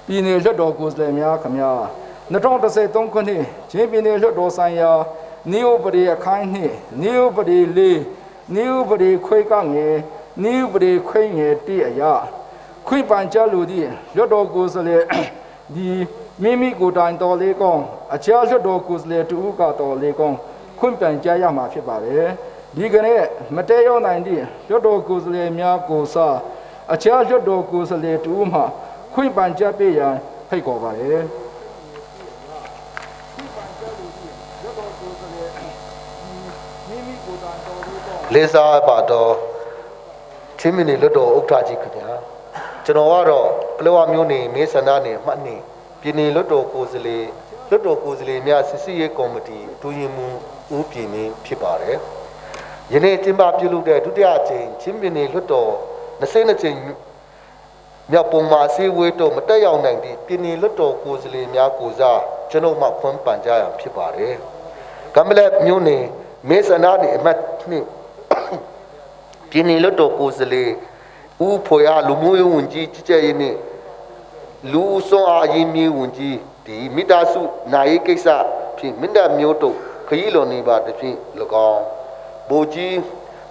ပြည်နယ်လွှတ်တော်ကိုယ်စားလှယ်များခင်ဗျာ2013ခုနှစ်ချင်းပြည်နယ်လွှတ်တော်ဆိုင်ရာနည်းဥပဒေအခန်းနှစ်နည်းဥပဒေ၄နည်းဥပဒေခွဲကငယ်နည်းဥပဒေခွဲငယ်1အရာခွင့်ပန်ကြားလိုသည့်လွှတ်တော်ကိုယ်စားလှယ်ဒီမိမိကိုယ်တိုင်တော်လေးကောင်းအခြားလွှတ်တော်ကိုယ်စားလှယ်တူကတော်လေးကောင်းခွင့်ပန်ကြားရမှာဖြစ်ပါတယ်ဒီကနေ့မတဲရောက်နိုင်သည့်လွှတ်တော်ကိုယ်စားလှယ်များကိုစားအခြားလွှတ်တော်ကိုယ်စားလှယ်တူမှခွင့်ပန်ကြားပေးရန်ဖိတ်ခေါ်ပါတယ်လေးစားပါတော့ချင်းမီနီလွတ်တော်ဥက္ကဋ္ဌကြီးခင်ဗျာကျွန်တော်ကတော့ပလောဝမျိုးနေမေဆန္ဒနေမှတ်နေပြည်နယ်လွတ်တော်ကိုယ်စားလှယ်များစစ်စီရေးကော်မတီဒူရင်မူဦးပြည်နေဖြစ်ပါတယ်ယနေ့ကျင်းပပြုလုပ်တဲ့ဒုတိယအကြိမ်ချင်းပြည်နယ်လွတ်တော်22ကြိမ်မြောက်ပုံမှာစီဝေးတော့မတက်ရောက်နိုင်သည့်ပြည်နယ်လွတ်တော်ကိုယ်စားလှယ်များကိုစားကျွန်တော်မှခွင့်ပန်ကြားရဖြစ်ပါတယ်ကမ္ဘလက်မျိုးနေမေဆန္ဒနေအမှတ်နှစ်ပြည်နယ်လွတ်တော်ကိုယ်စားလှယ်ဦးဖွေအားလူမျိုးရေးဝန်ကြီးကြီးကြပ်ရေးနဲ့လူဦးစွမ်းအားရင်းမြစ်ဝန်ကြီးဒီမိသားစုနိုင်ရေးကိစ္စဖြင့်မင်းတပ်မျိုးတို့ခရီးလွန်နေပါတဖြင့်၎င်းဗိုလ်ကြီး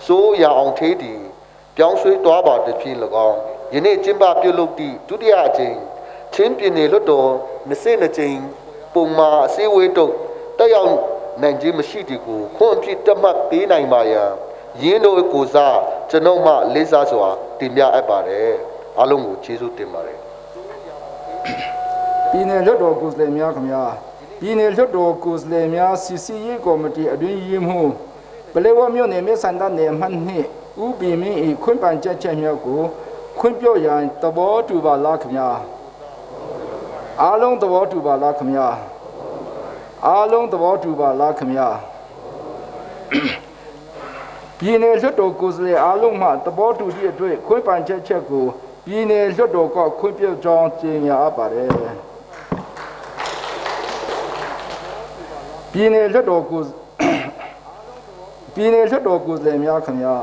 စိုးရအောင်ထေးတီပြောင်းရွှေ့သွားပါတဖြင့်၎င်းယနေ့ကျင်းပပြုလုပ်သည့်ဒုတိယအကြိမ်ချင်းပြည်နယ်လွတ်တော်22ကြိမ်ပုံမှာအစည်းအဝေးတို့တက်ရောက်နိုင်ခြင်းမရှိသည်ကိုခွင့်ပြုတတ်မှတ်ပေးနိုင်ပါရန်ရင်းတို့ကိုစားကျွန်ုပ်မှလေးစားစွာတင်ပြအပ်ပါတယ်အားလုံးကိုကျေးဇူးတင်ပါတယ်ပြည်နယ်လွှတ်တော်ကိုယ်စားလှယ်များခင်ဗျာပြည်နယ်လွှတ်တော်ကိုယ်စားလှယ်များစီစီရေးကော်မတီအတွင်းရေးမှူးပလဲဝမြို့နယ်မြေစန္ဒနယ်မှနှစ်ဦးပြည်မင်း၏ခွင့်ပန်ချက်များကိုခွင့်ပြုရန်သဘောတူပါလားခင်ဗျာအားလုံးသဘောတူပါလားခင်ဗျာအားလုံးသဘောတူပါလားခင်ဗျာပြည်နယ်လွှတ်တော်ကိုယ်စားလှယ်အားလုံးမှသဘောတူသည့်အတွက်ခွင့်ပန်ချက်ကိုပြည်နယ်လွှတ်တော်ကခွင့်ပြုကြောင်းကြေညာအပ်ပါတယ်ပြည်နယ်လွှတ်တော်ကိုပြည်နယ်လွှတ်တော်ကိုယ်စားလှယ်များခင်ဗျာ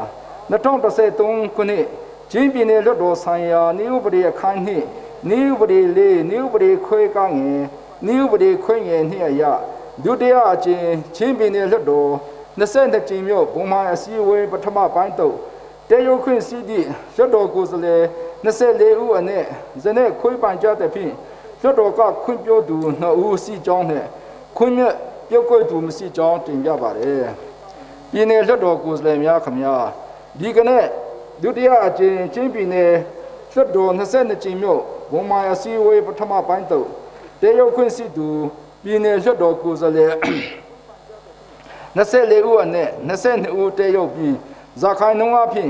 2013ခုနှစ်ချင်းပြည်နယ်လွှတ်တော်ဆိုင်ရာနည်းဥပဒေအခန်းနှစ်နည်းဥပဒေ၄နည်းဥပဒေခွဲကငယ်နည်းဥပဒေခွဲငယ်နှစ်အရဒုတိယအကြိမ်ချင်းပြည်နယ်လွှတ်တော်22ကြိမ်မြောက်ဘုံမှအစည်းအဝေးပထမပိုင်းသို့တေယုခွင့်စီသည့်လွှတ်တော်ကိုယ်စားလှယ်24ဦးအနက်ဇနက်ခွင့်ပန်ကြားတဲ့ဖြင့်လွှတ်တော်ကခွင့်ပြုသူ2ဦးစီကြောင်းနဲ့ခွင့်မြတ်ပြုတ်ကွယ်သူမရှိကြောင်းတင်ပြပါတယ်ပြည်နယ်လွှတ်တော်ကိုယ်စားလှယ်များခင်ဗျာဒီကနေ့ဒုတိယအကြိမ်ချင်းပြည်နယ်လွှတ်တော်22ကြိမ်မြောက်ဘုံမှအစည်းအဝေးပထမပိုင်းသို့တေယုခွင့်စီသူပြည်နယ်လွှတ်တော်ကိုယ်စားလှယ်24ဦးအနက်22ဦးတေယုပြီးဇာခိုင်နှုန်းအဖြစ်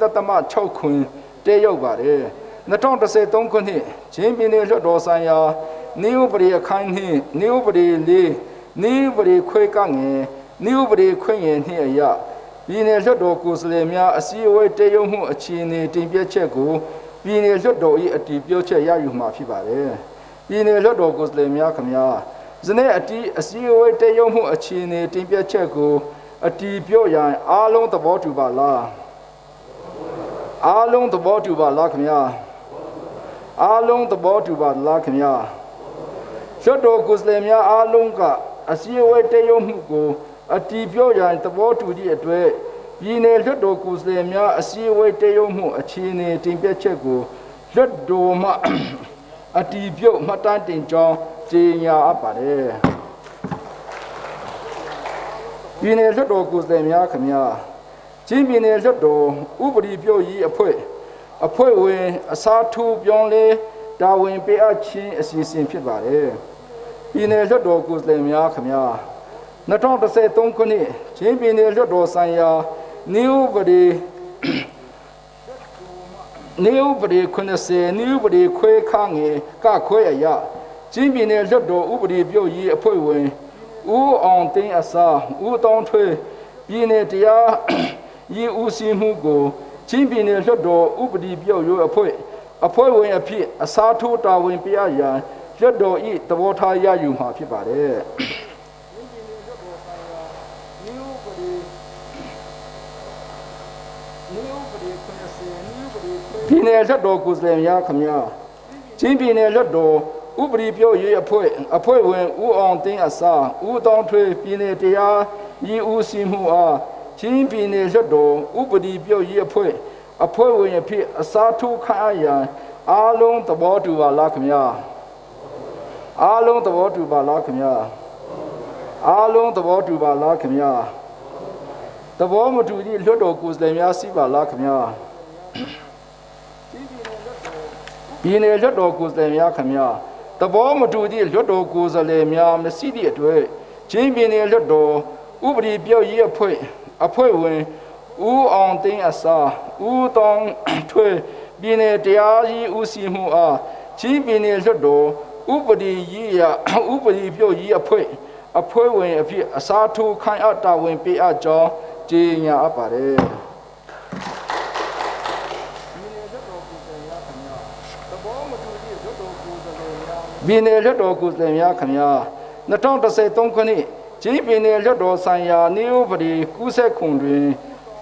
91.6ခွင်တေယုပါတယ်2013ခုနှစ်ချင်းပြည်နယ်လွှတ်တော်ဆိုင်ရာနည်းဥပဒေအခန်းနှင့်နည်းဥပဒေ၄နည်းဥပဒေခွဲကငယ်နည်းဥပဒေခွဲငယ်နှင့်အရာပြည်နယ်လွှတ်တော်ကိုယ်စားလှယ်များအစည်းအဝေးတေယုမှုအခြေအနေတင်ပြချက်ကိုပြည်နယ်လွှတ်တော်၏အတည်ပြုချက်ရယူမှာဖြစ်ပါတယ်ပြည်နယ်လွှတ်တော်ကိုယ်စားလှယ်များခင်ဗျာဇနေ့အစည်းအဝေးတေယုမှုအခြေအနေတင်ပြချက်ကိုအတည်ပြုရန်အားလုံးသဘောတူပါလားအားလုံးသဘောတူပါလားခင်ဗျာအားလုံးသဘောတူပါလားခင်ဗျာလွှတ်တော်ကိုယ်စားလှယ်များအားလုံးကအစည်းအဝေးတေယုမှုကိုအတည်ပြုရန်သဘောတူသည့်အတွက်ပြည်နယ်လွှတ်တော်ကိုယ်စားလှယ်များအစည်းအဝေးတေယုမှုအခြေအနေတင်ပြချက်ကိုလွှတ်တော်မှအတည်ပြုမှတ်တမ်းတင်ကြောင်းကြေညာအပ်ပါတယ်ပြည်နယ်လွှတ်တော်ကိုယ်စားလှယ်များခင်ဗျာချင်းပြည်နယ်လွှတ်တော်ဥပဒေပြုရေးအဖွဲ့ဝင်အစားထိုးပြောင်းလဲတာဝန်ပေးအပ်ခြင်းအစီအစဉ်ဖြစ်ပါတယ်ပြည်နယ်လွှတ်တော်ကိုယ်စားလှယ်များခင်ဗျာ2013ခုနှစ်ချင်းပြည်နယ်လွှတ်တော်ဆိုင်ရာနည်းဥပဒေ90နည်းဥပဒေခွဲခန့်ငယ်ကခွဲအရချင်းပြည်နယ်လွှတ်တော်ဥပဒေပြုရေးအဖွဲ့ဝင်ဦးအောင်သိန်းအစားဦးတောင်းထွေးပြည်နယ်တရားရေးဦးစီးမှုကိုချင်းပြည်နယ်လွှတ်တော်ဥပဒေပြုရေးအဖွဲ့ဝင်အဖြစ်အစားထိုးတာဝန်ပေးအပ်ရန်လွှတ်တော်၏သဘောထားရယူမှာဖြစ်ပါတယ်ပြည်နယ်လွှတ်တော်ကိုယ်စားလှယ်များခင်ဗျာ ချင်းပြည်နယ်လွှတ်တော်ဥပဒေပြုရေးအဖွဲ့ဝင်ဦးအောင်တင်းအစာဦးတောင်းထွေးပြည်နယ်တရားဤဦးစီးမှုအားချင်းပြည်နယ်လွှတ်တော်ဥပဒေပြုရေးအဖွဲ့ဝင်အဖြစ်အစားထိုးခန့်အပ်ရန်အားလုံးသဘောတူပါလားခင်ဗျာအားလုံးသဘောတူပါလားခင်ဗျာအားလုံးသဘောတူပါလားခင်ဗျာသဘောမတူသည့်လွှတ်တော်ကိုယ်စားလှယ်များရှိပါလားခင်ဗျာပြည်နယ်လွှတ်တော်ကိုယ်စားလှယ်များခင်ဗျာသဘောမတူသည့်လွှတ်တော်ကိုယ်စားလှယ်များမရှိသည့်အတွက်ချင်းပြည်နယ်လွှတ်တော်ဥပဒေပြုရေးအဖွဲ့ဝင်ဦးအောင်သိန်းအစာဦးတောင်းထွေးပြည်နယ်တရားရေးဦးစီးမှုအားချင်းပြည်နယ်လွှတ်တော်ဥပဒေပြုရေးအဖွဲ့ဝင်အဖြစ်အစားထိုးခိုင်းအပ်တာဝန်ပေးအပ်ကြောင်းကြေညာအပ်ပါတယ်ပြည်နယ်လွှတ်တော်ကိုယ်စားလှယ်များခင်ဗျာ2013ခုနှစ်ချင်းပြည်နယ်လွှတ်တော်ဆိုင်ရာနေဥပဒေ90တွင်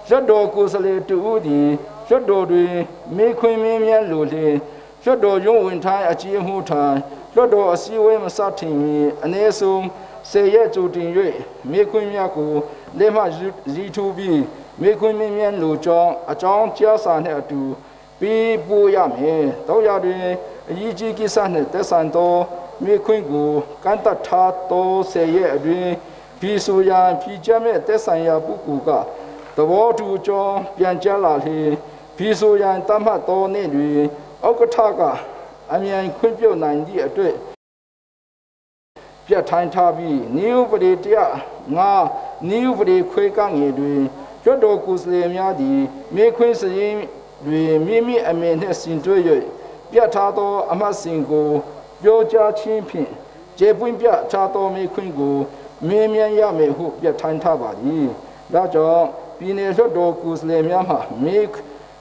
လွှတ်တော်ကိုယ်စားလှယ်တူဦးသည်လွှတ်တော်တွင်မေခွင့်မင်းများလိုလျင်လွှတ်တော်ရုံးဝင်ထိုင်းအကြီးအမှုထံလွှတ်တော်အစည်းအဝေးမစတင်မီအနည်းဆုံး10ရက်ကြိုတင်၍မေခွင့်များကိုလက်မှတ်ရေးထိုးပြီးမေခွင့်မင်းများလိုကြောင်းအကြောင်းကြားစာနှင့်အတူပေးပို့ရမည်တော့ရတွင်အရေးကြီးကိစ္စနှင့်သက်ဆိုင်သောမေခွင့်ကိုကန့်သတ်ထားသော10ရက်အတွင်းပြည်ဆိုရန်ပြည်ချမဲ့သက်ဆိုင်ရာပုဂ္ဂိုလ်ကသဘောတူကြောင်းပြန်ကြားလာလျှင်ပြည်ဆိုရန်တတ်မှတ်သောနေ့တွင်ဥက္ကဋ္ဌကအမြန်ခွင့်ပြုနိုင်သည့်အတွက်ပြဋ္ဌာန်းထားပြီးနည်းဥပဒေ105နည်းဥပဒေခွဲကငယ်တွင်ကျွတ်တော်ကိုယ်စားလှယ်များသည်မေခွင့်စရင်တွင်မိအမည်နှင့်စင်တွေ့၍ပြဋ္ဌာန်းသောအမှတ်စဉ်ကိုပြောကြားခြင်းဖြင့်ကျေပွင့်ပြဋ္ဌာန်းသောမေခွင့်ကိုမင်းမြန်ရမယ်ဟုပြဋ္ဌာန်းထားပါသည်ဒါကြောင့်ပြည်နယ်လွှတ်တော်ကိုယ်စားလှယ်များမှမေ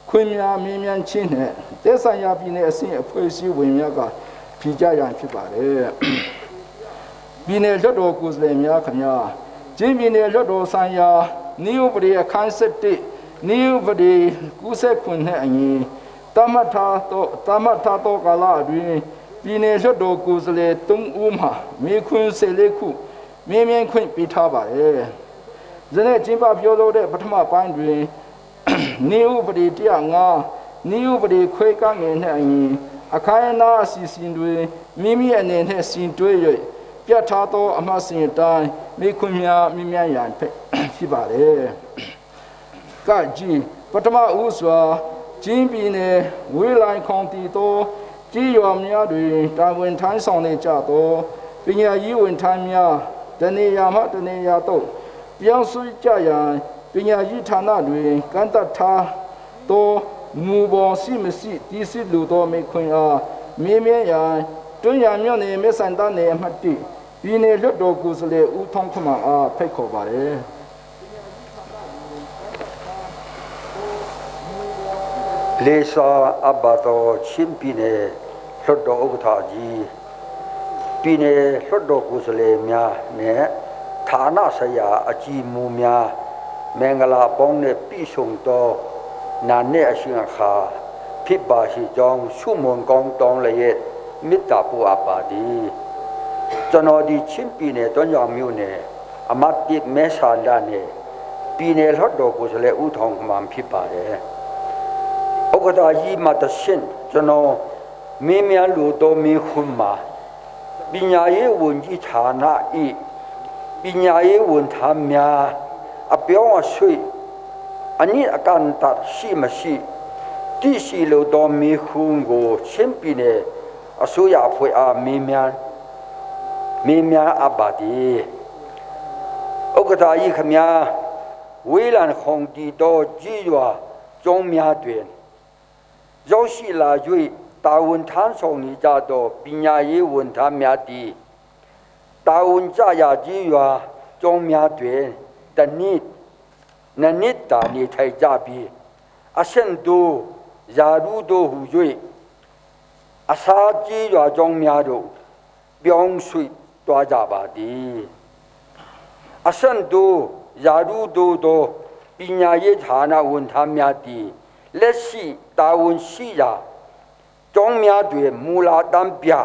ခွင့်များမင်းမြန်ခြင်းနှင့်သက်ဆိုင်ရာပြည်နယ်အဆင့်အဖွဲ့အစည်းဝင်များကဖြေကြားရန်ဖြစ်ပါတယ်ပြည်နယ်လွှတ်တော်ကိုယ်စားလှယ်များခင်ဗျာချင်းပြည်နယ်လွှတ်တော်ဆိုင်ရာနည်းဥပဒေအခန်း7နည်းဥပဒေ90နဲ့အညီတမထသောကာလအတွင်းပြည်နယ်လွှတ်တော်ကိုယ်စားလှယ်3ဦးမှမေခွင့်14ခုမင်းမြန်ခွင့်ပေးထားပါတယ်။ဇနဲ့ကျင်းပပြောလို့တဲ့ပထမပိုင်းတွင်နည်းဥပဒေ105နည်းဥပဒေခွဲကငယ်နဲ့အညီအခမ်းအနားအစီအစဉ်တွင်မိအနေနဲ့စင်တွေ့၍ပြဋ္ဌာန်းသောအမှတ်စဉ်အတိုင်းမေခွင့်များမြင်မြန်ရန်ဖြစ်ပါတယ်။ကကြီးပထမဦးစွာချင်းပြည်နယ်ဝေးလိုင်ခေါင်တီသောကြီးရွာများတွင်တာဝန်ထမ်းဆောင်နေကြသောပညာရေးဝန်ထမ်းများတနေရာမှတနေရာသို့ပြောင်းရွှေ့ကြရန်ပညာရေးဌာနတွင်ကန့်သတ်ထားသောမူပေါ်ရှိမရှိတည်ရှိလိုသောမေခွင့်အားမေးမြန်းရန်တွင်းရမြို့နယ်မေဆန်တန်းနယ်အမှတ်1ပြည်နယ်လွှတ်တော်ကိုယ်စားလှယ်ဦးထုံးခမအားဖိတ်ခေါ်ပါတယ်လေစာအဘတော်ချင်းပြည်နယ်လွှတ်တော်ဥက္ကဋ္ဌကြီးပြည်နယ်လွှတ်တော်ကိုယ်စားလှယ်များနဲ့ဌာနဆိုင်ရာအကြီးအမှူးများမင်္ဂလာပေါင်းနဲ့ပြည့်စုံသောနာနဲ့အရှင်အခါဖြစ်ပါရှိကြောင်းဆုမွန်ကောင်းတောင်းလျက်မေတ္တာပို့အပ်ပါသည်ကျွန်တော်ဒီချင်းပြည်နယ်တွန်းကြောင်မြို့နယ်အမတ်တစ်မဲဆာလာနဲ့ပြည်နယ်လွှတ်တော်ကိုယ်စားလှယ်ဦးထောင်မှန်ဖြစ်ပါတယ်ဥက္ကဋ္ဌကြီးမတရှင်ကျွန်တော်မင်းများလူတော်မင်းခွန်းမှာပညာရေးဝန်ကြီးဌာနဤပညာရေးဝန်ထမ်းများအပြောင်းအရွှေ့အနည်းအကန့်တရှိမရှိတိရှိလိုတော်မင်းခွန်းကိုချင်းပြည်နယ်အစိုးရအဖွဲ့အားမင်းများအပ်ပါသည်ဥက္ကဋ္ဌကြီးခမညာဝေးလံခုံတီတော်ကြီးရွာကျုံးများတွင်ရောက်ရှိလာ၍တာဝန်ထမ်းဆောင်နေကြသောပညာရေးဝန်ထမ်းများသည်တာဝန်ကြရာကြီးရွာကျုံးများတွင်တနည်းနှစ်တာနေထိုင်ကြပြီးအဆင့်တို့ယာရုတို့ဟု၍အစာကြီးရွာကျုံးများတို့ပြောင်းရွှေ့သွားကြပါသည်အဆင့်တို့ယာရုတို့သောပညာရေးဌာနဝန်ထမ်းများသည်လက်ရှိတာဝန်ရှိရာ จงมีด้วยมูลาดัมเปีย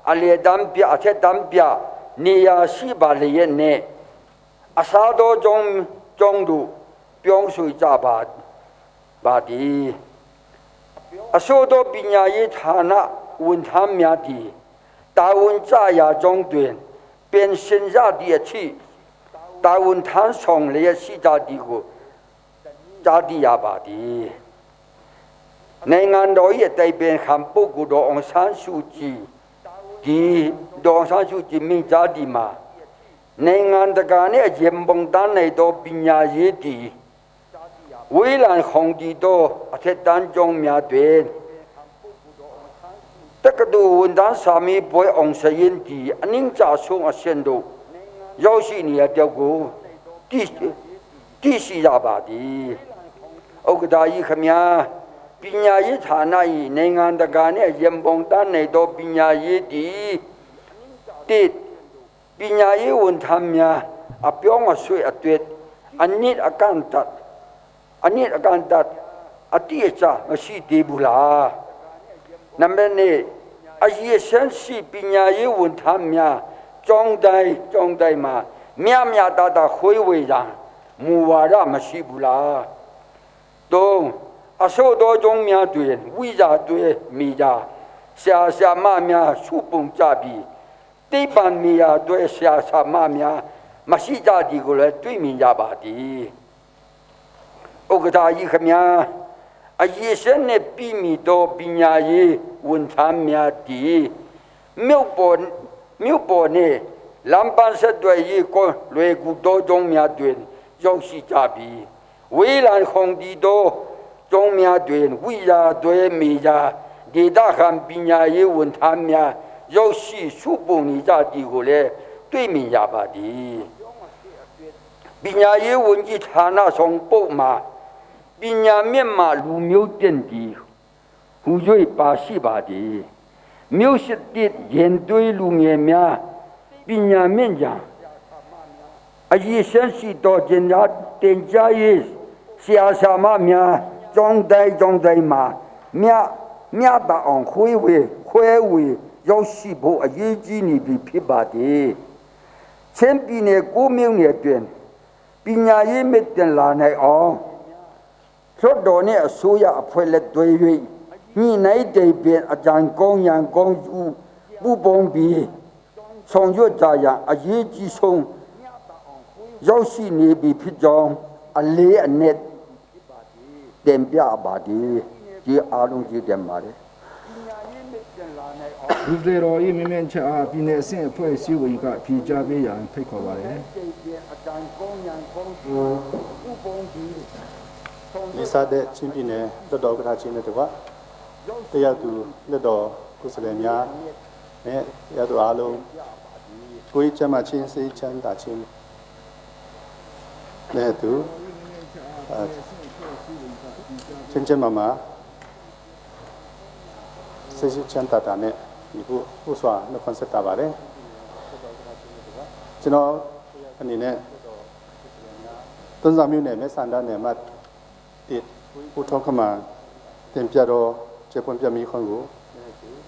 อเลดัมเปียอเทดัมเปียเนียสิบาลีเนอาซาโดจงดูเปียงสุยจาบาดีอาโซโดปิญญายิฐานะวุนธรรมยาดีตาวุนจ่ายาจงเดือนเป็นสินญาดีชีตาวุนทันส่งเลยสิจาดีกูจาดียาบาดีในงานโดยใจเป็นคำพูดกูดองซานสุจีดีดองซานสุจีมีจาดีมาในงานตะการเนี่ยเยี่ยมบงตันในตัวปิญญาเยดีวิลันของดีโตอาเทตันจงมีด้วยแต่ก็ดูวันนั้นสามีป่วยองค์เสียนดีอันนี้จะส่งอาเซียนดูยาวสิเนี่ยเดียวกูที่สิยาบาดีโอกาสขมีปิญญายิฐานะในงานตะการเนี่ยเยี่ยมบงตันในตัวปิญญาเยดีติดปิญญาเยวันทำเนี่ยอภิองมาช่วยอตวยอันนี้อาการตัดอันนี้อาการตัดอติยจ้ามาสีเดบุลานั่นเป็นเนี่ยอาเยเซนสีปิญญาเยวันทำเนี่ยจงได้มาเมียตาคุยไว้ยังมัวระมาสีบุลาตรงอาโซโดจงเมียด้วยวิจาด้วยมีจาเสียมาเมียสุปุ่งจับีที่บ้านมียด้วยเสียสามาเมียมาสีจาดีก็เลยด้วยมียาบาดีโอกาสขมีอาเยเซนเนปีมีโตปิญญาเยวันทำเมียดีมิวปนเนี่ยลำพันเสด้วยยี่ก็เลยกูโตจงเมียด้วยยองสีจาบีเวลาของดีโตจงมีด้วยวิจาด้วยมีจาดีดาคำปิญญาเยวันทำเมียยองสีสุปุ่งนิจาดีก็เลยด้วยมียาบาดีปิญญาเยวันจิฐานะส่งปุ๊บมาปิญญาเมียมาลูมิวเต็นดีหูช่วยปาสิบาดีมิวสิติดเย็นด้วยลุงเมียปิญญาเมียจังอาเยเซนสิโตเจนยัดเต็นใจเสียสามาเมียจงได้มาเมียตาอ่อนคุยเวยอสิบุอาเยจีนี่พิบาดีเช่นปีเนี่ยกูมิวเนี่ยเตือนปิญญาเยไม่เตือนลาในอ่องรถโดเนี่ยสุยาอภัยเล็ดด้วยนี่ไหนได้เป็นอาจารย์กงยังกงจูผู้ปงบีส่งยศจ่ายอาเยจีส่งยอสินี่พิจองอเลอเนตเต็มပြบาดีจีอาลุงจีเต็มมาเลย လူတွေတော်ဤမင်းမင်းချက်အားပြည်နယ်အဆင့်အဖွဲ့စည်းဝေးကဖြေကြားပေးရန်ဖိတ်ခေါ်ပါတယ် လေးစားတဲ့ချင်းပြည်နယ်လွှတ်တော်ဥက္ကဋ္ဌချင်းနဲ့တကွတရားသူလွှတ်တော်ကိုယ်စားလှယ်များနဲ့တရားသူအားလုံးကိုယ်ကျမ်းမာချင်းစိတ်ချမ်းသာချင်းနဲ့သူချင်းမာစိတ်ချမ်းသာတာနဲ့ဒီผู้စွာနှုတ်ခွန်းဆက်တာပါတယ်ကျွန်တော်အနေနဲ့သွန်ဆောင်မြို့နယ်မဲဆန္ဒနယ်မှာဒီผู้ထောက်ခမတင်ပြတော့ကျေပွန်ပြမီခွန်ကို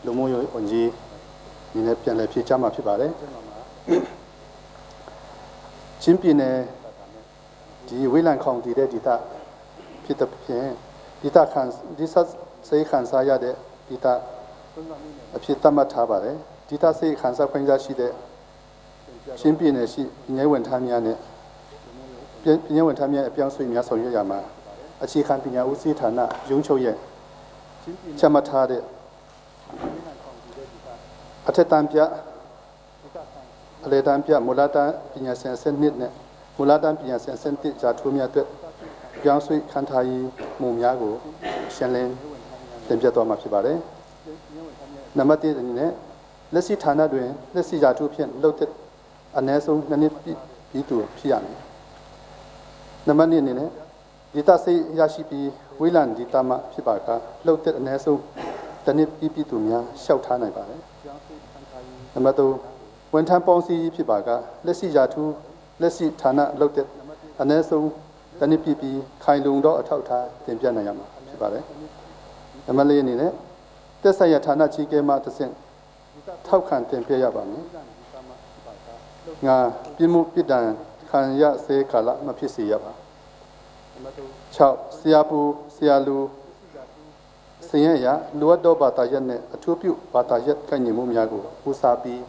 လူမျိုးရေးဝန်ကြီးဒီနေ့ပြန်လည်ဖြေချမှာဖြစ်ပါတယ်ချင်းပြည်နယ်ဒီဝိလန်ခေါင်တည်တဲ့ဒေသဖြစ်တဲ့ဖြင့်ဒေသခံဒီစိတ်ခံစားရတဲ့ဒေသအဖြစ်သတ်မှတ်ထားပါတယ်ဒေသစိတ်ခံစားခွင့်ရရှိတဲ့ချင်းပြည်နယ်ရှိငြိမ်းဝန်ထမ်းများနဲ့ပြည်ဝန်ထမ်းများအပြောင်းဆွေးများဆောင်ရွက်ရမှာအခြေခံပညာဦးစီးဌာနရုံးချုပ်ရဲ့ချမှတ်ထားတဲ့အထက်တန်းပြအလေတန်းပြမူလတန်းပညာဆန်စနစ်နဲ့မူလတန်းပညာဆန်စနစ်ဂျာထိုးများအတွက်ပြောင်းဆွေးခံထားရေးမှုများကိုရှင်းလင်းတင်ပြသွားမှာဖြစ်ပါတယ်နံပါတ်1အနေနဲ့လက်ရှိဌာနတွင်လက်ရှိဂျာထိုးဖြင့်လှုပ်တဲ့အနည်းဆုံး2နှစ်ပြီးသူဖြစ်ရမယ်နံပါတ်2အနေနဲ့ဒေတာစိတ်ရရှိပြီးဝိလန်ဒေတာမှဖြစ်ပါကလှုပ်တဲ့အနည်းဆုံးတစ်နှစ်ပြီးသူများလျှောက်ထားနိုင်ပါတယ်နံပါတ်3ဝန်ထမ်းပေါင်းစည်းဖြစ်ပါကလက်ရှိဂျာထိုးလက်ရှိဌာနလှုပ်တဲ့အနည်းဆုံးတစ်နှစ်ပြီးခိုင်လုံသောအထောက်အထားတင်ပြနိုင်ရမှာဖြစ်ပါတယ်နံပါတ်4အနေနဲ့တ သက်ဆိုင်ရာဌာနကြီးကဲမှတစ်ဆင့်ထောက်ခံတင်ပြရပါမယ်ငါပြမှုပြစ်ဒဏ်ခံရစေကာလမဖြစ်စေရပါ6ဆရာပူဆရာလူစင်ရရလိုအပ်သောဘာသာရပ်နဲ့အထူးပြုဘာသာရပ်ကိုင်ညီမှုများကိုဦးစားပြီး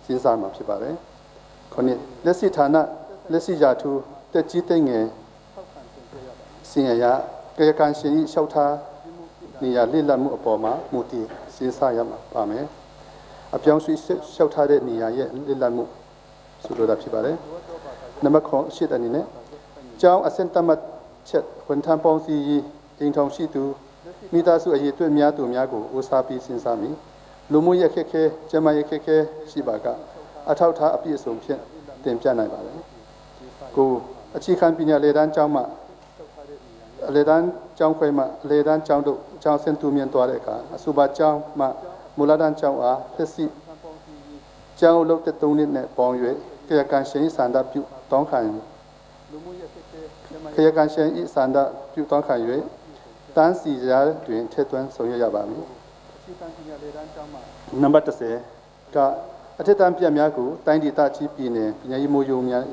စဉ်းစားမှာဖြစ်ပါတယ်ခုနှစ်လက်ရှိဌာနလက်ရှိရာထူးတက်ကြီးသိငယ်စင်ရရကေကန်ရှင်လျှောက်ထားနေရလိလတ်မှုအပေါ်မှာမူတည်စဉ်းစားရမှာပါမယ်အပြောင်းရွှေ့လျှောက်ထားတဲ့နေရာရဲ့လိလတ်မှုဆိုလိုတာဖြစ်ပါတယ်နံပါတ်8အနေနဲ့ကျောင်းအစင်တမတ်ချက်ဝန်ထမ်းပေါင်းစည်းရေးအိမ်ထောင်ရှိသူမိသားစုအရေးအတွက်များသူများကိုဦးစားပေးစဉ်းစားမိလူမှုရေးခက်ခဲကျန်းမာရေးခက်ခဲရှိပါကအထောက်ထားအပြည့်အစုံဖြင့်တင်ပြနိုင်ပါတယ်ကိုအခြေခံပညာလေတန်းကျောင်းမှအလေတန်းကျောင်းခွဲမှအလေတန်းကျောင်းတို့ကျောင်းစင်တူမြင်သွားတဲ့အခါအဆိုပါကျောင်းမှမူလတန်းကျောင်းအားဖြစ်စီကျောင်းလုပ်တဲ့3နှစ်နဲ့ပေါင်း၍ခေယကန်ရှင်စန္ဒပြုတောင်းခံခေယကန်ရှင်ဤစန္ဒပြုတောင်းခံ၍တန်းစီရာတွင်ထည့်သွင်းဆောင်ရွက်ရပါမည်နံပါတ်10ကအထက်တန်းပြတ်များကိုတိုင်းဒေသကြီးပြည်နယ်ပညာရေးမိုးရုံများ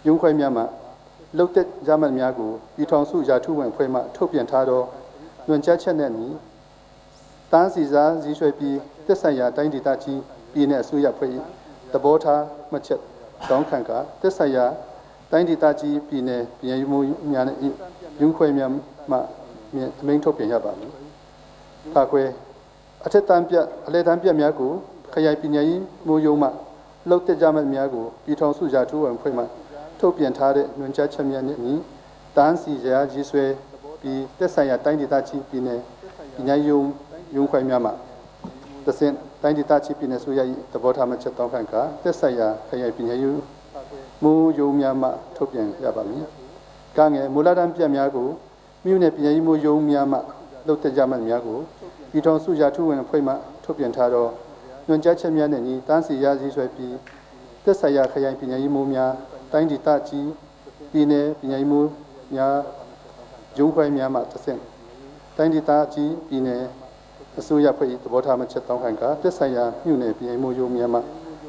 ရုံးခွဲများမှလုတ်တဲ့ရမှတ်များကိုပြည်ထောင်စုရာထူးဝင်ဖွဲ့မှထုတ်ပြန်ထားသောညွှန်ကြားချက်နဲ့ညီတန်းစီစာရည်ရွယ်ပြီးသက်ဆိုင်ရာတိုင်းဒေသကြီးပြည်နယ်အစိုးရဖွဲ့သဘောထားမှတ်ချက်တောင်းခံကသက်ဆိုင်ရာတိုင်းဒေသကြီးပြည်နယ်ပညာရေးမိုးများနဲ့ရုံးခွဲများမှအမိန့်ထုတ်ပြန်ရပါမည်။ဒါကွယ်အထက်တန်းပြအလဲတန်းပြများကိုခရိုင်ပညာရေးမိုးရုံးမှလှုပ်တက်ကြမဲ့များကိုပြည်ထောင်စုရာထူးဝင်ဖွဲ့မှထုတ်ပြန်ထားတဲ့ညွှန်ကြားချက်များနဲ့ညီတန်းစီရာရေးဆွဲပြီးသက်ဆိုင်ရာတိုင်းဒေသကြီးပြည်နယ်ပညာရေးရုံးခွဲများမှတဆင့်တိုင်းဒေသကြီးပြည်နယ်ဆိုရ၏သဘောထားမှချက်တောင်းခံကသက်ဆိုင်ရာခရိုင်ပညာရေးမိုးရုံးများမှထုတ်ပြန်ရပါမည်။ကငယ်မူလတန်းပြများကိုမြို့နယ်ပညာရေးမိုးရုံးများမှလှုပ်တက်ကြမဲ့များကိုပြည်ထောင်စုရာထူးဝင်ဖွဲ့မှထုတ်ပြန်ထားသောညွှန်ကြားချက်များနဲ့ညီတန်းစီရာရေးဆွဲပြီးသက်ဆိုင်ရာခရိုင်ပညာရေးမိုးများတိုင်းဒေသကြီးပြည်နယ်ပညာရေးမိုးများရုံးခွဲများမှတဆင့်တိုင်းဒေသကြီးပြည်နယ်အစိုးရဖွဲ့သဘောထားမှချက်တောင်းခံကသက်ဆိုင်ရာမြို့နယ်ပညာရေးမိုးရုံးများမှ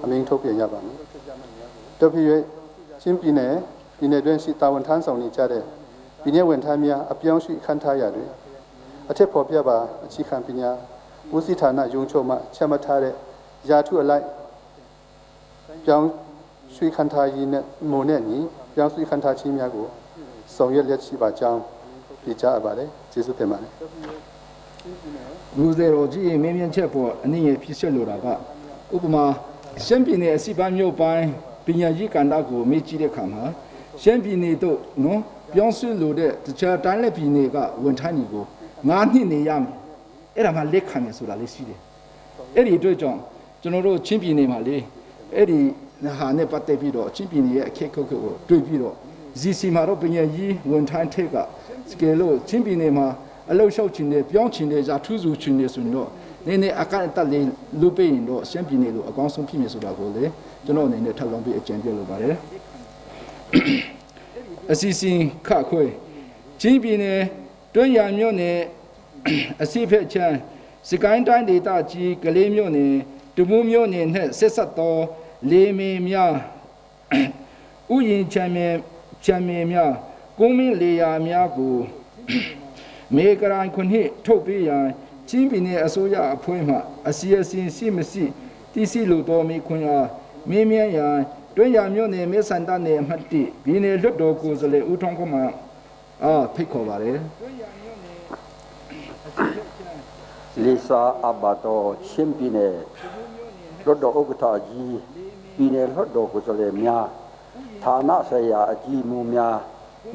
အမိန့်ထုတ်ပြန်ရပါမည်။တို့ဖြစ်၍ချင်းပြည်နယ်တွင်ရှိတာဝန်ထမ်းဆောင်နေကြတဲ့ပြည်နယ်ဝန်ထမ်းများအပြောင်းရွှေ့ခန့်ထားရတွင်အထက်ဖော်ပြပါအခြေခံပညာဦးစီးဌာနရုံးချုပ်မှချက်မှတ်ထားတဲ့ရာထူးအလိုက်ပြောင်းရွှေ့ခန့်ထားရေးနဲ့မုံနဲ့ညီပြောင်းရွှေ့ခန့်ထားခြင်းများကိုဆောင်ရွက်လျက်ရှိပါကြောင်းပြကြားအပ်ပါတယ်ကျေးဇူးတင်ပါတယ်လူတွေရောကြီးမင်းမြင့်ချက်ပေါ်အနည်းငယ်ဖြစ်ဆက်လိုတာကဥပမာရှမ်းပြည်နယ်အစီပန်းမြို့ပိုင်းပညာရေးကဏ္ဍကိုမေ့ကြည့်တဲ့အခါမှာရှမ်းပြည်နယ်တို့နော်ပြောင်းရွှေ့လို့တဲ့တခြားတိုင်းလက်ပြည်နယ်ကဝန်ထမ်းတွေကို9နှစ်နေရမယ်အဲ့ဒါမှလက်ခံရဆိုတာလေးရှိတယ်အဲ့ဒီအတွက်ကြောင့်ကျွန်တော်တို့ချင်းပြည်နယ်မှာလေအဲ့ဒီဟာနဲ့ပတ်သက်ပြီးတော့ချင်းပြည်နယ်ရဲ့အခက်အခဲကိုတွေ့ပြီးတော့ GC မှာတော့ပညာရေးဝန်ထမ်းထက်ကစကယ်လို့ချင်းပြည်နယ်မှာအလုပ်လျှောက်ချင်တယ်ပြောင်းချင်တယ်ဇာထူးစုချင်တယ်ဆိုရင်တော့နည်းနည်းအကန့်အသတ်လေးလူပေးရင်တော့ရှမ်းပြည်နယ်လိုအကောင်းဆုံးဖြစ်မယ်ဆိုတာကိုလေကျွန်တော်အနေနဲ့ထပ်လောင်းပြီးအကြံပြုလိုပါတယ်အစီအစဉ်ခါခွေချင်းပြည်နယ်တွန်းရမြို့နယ်အစီဖက်ချမ်းစကိုင်းတိုင်းဒေသကြီးကလေးမြို့နယ်ဒူးမြို့နယ်နဲ့ဆက်ဆက်သောလေးမင်းများဥယျာဉ်ချမ်းမြေများကုန်းမင်းလေယာများကိုမေကရိုင်ခွန်ဟိထုတ်ပေးရန်ချင်းပြည်နယ်အစိုးရအဖွဲ့မှအစီအစဉ်ရှိမရှိတည်ရှိလိုတော်မိခွန်အားမင်းမြန်းရန်တွင်းရမြို့နယ်မဲဆန္ဒနယ်အမှတ်1ပြည်နယ်လွှတ်တော်ကိုယ်စားလှယ်ဦးထွန်းကွန်မှဖိတ်ခေါ်ပါတယ်လေးစားအဘတော်ချင်းပြည်နယ်လွှတ်တော်ဥက္ကဋ္ဌကြီးပြည်နယ်လွှတ်တော်ကိုယ်စားလှယ်များဌာနဆိုင်ရာအကြီးမှုများ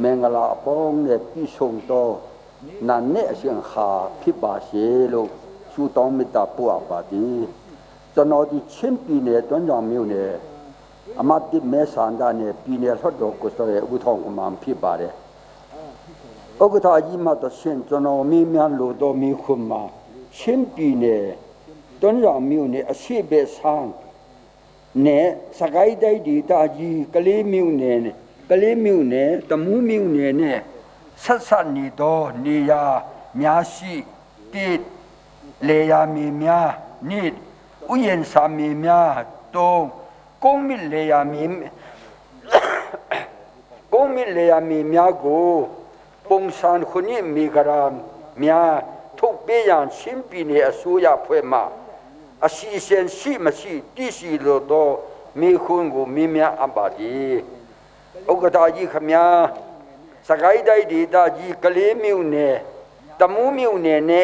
မင်္ဂလာအပေါင်းနဲ့ပြည့်စုံသောနာနဲ့အရှင်ခါဖြစ်ပါစေလို့ဆုတောင်းမေတ္တာပို့အပ်ပါသည်ကျွန်တော်ဒီချင်းပြည်နယ်တွန်းကြောင်မြို့နယ်အမတ်တိမဲဆန္ဒနယ်ပြည်နယ်လွှတ်တော်ကိုယ်စားလှယ်ဦးထောင်ကမှဖြစ်ပါတယ်ဥက္ကဋ္ဌကြီးမှတော့ရှင်ကျွန်တော်မိများလို့တော်မိခွန်မှာချင်းပြည်နယ်တွန်းကြောင်မြို့နယ်အရှိဘေဆန်းနဲ့စကိုင်းတိုင်းဒေသကြီးကလေးမြို့နယ်တမူးမြို့နယ်နဲ့ဆက်ဆက်နေသောနေရာများရှိတည် เลยามีเมียนี่อุเยนสามีเมียตรงกงมิเลยามีกงมิเลยามีเมียกูปงสารคนนี้มีกรามเมียทุกเปียนชิมปีเนี่ยสุยาเพื่อมาอาศัยเส้นสีมาสีที่สีโลโตมีคนกูมีเมียอันบาดีโอกาสจีขมียสกายได้ดีตาจีกะเลมิวเน่ตะมูมิวเน่เน่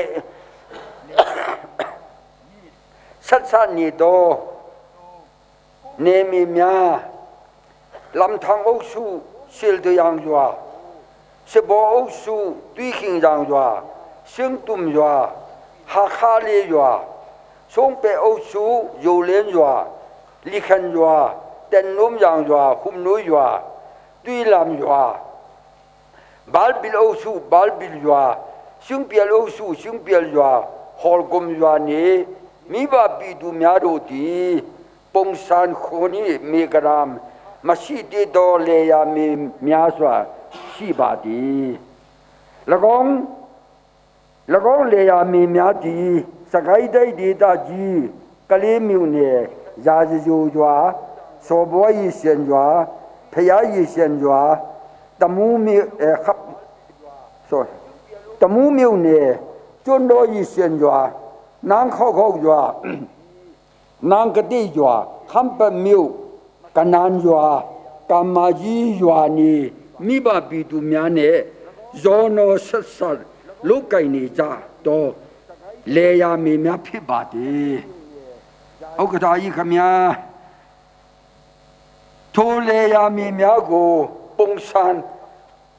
สัตสันนี่โตเนมีเมียลำทางอุสุเสิลตัวยังจัวเสบอุสุตุยขิงยังจัวเสียงตุ่มจัวฮาคาลีจัวทรงเปอุสุโยเลนจัวลิขันจัวเต็นนุ่มยังจัวหุมนุยจัวตุยลำจัวบาลบิลอุสุบาลบิลจัวเสียงเปียลอุสุเสียงเปียลจัวฮอลกุมจัวนี่มีบาปีดูมีอารุดีปงสารคนนี้มีกรามมาสีดีโตเลยามีมีอาสวะสีบาดีแล้วก็เลยามีมีอาดีสกายได้ดีตาจีกะเลมิวเนี่ยยาจิจูจัวโซบวยเสียนจัวพยายิเสียนจัวตะมูมีครับตะมูมิวเนี่ยจนโดยเสียนจัวนางเข้าจัวนางกะติจัวคำปะมิวกันนานจัวกามาจีจัวนี่มีบาปีตุเมียเนี่ยโซโนสัสสัลูกไก่นี่จ้าโตเลยามีเมียพิบาดีเอากระดาษขมียโทเลยามีเมียกูปงสาน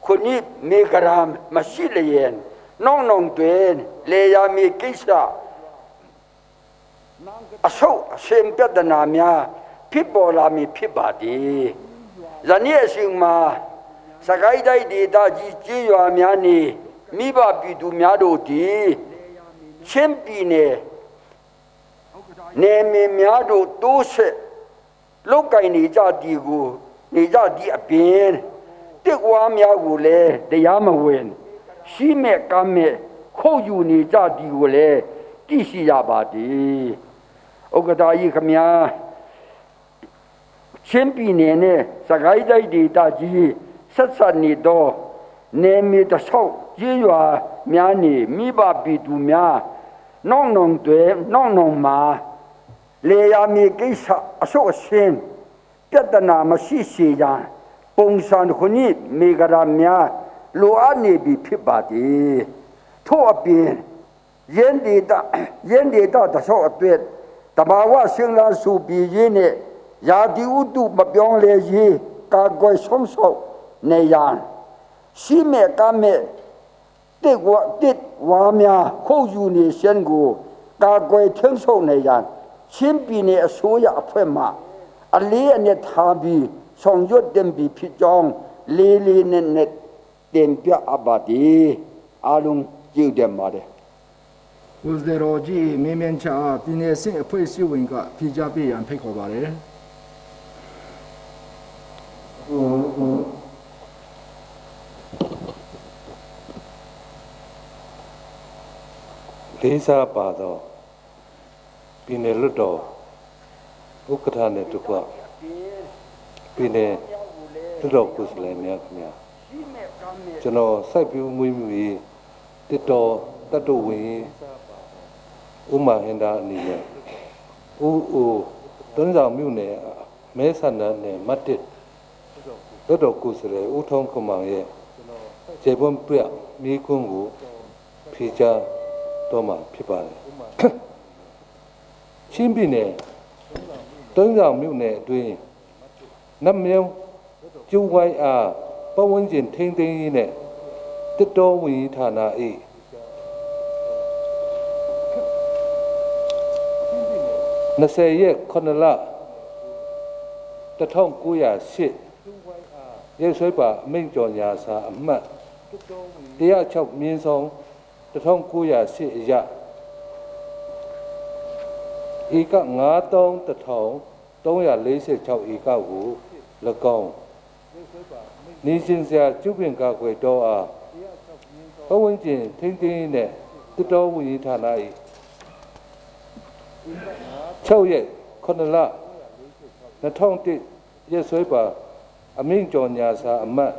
คนนี้มีกรามมาสิเลเยนน้องตัวเองเลยามีกิสาอโศกเซมเปดนามียพิบลามีพิบาดีจันนี้สิ่งมาสกายได้ดีตาจีจีวามียนี่มีบาปิดูมียดูดีเช่นปีเนี่ยเนมีมียดูตู้เสลูกไก่นี่จะดีกูนี่จะดีอเป็นเด็กว่ามียกูเลยเดียามเวนชีเมกามเมเข้าอยู่นี่จะดีกูเลยที่สิยาบาดีโอกาสอีขมียเช่นปีเนี่ยสกายได้ดีตาจีสัตสันนี่โตเนมีตะเศร้าจีวามียนี่มีบาปิดูมียน้องตัวน้องมาเลยามีกิสาอโศกเซนเปียดนามาสิสียานปงสารคนนี้มีกระดามมียลูอานีบีพิบาดีทั่วปีเย็นดีตาตะเศร้าตัวตบาวาเสียงลาสูปีเยเนี่ยยาดีอุตุมาเปียงเลยจีกากอยสมโซในยานชีเมกาเมติดว่ามีเข้าอยู่ในเส้นกูกากอยถึงโซในยานชิมปีเนี่ยสู้ยาเพื่อมาอันนี้เนี่ยทาบีส่งยศเต็มบีพิจองลีเนี่ยเต็มเปียอาบาดีอาลุงจิวเดมมาเดဦးဇေရောကြီးမင်းမင်းချာပြည်နယ်စစ်အဖွဲ့စည်းဝင်ကဖြေကြားပေးရန်ဖိတ်ခေါ်ပါတယ်လေးစားပါတော့ပြည်နယ်လွတ်တော်ဥက္ကဋ္ဌနဲ့တကွပြည်နယ်လွတ်တော်ကိုယ်စားလှယ်များခင်ဗျာကျွန်တော်စိုက်ပျိုးမွေးမြူရေးတစ်တော်တတ်တော်ဝင်ဥမာဟင်ဒါအနေနဲ့တွန်းဆောင်မြို့နယ်မဲဆန္ဒနယ်မတ်တစ်လွတ်တော်ကိုယ်စားလှယ်ဦးထုံးခမောင်ရဲ့ခြေပွန်းပြမိခွန်းကိုဖြေချတော့မှာဖြစ်ပါတယ်ချင်းပြည်နယ်တွန်းဆောင်မြို့နယ်အတွင်းနတ်မြောင်းကျူဝိုင်းအားပတ်ဝန်းကျင်ထိန်းသိမ်းရေးနဲ့တစ်တော်ဝင်ဌာန၏20ရက်9လ1908ရဲဆွဲပါအမိန့်ကြော်ညာစာအမှတ်106မြင်းဆောင်1908အရဧက93346ဧကကို၎င်းနေရှင်စရာကျုပ်ပင်ကာကွယ်တော်အားပတ်ဝန်းကျင်ထိန်းသိမ်းတဲ့တစ်တော်ဝင်ဌာန၏ 6ရက်9လ2001ရက်စွဲပါအမိန့်ကြော်ညာစာအမှတ်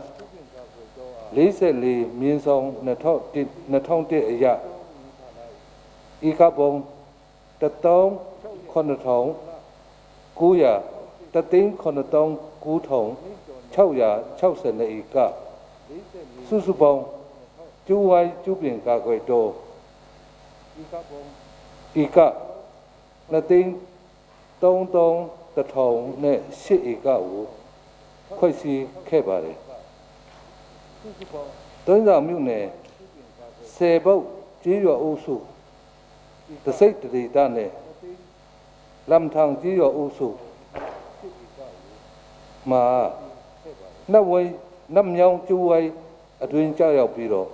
44မြင်းဆောင်2001အရဤကပုံ13900 1,900,662 ကစုစုပေါင်းကျူဝိုင်းကျူပင်ကာကွယ်တော်ဤက2,331,008 နဲ့8ဧကကိုဖွဲ့စည်းခဲ့ပါတယ်တွန်းဆောင်မြို့နယ်10ဘုတ်ကြီးရွာအုပ်စုတစိတ်တဒေသနဲ့လမ်ထောင်ကြီးရွာအုပ်စုမှာနှမြောင်းကျူဝိုင်းအတွင်ကြောက်ရောက်ပြီးတော့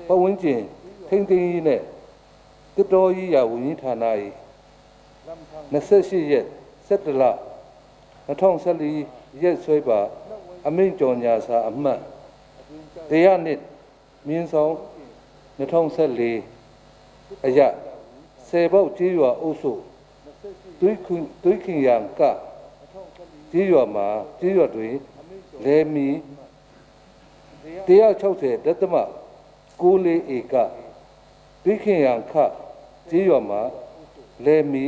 ပတ်ဝန်းကျင်ထိန်းသိမ်းရေးနဲ့တစ်တော်ကြီးရာဝန်ကြီးဌာန၏28ရက်17လ2014ရက်စွဲပါအမိန့်ကြော်ညာစာအမှတ်100နှစ်မြင်းဆောင်2014အရ10ပေါက်ကြီးရွာအုပ်စုသွေးခင်ရန်ကကြီးရွာမှာကြီးရွာတွင်လဲမီ160.94 ဧကသွေးခင်ရန်ခကြီးရွာမှာလဲမီ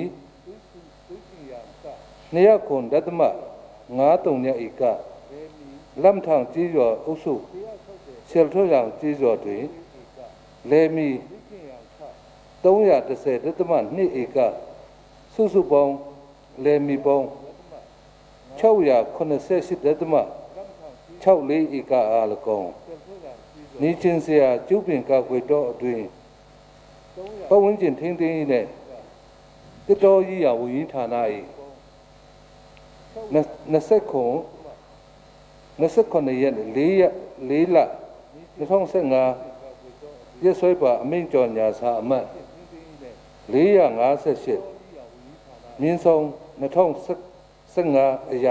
209.53 ဧကလမ်ထောင်ကြီးရွာအုပ်စုရှယ်ထောရန်ကြီးရွာတွင်လဲမီ310.2 ဧကစုစုပေါင်းလဲမီပေါင်း688.64 ဧကအား၎င်းနေချင်းစရာကျုပ်ပင်ကာကွယ်တော်အတွင်ပတ်ဝန်းကျင်ထိန်းသိမ်းရေးနဲ့တစ်တော်ကြီးရာဝန်ကြီးဌာန၏29ရက်4လ2015ရက်စွဲပါအမိန့်ကြော်ညာစာအမှတ်458မြင်းဆောင်2015အရ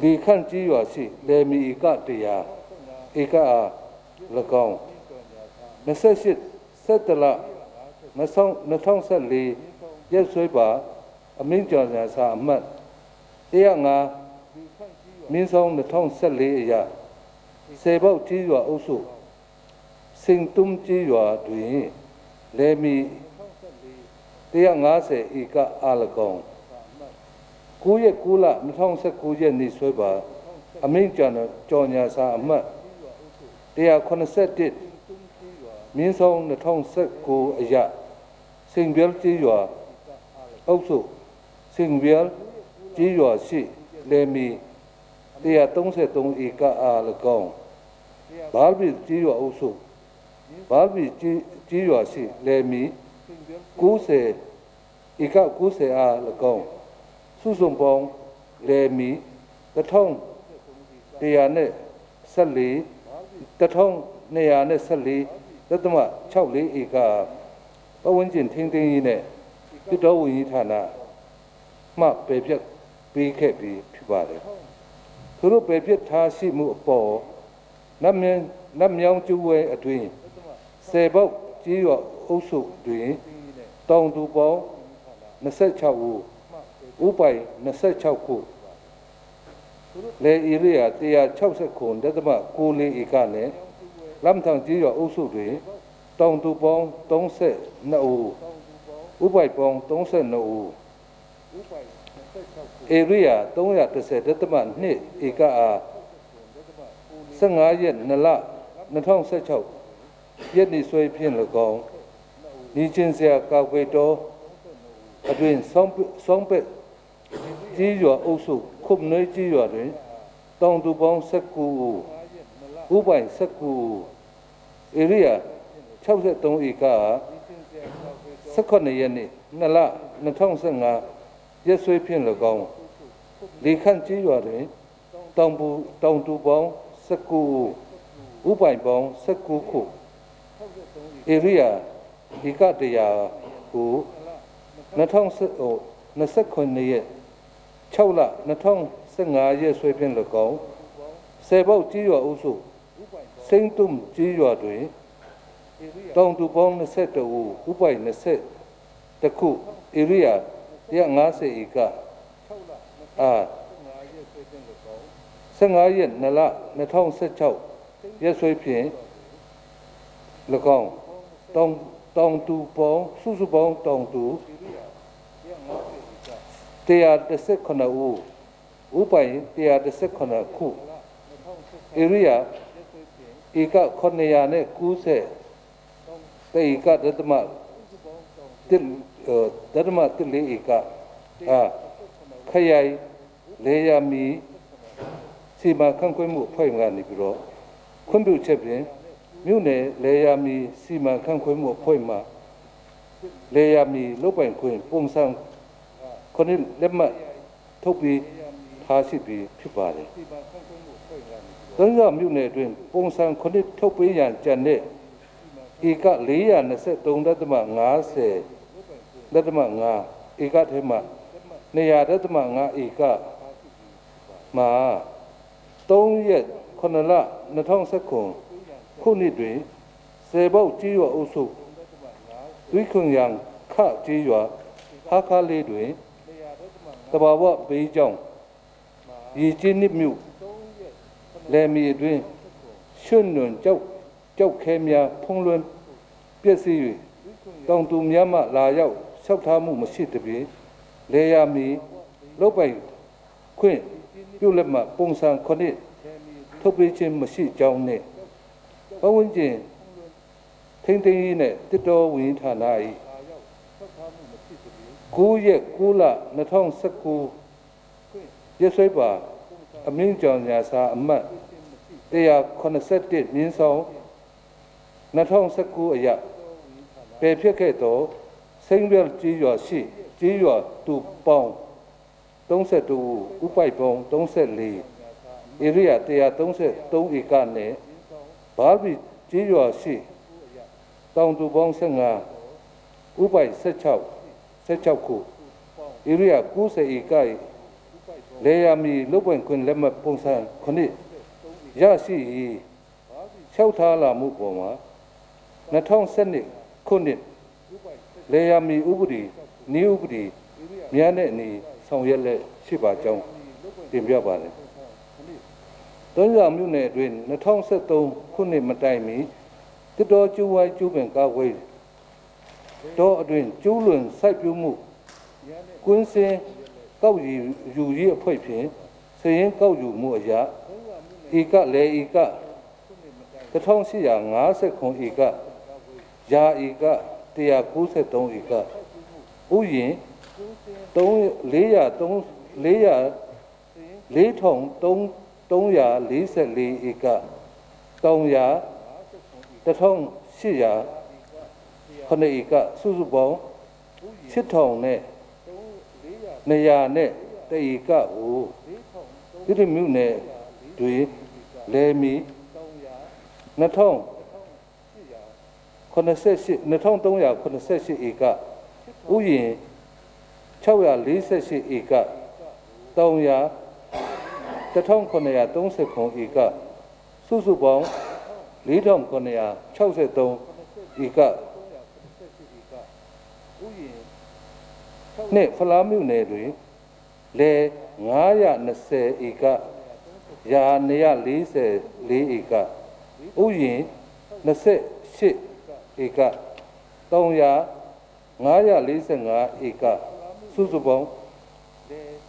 ဒီခန့်ကြီးရွာရှိလေမီဧက100ဧကအား၎င်း28 17လ2014ရက်စွဲပါအမိန့်ကြော်ညာစာအမှတ်105မြင်းဆောင်2014အရ10ပေါက်ကြီးရွာအုပ်စုစင်တုံကြီးရွာတွင်လေမီ150 ဧကအား၎င်း9ရက်9လ2019ရက်နေ့စွဲပါအမိန့်ကြော်ညာစာအမှတ်181မြင်းဆောင်2019အရစင်ဘဲလ်ကြီးရွာအုပ်စုစင်ဘဲလ်ကြီးရွာရှိလေမီ133 ဧကအား၎င်းဘာလ်ဘီကြီးရွာအုပ်စုဘာလ်ဘီကြီးရွာရှိလေမီ90 ဧက90အား၎င်းစုစုပေါင်းလေမီ1214.64 ဧကပတ်ဝန်းကျင်ထိန်းသိမ်းရေးနဲ့တစ်တော်ဝန်ကြီးဌာနမှပယ်ဖျက်ပေးခဲ့ပြီးဖြစ်ပါတယ်သူတို့ပယ်ဖျက်ထားရှိမှုအပေါ်နတ်မြောင်းကျူဝဲအတွင်10ပေါက်ကြီးရွာအုပ်စုတွင်တောင်သူပေါင်း26ဦးဥပိုင်26ခုလေဧရိယာ169.94 ဧကနဲ့လမ်ထောင်ကြီးရွာအုပ်စုတွင်တောင်သူပေါင်း32ဦးဥပိုင်ပေါင်း32ဦးဧရိယာ310.2 ဧကအား15ရက်2လ2016ရက်နေ့စွဲဖြင့်၎င်းဤချင်းစရာကာကွယ်တော်အတွင်ဆောင်းပက်ကြီးရွာအုပ်စုခုပ်နွေးကြီးရွာတွင်တောင်သူပေါင်း19ဦးဥပိုင်19ဦးဧရိယာ63 ဧက18ရက်နေ့2လ2015ရက်စွဲဖြင့်၎င်းလေခန့်ကြီးရွာတွင်တောင်သူပေါင်း19ဦးဥပိုင်ပေါင်း19ခုဧရိယာဧက100ကို29ရက်6လ2015ရက်စွဲဖြင့်၎င်း10ပေါက်ကြီးရွာအုပ်စုစိမ့်တုံကြီးရွာတွင်တောင်သူပေါင်း22ဦးဥပိုင် ခုဧရိယာ150ဧက15ရက်2လ2016ရက်စွဲဖြင့်၎င်းတောင်တူပေါင်းစုစုပေါင်းတောင်တူ119ဦးဥပိုင်119ခုဧရိယာဧက990တေကဒသမ1.4ဧကခရိုင်လေယာမီစီမံခန့်ခွဲမှုအဖွဲ့ကနေပြီးတော့ခွင့်ပြုချက်ဖြင့်မြို့နယ်လေယာမီစီမံခန့်ခွဲမှုအဖွဲ့မှလေယာမီလုပ်ပိုင်ခွင့်ပုံစံခုနှစ်လက်မှတ်ထုတ်ပြီးထားရှိပြီးဖြစ်ပါတယ်။သုံးရမြို့နယ်တွင်ပုံစံခုနှစ်ထုတ်ပေးရန်ကြံတဲ့ဧက423.50ဧကထဲမှ200.5ဧကမှာ3ရက်9လ2019ခုနှစ်တွင်စေဘုတ်ကြီးရွာအုပ်စုသွေးခွန်ရံခကြီးရွာဟာခါလေးတွင်တဘာဝဘေးကြောင့်ရေချင်းနစ်မြို့လယ်မီအတွင်းရွှွနွန်ကြောက်ခဲများဖုံးလွှမ်းပျက်စီး၍တောင်သူများမှလာရောက်လျှောက်ထားမှုမရှိသဖြင့်လေယာမီလုတ်ပိုင်ခွင့်ပြုလက်မှပုံစံခုနှစ်ထုတ်ပေးခြင်းမရှိကြောင်းနှင့်ပတ်ဝန်းကျင်ထိန်းသိမ်းရေးနဲ့တစ်တော်ဝင်ဌာန၏9ရက်9လ2019ရက်စွဲပါအမင်းကြောင်ညာစာအမှတ်181မြင်းဆောင်2019အရပယ်ဖြစ်ခဲ့သောစိမ့်ပြတ်ကြီးရွာရှိကြီးရွာသူပေါင်း32ဥပိုက်ပေါင်း34ဧရိယာ133ဧကနဲ့ဘာဘီကြီးရွာရှိတောင်သူပေါင်း15ဥပိုက်16ခုဧရိယာ90ဧကလေယာမီလုတ်ပွင့်ခွင့်လက်မှတ်ပုံစံခုနှစ်ရရှိလျှောက်ထားလာမှုပေါ်မှာ2012ခုနှစ်လေယာမီဥပဒေနည်းဥပဒေများနဲ့အနီဆောင်ရွက်လက်ရှိပါကြောင်းတင်ပြပါတယ်။သုံးရမြို့နယ်အတွင်း2013ခုနှစ်မတိုင်မီတစ်တော်ကျူဝိုင်းကျူပင်ကာဝေးတော့အတွင်းကျူးလွန်စိုက်ပျိုးမှုကွင်းစင်ကောက်ယူရေးအဖွဲ့ဖြင့်စရင်ကောက်ယူမှုအရာဧကလေဧက1850ခွန်ဧကယာဧက193ဧကဥယျင်444ဧကတောင်ယာ1800ခဏဧကစုစုပေါင်း8000နဲ့200နဲ့တဧကကိုဒီမြို့နယ်တွေလဲမီ2388ဧကဥယျင်648ဧကတောင်ယာ1930ဧကစုစုပေါင်း4963ဧကနဲ့ဖလားမြို့နယ်တွင်လဲ920ဧကယာ244ဧကဥယျင်28ဧကတောင်ယာ945ဧကစုစုပေါင်း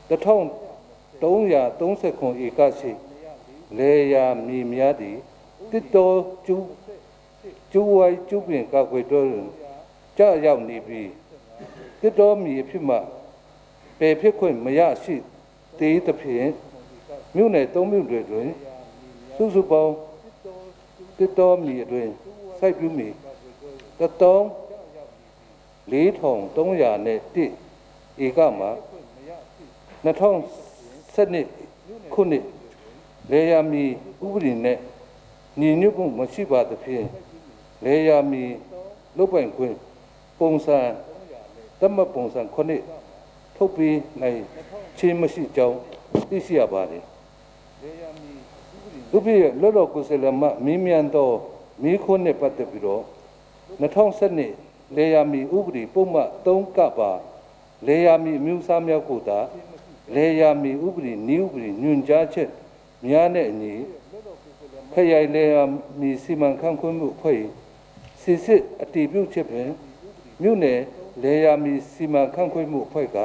1330ဧကရှိလေယာမီများသည့်တစ်တော်ကျူဝိုင်းကျူပင်ကာကွယ်တော်တွင်ကြာရောက်နေပြီးတစ်တော်မီအဖြစ်မှပယ်ဖြစ်ခွင့်မရရှိသေးသဖြင့်မြို့နယ်3မြို့တွေတွင်စုစုပေါင်းတစ်တော်မီအတွင်စိုက်ပျိုးမီ14300နဲ့1ဧကမှာ2012ခုနှစ်လေယာမီဥပဒေနဲ့ညီညွတ်မှုမရှိပါသဖြင့်လေယာမီလုပ်ပိုင်ခွင့်ပုံစံသတ်မှတ်ပုံစံခုနှစ်ထုတ်ပေးနိုင်ခြင်းမရှိကြောင်းသိရှိရပါတယ်။ဥပဒေလောလောကိုယ်စားလှယ်မှမင်းမြန်သောမိခွန်းနဲ့ပတ်သက်ပြီးတော့2012 လေယာမီဥပဒေပုံမှန်3ကပ်ပါလေယာမီအမျိုးအစားများကိုသာလေယာမီဥပဒေနည်းဥပဒေညွှန်ကြားချက်များနဲ့အညီဖရိုင်လေယာမီစီမံခန့်ခွဲမှုအဖွဲ့စစ်စစ်အတည်ပြုချက်ဖြင့်မြို့နယ်လေယာမီစီမံခန့်ခွဲမှုအဖွဲ့က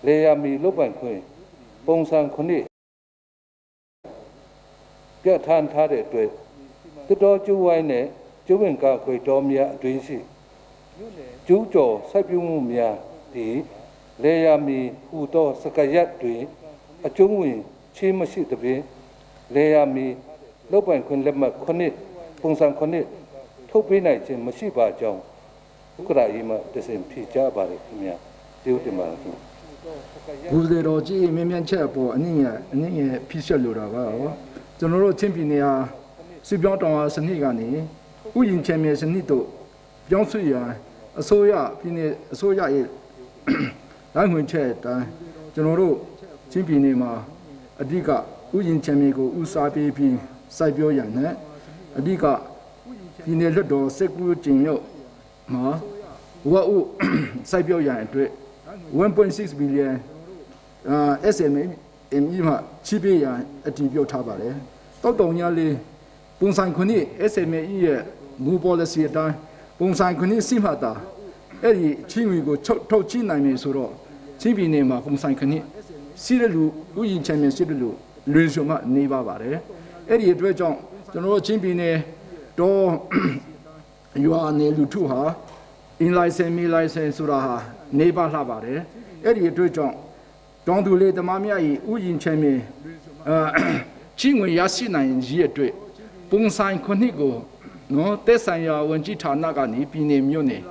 လေယာမီလုပ်ပိုင်ခွင့်ပုံစံ9ပြဋ္ဌာန်းထားတဲ့အတွက်တော်ကျိုးဝိုင်းနဲ့ကျိုးဝင်ကခွေတော်များအတွင်းရှိကျူးကျော်စိုက်ပျိုးမှုများဒီလေယာမီဟူသောစကရက်တွင်အကျုံးဝင်ချင်းမရှိသဖြင့်လေယာမီလုပ်ပိုင်ခွင့်လက်မှတ်9ပုံစံ9ထုတ်ပေးနိုင်ခြင်းမရှိပါကြောင်းဥက္ကရာကြီးမှတစင်ဖြေကြပါရခင်ဗျာကျေးဇူးတင်ပါတယ်ခင်ဗျာ ဘူးစေတော်ကြီးမြင်းမြန်းချက်ပေါ်အနည်းငယ်ဖြစ်ဆက်လိုတာကတော့ကျွန်တော်တို့ချင်းပြည်နယ်ဟာစစ်ပြောင်းတောင်ဟာစနစ်ကနေဥယျာဉ်ချမ်းမြေစနစ်တို့ပြောင်းဆွရအစိုးရပြည်နယ်အစိုးရရဲ့နိုင်ဝင်ချက်တိုင်းကျွန်တော်တို့ချင်းပြည်နယ်မှာအဓိကဥယျာဉ်ချမ်းမြေကိုဥစားပေးပြီးစိုက်ပျိုးရတဲ့အဓိကပြည်နယ်လွှတ်တော်စစ်ကူကျင်းမြို့မှာဝအုစိုက်ပျိုးရတဲ့အတွက် 1.6 billion SME မှာချိပေးရအတည်ပြုထားပါတယ်တောက်တုံညာလေးပုံစံခွနည်း SME ရဲ့မူ policy အတိုင်းပုံစံခွနည်းစိမှတ်တာအဲ့ဒီချင်းဝီကိုထုတ်ချိနိုင်ပြီဆိုတော့ချင်းပြည်နယ်မှာပုံစံခွနည်းစီရလူဥယျာဉ်ချမ်းမြေစီရလူလွင်စုံကနေပါပါတယ်အဲ့ဒီအတွက်ကြောင့်ကျွန်တော်တို့ချင်းပြည်နယ်တော့ရွာနေလူထုဟာ in license မီ license ဆိုတာဟာနေပါလှပါတယ်အဲ့ဒီအတွက်ကြောင့်တောင်သူလေးတမမြကြီးဥယျာဉ်ချမ်းမြေချင်းဝင်ရရှိနိုင်ရဲ့အတွက်ပုံစံခုနှစ်ကိုနော်တက်ဆိုင်ရာဝန်ကြီးဌာနကနေပြည်နယ်မြို့နယ်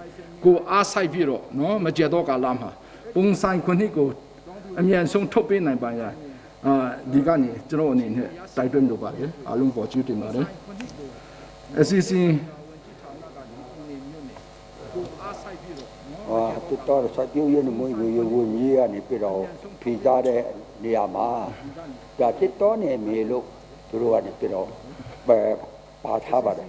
ကိုအားဆိုင်ပြီးတော့နော်မကျေတော့ကာလမှာပုံစံခုနှစ်ကိုအမြန်ဆုံးထုတ်ပေးနိုင်ပါရဒီကနေကျွန်တော်အနေနဲ့တိုက်တွန်းလိုပါတယ်အားလုံးပေါ်ကျူးတင်ပါတယ်အစီအစဉ်တော်တော်စိုက်ပျိုးရေးနဲ့မွေးရေဝန်ကြီးကနေပြတော့ဖြေကြတဲ့နေရာမှာဒါတစ်တော်နေမြေလို့သူတို့ကနေပြတော့ပါထားပါတယ်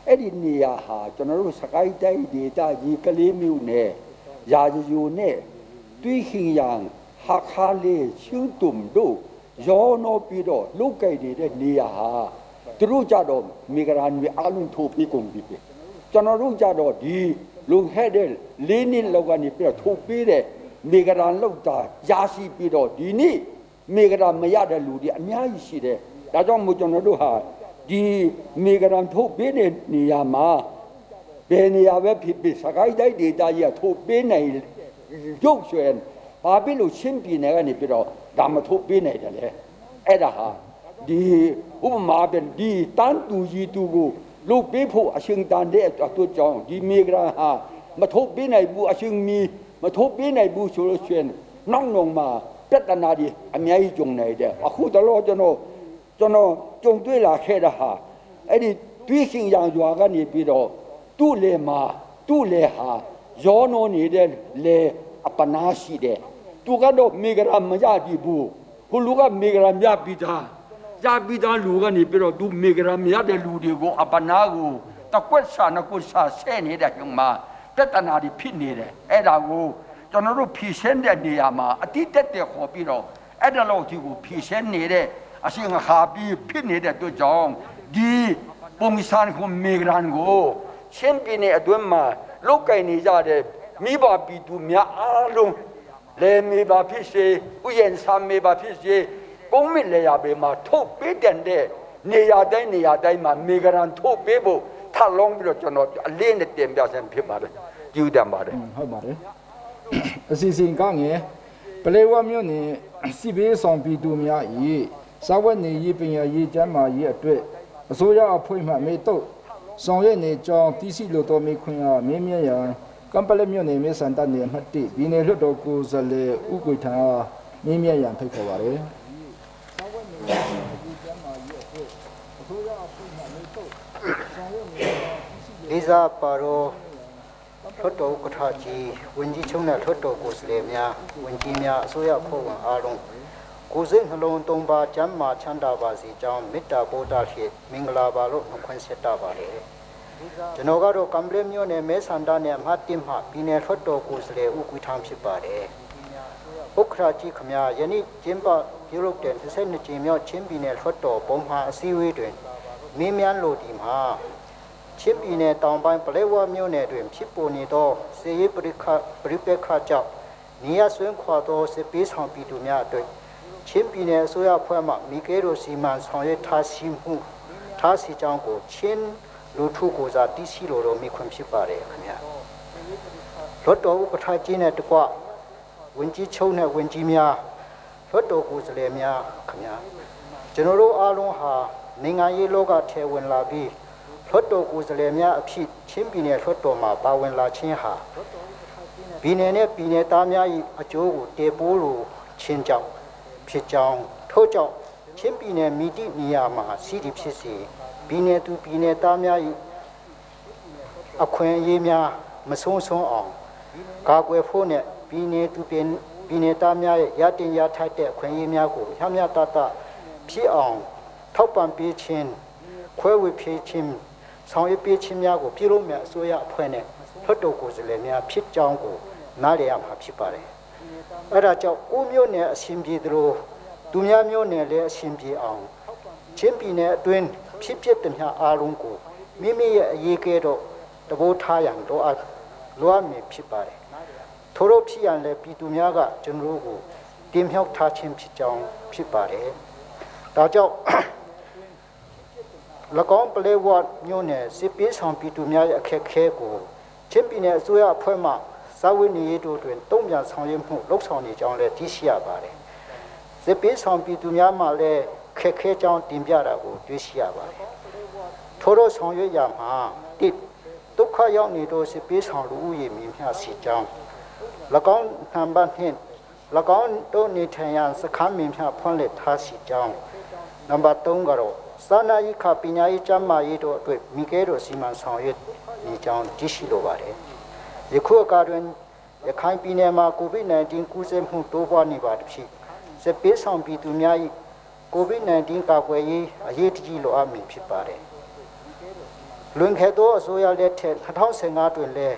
အဲ့ဒီနေရာဟာကျွန်တော်တို့စကိုင်းတိုင်းဒေသကြီးကလေးမျိုးနဲ့ရာဇယူနဲ့တွေးခင်ရန်ဟာခါလေးချင်းတုံတို့ရောနောပြီးတော့လုတ်ကြိုက်နေတဲ့နေရာဟာသူတို့ကြတော့မိဂရန်တွေအလုံးထိုးပြီးကုန်ပြီကျွန်တော်တို့ကြတော့ဒီလုံခဲ့တဲ့၄နှစ်လောက်ကနေပြီးတော့ထိုးပေးတဲ့မိဂရန်လောက်တာရရှိပြီးတော့ဒီနေ့မိဂရန်မရတဲ့လူတွေအများကြီးရှိတယ်ဒါကြောင့်မို့ကျွန်တော်တို့ဟာဒီမိဂရန်ထိုးပေးတဲ့နေရာမှာဘယ်နေရာပဲဖြစ်ဖြစ်စကိုင်းတိုင်းဒေသကြီးကထိုးပေးနိုင်ရုပ်ရွှဲဘာဖြစ်လို့ရှင်းပြည်နယ်ကနေပြီးတော့ဒါမထိုးပေးနိုင်တယ်လေအဲ့ဒါဟာဒီဥပမာเป็นဒီတန်းတူကြီးတူကိုလုတ်ပေးဖို့အရှင်တန်တဲ့အတူကြောင့်ဒီမိဂရန်ဟာမထုတ်ပေးနိုင်ဘူးအရှင်မီမထုတ်ပေးနိုင်ဘူးဆိုလို့ရှိရင်နောက်နောက်မှာပြဿနာတွေအများကြီးကြုံနေတယ်အခုတော့ကျွန်တော်ကြုံတွေ့လာခဲ့တာဟာအဲ့ဒီတွေးရှင်ရံရွာကနေပြီးတော့သူ့လေမှာသူ့လေဟာရောနောနေတဲ့လေအပနာရှိတယ်သူကတော့မိဂရန်မရပြီဘူးဟိုလူကမိဂရန်ရပြီသားရပြီသားလူကနေပြီးတော့သူမိဂရန်မရတဲ့လူတွေကိုအပနာကိုတကွက်စာနကွက်စာဆဲနေတဲ့ညမှာပြဿနာတွေဖြစ်နေတယ်အဲ့ဒါကိုကျွန်တော်တို့ဖြည့်ရှင်းတဲ့နေရာမှာအတိတ်တက်ခေါ်ပြီးတော့အဲ့ဒါလို့ဒီကိုဖြည့်ရှင်းနေတဲ့အရှင်ခါပြီးဖြစ်နေတဲ့အတွက်ကြောင့်ဒီပုံစံကိုမိဂရန်ကိုရှင်းပြနေအတွင်းမှာလုတ်ကင်နေကြတဲ့မိဘပြည်သူများအားလုံးလေမေပါဖြစ်စေဥယျာဉ်ဆာမေပါဖြစ်စေကုန်းမြလေယာပေမှာထုတ်ပေးတဲ့နေရာတိုင်းမှာမိဂရန်ထုတ်ပေးဖို့ထပ်လုံးပြီးတော့ကျွန်တော်အလေးနဲ့တင်ပြဆင်းဖြစ်ပါတယ်ကြည့်တမ်းပါတယ်ဟုတ်ပါတယ်အစီအစဉ်ကငယ်ပလေဝမြို့နယ်စီဘေးဆောင်ပြည်သူများဤစာဝတ်နေရေးပညာရေးကျမ်းမာရေးအတွက်အစိုးရအဖွဲ့မှမေတုတ်ဆောင်ရွက်နေကြောင်းသိရှိလိုတော်မေခွင့်အားမင်းမြရန်ကံပလက်မြို့နယ်မြေစံတနယ်မှတ်1ပြည်နယ်လွှတ်တော်ကိုယ်စားလှယ်ဥက္ကွေထံအားမင်းမြရန်ဖိတ်ခေါ်ပါတယ်စာဝတ်နေရေးပညာရေးကျမ်းမာရေးအတွက်အစိုးရအဖွဲ့မှမေတုတ်ဆောင်ရွက်နေကြောင်းသိရှိလိုလေးစားပါတော့ထွတ်တော်ကထာကြီးဝန်ကြီးချုပ်နဲ့ထွတ်တော်ကိုယ်စားလှယ်များဝန်ကြီးများအစိုးရဖွဲ့ဝင်အားလုံးကိုယ်စိတ်နှလုံးသုံးပါးကျမ်းမာချမ်းသာပါစေကြောင်းမေတ္တာပို့တာဖြင့်မင်္ဂလာပါလို့နှုတ်ခွန်းဆက်တာပါလေ ကျွန်တော်ကတော့ကံပလမျိုးနဲ့မဲဆန္ဒနဲ့မှတ်တင်မှပြည်နယ်ထွက်တော်ကိုယ်စားလှယ်ဦးကွေးထောင်ဖြစ်ပါတယ်ဥက္ခရာကြီးခမယနေ့ကျင်းပပြုလုပ်တဲ့32ကြိမ်မြောက်ချင်းပြည်နယ်ထွက်တော်ပုံမှန်အစည်းအဝေးတွင်မင်းများလို့ဒီမှာချင်းပြည်နယ်တောင်ပိုင်းပလဲဝမြို့နယ်တွင်ဖြစ်ပေါ်နေသောစေရေးပရိပက္ခကြောင့်နေရဆွင်းခွာသောစစ်ပေးဆောင်ပြည်သူများအတွက်ချင်းပြည်နယ်အစိုးရအဖွဲ့မှမိကေရိုစီမံဆောင်ရွက်ထားရှိမှုထားစီကြောင်းကိုချင်းလူထုကိုစားတည်ရှိလိုတော့မိခွင့်ဖြစ်ပါတယ်ခင်ဗျာလွတ်တော်ဥပဒေကြီးနဲ့တကွဝင်ကြီးချုပ်နဲ့ဝင်ကြီးများလွတ်တော်ကိုယ်စားလှယ်များခင်ဗျာကျွန်တော်တို့အားလုံးဟာနိုင်ငံရေးလောကထဲဝင်လာပြီးလွတ်တော်ကိုယ်စားလှယ်များအဖြစ်ချင်းပြည်နယ်လွတ်တော်မှာပါဝင်လာခြင်းဟာပြည်နယ်နဲ့ပြည်နယ်သားများ၏အကျိုးကိုတည်ပိုးလိုချင်းကြောင့်ဖြစ်ကြောင်းထို့ကြောင့်ချင်းပြည်နယ်မိတိနေရာမှာစီတီဖြစ်စီပြည်နယ်သူပြည်နယ်သားများ၏အခွင့်အရေးများမဆုံးဆုံးအောင်ကာကွယ်ဖို့နဲ့ပြည်နယ်သူပြည်နယ်သားများရဲ့ရတင်ရထိုက်တဲ့အခွင့်အရေးများကိုမျှတဖြစ်အောင်ထောက်ပံ့ပေးခြင်းခွဲဝေပေးခြင်းဆောင်ရွက်ပေးခြင်းများကိုပြုလုပ်မြတ်အစိုးရအဖွဲ့နဲ့လွှတ်တော်ကိုယ်စားလှယ်များဖြစ်ကြောင်းကိုနားလည်ရမှာဖြစ်ပါတယ်။အဲဒါကြောင့်ကိုမျိုးနယ်အရှင်ပြည်သူတို့သူများမျိုးနယ်လည်းအရှင်ပြည်အောင်ချင်းပြည်နယ်အတွင်းဖြစ်တဲ့များအားလုံးကိုမိမိရဲ့အရေးကဲတော့တဘိုးထားရန်တော့လွှမ်းမြေဖြစ်ပါတယ်။ထို့လို့ဖြစ်ရန်လည်းပြည်သူများကကျွန်တော်တို့ကိုတင်မြှောက်ထားခြင်းဖြစ်ကြောင်းဖြစ်ပါတယ်။ဒါကြောင့်၎င်းပလဲဝတ်မျိုးနယ်စစ်ပေးဆောင်ပြည်သူများရဲ့အခက်အခဲကိုချင်းပြည်နယ်အစိုးရအဖွဲ့မှစာဝတ်နေရေးတို့တွင်တုံ့ပြန်ဆောင်ရွက်မှုလှုပ်ဆောင်နေကြောင်းလည်းသိရှိရပါတယ်။စစ်ပေးဆောင်ပြည်သူများမှလည်းခက်ခဲကြောင်းတင်ပြတာကိုတွေ့ရှိရပါတယ်။ထို့သောဆောင်ရွက်ရမှာတစ်ဒုက္ခရောက်နေသောစစ်ပေးဆောင်လူဦးရေမြင့်မြတ်စီကြောင်း၎င်းနံပါတ်2၎င်းတို့နေထိုင်ရန်စခန်းမြင့်မြတ်ဖွင့်လှစ်ထားစီကြောင်းနံပါတ်3ကတော့စာနာရေးခပညာရေးကျန်းမာရေးတို့အတွက်မိကဲတို့စီမံဆောင်ရွက်နေကြောင်းသိရှိလိုပါတယ်။ယခုအခါတွင်ရခိုင်ပြည်နယ်မှာ COVID-19 ကူးစက်မှုတိုးပွားနေပါသည်။စစ်ပေးဆောင်ပြည်သူများ၏ COVID-19 ကာကွယ်ရေးအရေးကြီးလိုအပ်မည်ဖြစ်ပါတယ်။လွန်ခဲ့သောအစိုးရလက်ထက်2015တွင်လည်း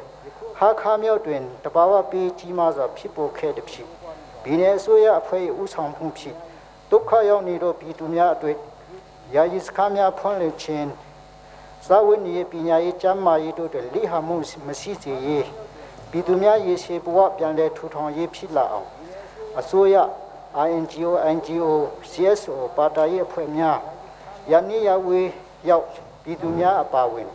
ဟာခါမြို့တွင်တဘာဝပေးကြီးမားစွာဖြစ်ပေါ်ခဲ့သည်ဖြစ်။ပြည်နယ်အစိုးရအဖွဲ့၏ဦးဆောင်မှုဖြစ်ဒုက္ခရောက်နေသောပြည်သူများအတွက်ယာယီစခန်းများဖွင့်လှစ်ခြင်းစာဝတ်နေရေးပညာရေးကျန်းမာရေးတို့တွင်လိဟာမှုမရှိစေရေးပြည်သူများရေရှည်ဘဝပြန်လည်ထူထောင်ရေးဖြစ်လာအောင်အစိုးရ NGO CSO ပါတာရေးအဖွဲ့များယနေ့ရဝေးရောက်ပြည်သူများအပါအဝင်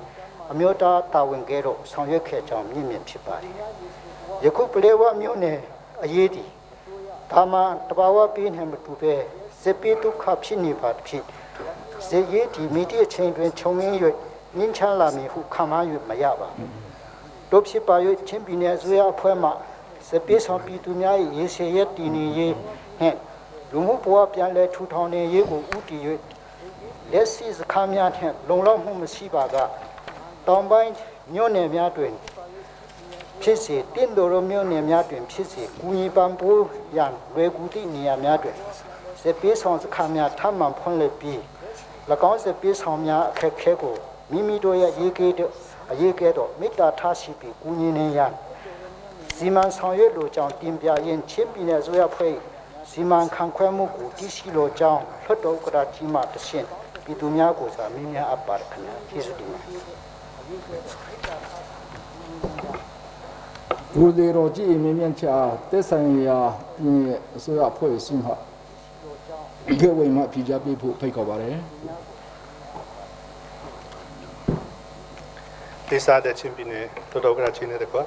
အမျိုးသားတာဝန်ကဲတော့ဆောင်ရွက်ခဲ့ကြောင်းမြင့်ဖြစ်ပါတယ်။ယခုပလဲဝမျိုးနယ်အရေးဒီဒါမှတဘာဝပြင်းနေမတူပဲစစ်ပေးဒုက္ခဖြစ်နေပါဖြစ်စေရေးဒီမိတိအချိန်တွင်ခြုံငင်း၍နင်းချမ်းလာမည်ဟုခံမှန်း၍မရပါတို့ဖြစ်ပါ၍ချင်းပြည်နယ်အစိုးရအဖွဲ့မှစစ်ပေးဆောင်ပြည်သူများ၏ရေရှည်ရည်တည်နေရေးနှင့်လူမှုဘဝပြန်လည်ထူထောင်နေရေးကိုဥတည်၍လက်ရှိစခန်းများနှင့်လုံလောက်မှုမရှိပါကတောင်ပိုင်းမြို့နယ်များတွင်ဖြစ်စေတင်းတော်မြို့နယ်များတွင်ဖြစ်စေကူညီပံ့ပိုးရန်လွယ်ကူသည့်နေရာများတွင်စစ်ပေးဆောင်စခန်းများထပ်မံဖွင့်လှစ်ပြီး၎င်းစစ်ပေးဆောင်များအခက်အခဲကိုမိမိတို့ရဲ့အရေးကဲတော့မေတ္တာထားရှိပြီးကူညီနေရန်စီမံဆောင်ရွက်လိုကြောင်းတင်ပြရင်ချင်းပြည်နယ်အစိုးရဖွဲ့စီမံခန့်ခွဲမှုကိုတည်ရှိလိုကြောင်းလွှတ်တော်ကရာကြီးမှတရှင်းပြည်သူများကိုစားမင်းများအပ်ပါခင်ဗျာကျေးဇူးတင်ပါတယ်ဘုရားတော်ကြည်မြင့်မြတ်ချာတက်ဆိုင်ရာပြည်အစိုးရအဖွဲ့အစည်းမှဒီဝိမှာပြည်ကြပေးဖို့ဖိတ်ခေါ်ပါတယ်ဒေသတဲ့ချင်းပြည်နယ်တော်ကရာချင်းတဲ့ကွာ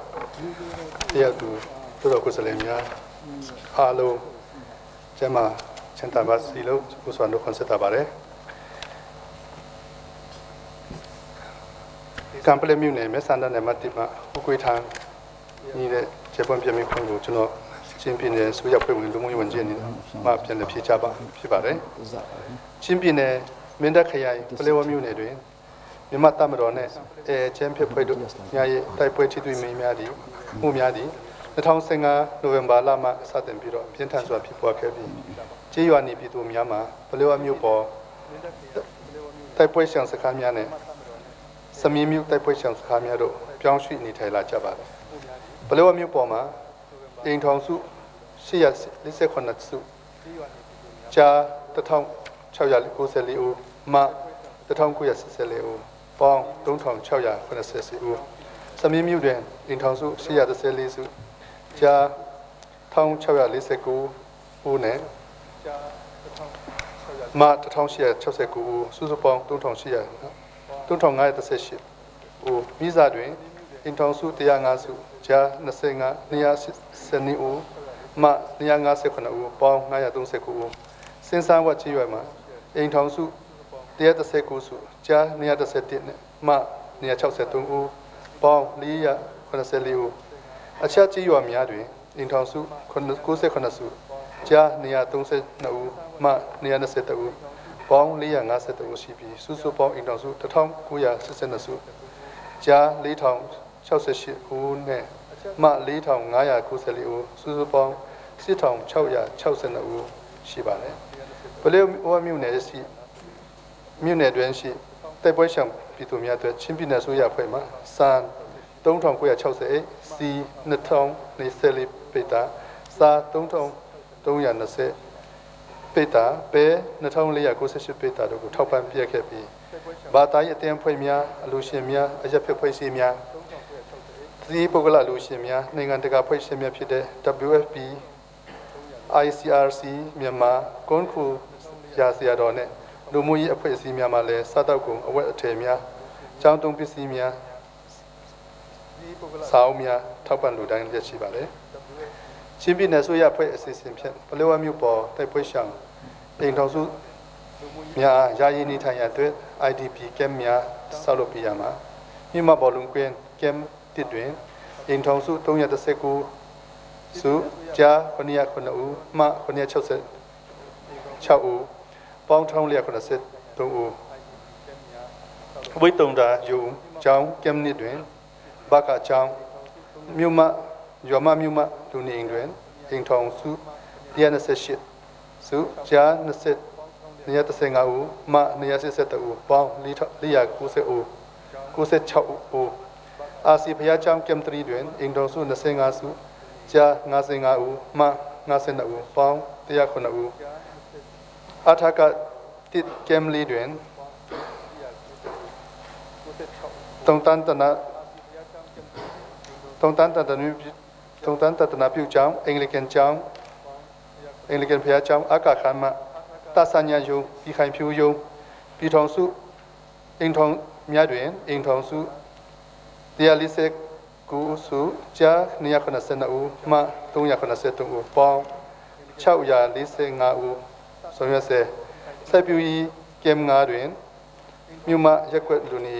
တရားသူတော်ကိုယ်စားလှယ်များအားလုံးကျမချန်တာပါစီလို့ကိုစွမ်းတို့ခွန်ဆက်တာပါတယ်ကံပလမြို့နယ်မဲဆန္ဒနယ်မှာတိမဥကွေးထံညီတဲ့ဂျပန်ပြည်民ခွင့်ကိုကျွန်တော်ချင်းပြည်နယ်ဆိုရဖွဲ့ဝင်လူမှုရေးဝန်ကြီးအနေနဲ့မှပြန်လည်ဖြေချပါဖြစ်ပါတယ်ချင်းပြည်နယ်မင်းတပ်ခရိုင်ပလဲဝမြို့နယ်တွင်မြန်မာတပ်မတော်နဲ့ချမ်းဖြစ်ဖွဲ့တို့ညာရဲ့တိုက်ပွဲချစ်သွေးမင်းများသည်မှုများသည်2015နိုဝင်ဘာလမှစတင်ပြီးတော့ပြင်းထန်စွာဖြစ်ပွားခဲ့ပြီးကျေးရွာနေပြည်သူများမှာပလဲဝမြို့ပေါ်တိုက်ပွဲဆောင်စခန်းများနဲ့ စမီမြုတိုက်ပွဲဆောင်စခါများတို့ပြောင်းရွှေ့နေထိုင်လာကြပါတယ်ပလောဝမြို့ပေါ်မှာအိမ်ထောင်စု848စုကြာ1694ဦးမ1984ဦးပေါင်း3680ဦးစမီမြုတွင်အိမ်ထောင်စု814စုကြာ1649ဦးနဲ့မ1869ဦးစုစုပေါင်း3518ဦးမိစားတွင်အိမ်ထောင်စု105စုကြာ212ဦးမ259ဦးပေါင်း939ဦးစင်စန်းဝတ်ချီရွယ်မှာအိမ်ထောင်စု119စုကြာ211နဲ့မ263ဦးပေါင်း484ဦးအချက်ကြီးရွာများတွင်အိမ်ထောင်စု98စုကြာ232ဦးမ221ဦးပေါင်း452ဦးရှိပြီးစုစုပေါင်းအိမ်ထောင်စု1982စုကြာ4068ဦးနဲ့မ4594ဦးစုစုပေါင်း8662ဦးရှိပါတယ်ပလဲဝမြို့နယ်ရှိမြို့နယ်တွင်ရှိတိုက်ပွဲရှောင်ပြည်သူများအတွက်ချင်းပြည်နယ်ဆိုရအဖွဲ့မှာစံ3960စီ2024ပေတာစာ3320ပေတာပဲ2498ပေတာတို့ကိုထောက်ပံ့ပြခဲ့ပြီးဘာသာရေးအသင်းဖွဲ့များအလူရှင်များအရက်ဖက်ဖွဲ့စည်းများသီးပုဂ္ဂလအလူရှင်များနိုင်ငံတကာဖွဲ့စည်းများဖြစ်တဲ့ WFP ICRC မြန်မာကွန်ခုရာစီယာတော်နဲ့လူမှုရေးအဖွဲ့အစည်းများမှလည်းစားတောက်ကုန်အဝတ်အထည်များကျောင်းသုံးပစ္စည်းများစာအုပ်များထောက်ပံ့လူတိုင်းလက်ရှိပါလေချင်းပြည်နယ်ဆိုရအဖွဲ့အစီအစဉ်ဖြင့်ပလောဝမြို့ပေါ်တိုက်ပွဲရှောင်အိမ်ထောင်စုများယာယီနေထိုင်ရတဲ့ IDP ကမ်များဆောက်လုပ်ပြရမှာမြို့မဘောလုံးကွင်းကမ်တစ်တွင်အိမ်ထောင်စု319စုကြာ909ဦးမှ966ဦးပေါင်း1983ဦးဝိတုံတာယုံကျောင်းကမ်နစ်တွင်ဘကကျောင်းမြို့မရွာမမြို့မလူနေအိမ်တွင်အိမ်ထောင်စု128စုကြာ235ဦးမှ282ဦးပေါင်း490ဦး96ဦးအာစီဖျားကျောင်းကမ်3တွင်အိမ်ထောင်စု25စုကြာ55ဦးမှ52ဦးပေါင်း109ဦးအထာကတစ်ကမ်လီတွင်တုံတန်တနာပြုကျောင်းအင်္ဂလိကန်ကျောင်းအင်္ဂလိကန်ဖျားကျောင်းအကာခမ်းမတဆညာယုံပြည်ခိုင်ဖြူယုံပြည်ထောင်စုအိမ်ထောင်များတွင်အိမ်ထောင်စု149စုကြာ292ဦးမှ393ဦးပေါင်း645ဦးဆောင်ရွက်စေစိုက်ပျိုးရေးကမ်ငါတွင်မြို့မရက်ွက်လူနေ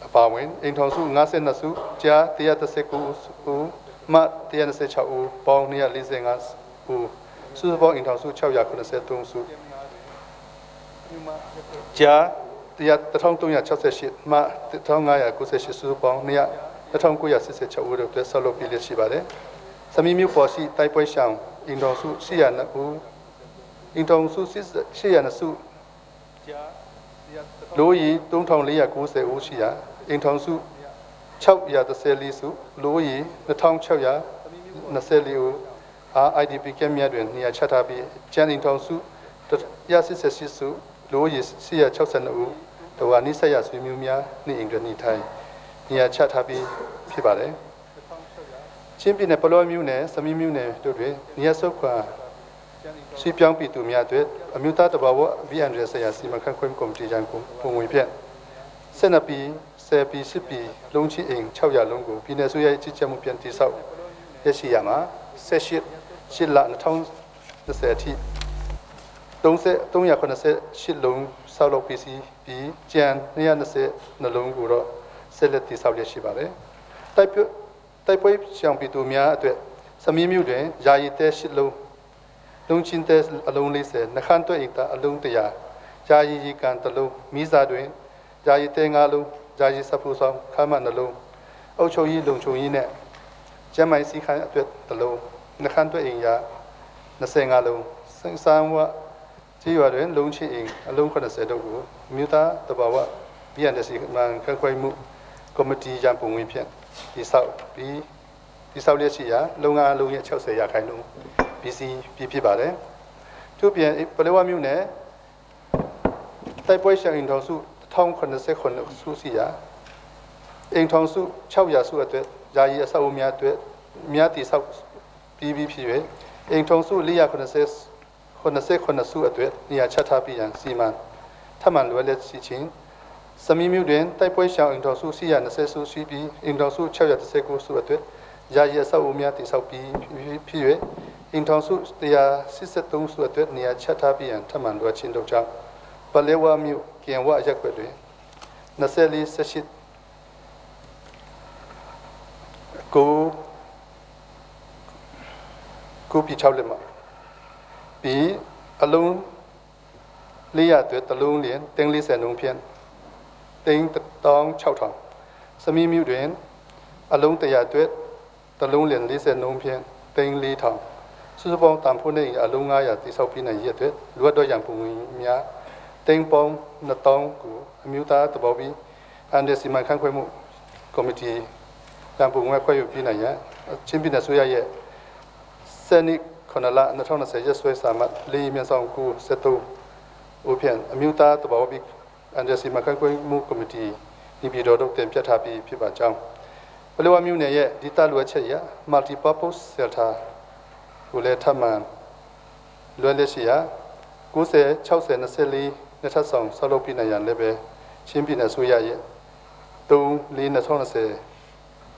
အပါဝင်အိမ်ထောင်စု52စုကြာ139ဦးမှ126ဦးပေါင်း245ဦးစုစုပေါင်းအိမ်ထောင်စု693စုကြာ1368မှ1598စုစုပေါင်း2986ဦးတို့အတွက်ဆောက်လုပ်ပြီးလက်ရှိပါတယ်။စမီမြို့ပေါ်ရှိတိုက်ပွဲရှောင်အိမ်ထောင်စု802ဦးအိမ်ထောင်စု802စုလိုရီ3490ဦးရှိရာအိမ်ထောင်စု614စုလိုရီ2624ဦးIDP ကမ်များတွင်နေရာချထားပြီးကျန်းအိမ်ထောင်စု188စုလိုရီ462ဦးတဝါနိဆက်ရဆွေမျိုးများနေအိမ်တွင်နေထိုင်နေရာချထားပြီးဖြစ်ပါတယ်ချင်းပြည်နယ်ပလောမြို့နယ်စမီမြို့နယ်တို့တွင်နေရာဆုတ်ခွာရှိပြောင်းပြည်သူများအတွက်အမျိုးသားတဘာဝ VNR ဆရာစီမံခန့်ခွဲမှုကော်မတီကြံပုံဝင်ဖြင့်12ပြည်10ပြည်10ပြည်လုံးချင်းအိမ်600လုံးကိုပြည်내ဆိုရရဲ့ကြီးကြပ်မှုပြန်တည်ဆောက်ရရှိရမှာ18လ2020အထိ388လုံးဆောက်လုပ်ပြီးစီးပြီးကျန်220နှလုံးကိုတော့ဆက်လက်တည်ဆောက်ရရှိပါတယ်တိုက်ပွဲရှောင်ပြည်သူများအတွက်စမီမြို့တွင်ယာယီတဲ8လုံးလုံးချင်းတဲအလုံး40နှခမ်းတွဲအိမ်သားအလုံး100ယာယီရီကန်1လုံးမိစားတွင်ယာယီတဲ5လုံးယာယီစပူဆောင်ခမ်းမ2လုံးအုတ်ချုပ်ကြီးလုံချုံကြီးနဲ့ကျမ်းမိုင်စီခမ်းအတွက်1လုံးနှခမ်းတွဲအိမ်ရာ25လုံးစန်းဝကြေးရွာတွင်လုံးချင်းအိမ်အလုံး80တို့ကိုမြို့သားတဘာဝ BNC มันค่อยๆมุคอมมิตี้ยามปุ่งวิเพียนที่เศร้าที่เศร้าเรียกสิยาโรงงานโรงเรียน60อยากขายลง BC พี่บาเลยทุกเพียงปริว่ามิวเนี่ยแต่ป่วยเสียงอินทองสู้ท่องคนเสกคนสู้สิยาอินทองสู้เช่ายาสู้ตัวใจเศร้าเมียตัวเมียที่เศร้าพี่เวอินทองสู้เลียคนเสกคนสู้ตัวนี่ชัดท้าปีอย่างสีมันถ้ามันรวยเล็ดสิชิงสมีมิวเดินแต่ป่วยเสียงอินทองสู้สิยาเสกสู้สีปีอินทองสู้เช่ายาเสกสู้ตัวใจเศร้าเมียที่เศร้าพี่เวอินทองสู้ที่ยาสิเสตุงสู้ตัวนี่ชัดท้าปีอย่างถ้ามันรวยชินดอกจังปเลวามิวเกียงว่าอยากไปด้วยนัสลีเสชิตกูปีเช่าเลยมั้งปีอารมณ์เลียตัวตะลุงเลียนเต็งลีเสนงเพียนเต็งตองเช่าทองสมีมิวเดินอารมณ์แต่ยาตัวตะลุงเลียนลีเสนงเพียนเต็งลีทองสุดปองตามผู้นี้อารมณ์ง่ายที่เศร้าปีไหนเยอะตัวล้วนโดยอย่างปุ่งมียเต็งปองนตองกูมิวตาตะบอบีอันเดสิมันข้างคุยมุคอมมิตี้การปุ่งว่าคุยอยู่ปีไหนเนี่ยชิมปีไหนสุยาเย่เซนิคนละนัทองนัสเยสวยสามารถลีเมียนสองกูเซตูอุเพียนมิวตาตะบอบีอันเดสิมันข้างคุยมุคอมมิตี้นี่ปีโดดเต็มพิธาปีพิบัติจังเรียกว่ามิวเนี่ยดิตาลัวเชียมัลติพัร์ปัสเซลทากูเลทามันลัวเลเชียกูเสเช่าเสนเซลีในทัศน์สโลปีนายันเลเบชิมปีนาสุยาเยตูลีนทองนัส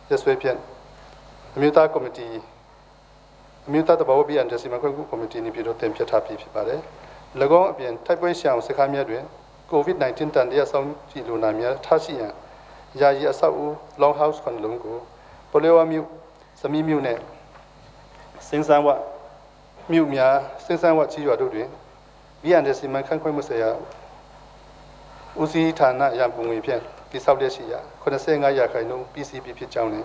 เยสวยเพียนมิวตาคอมมิตี้มิวตาตะบอบีอันเดสิมันคุยคอมมิตี้นี่ปีโดเต็มพิธาปีพิบัติแล้วก็เปลี่ยนไทป์เสียงสกัดเมียด้วยโควิด-19 ตันเดียสองจีลูนาเมียท่าชียันยาเยอสาวลองเฮาส์คนลุงกูปเลวามิวสมีมิวเนี่ยสิงสังวะมิวเมียสิงสังวะชีวดูด้วยบีอันเดสิมันข้างคุยมุสยาอุซีฐานะยามปุ่งวิเพียนที่เศร้าเลียชียาคนเสงายาไข่นุ่ง PCP พิจารณา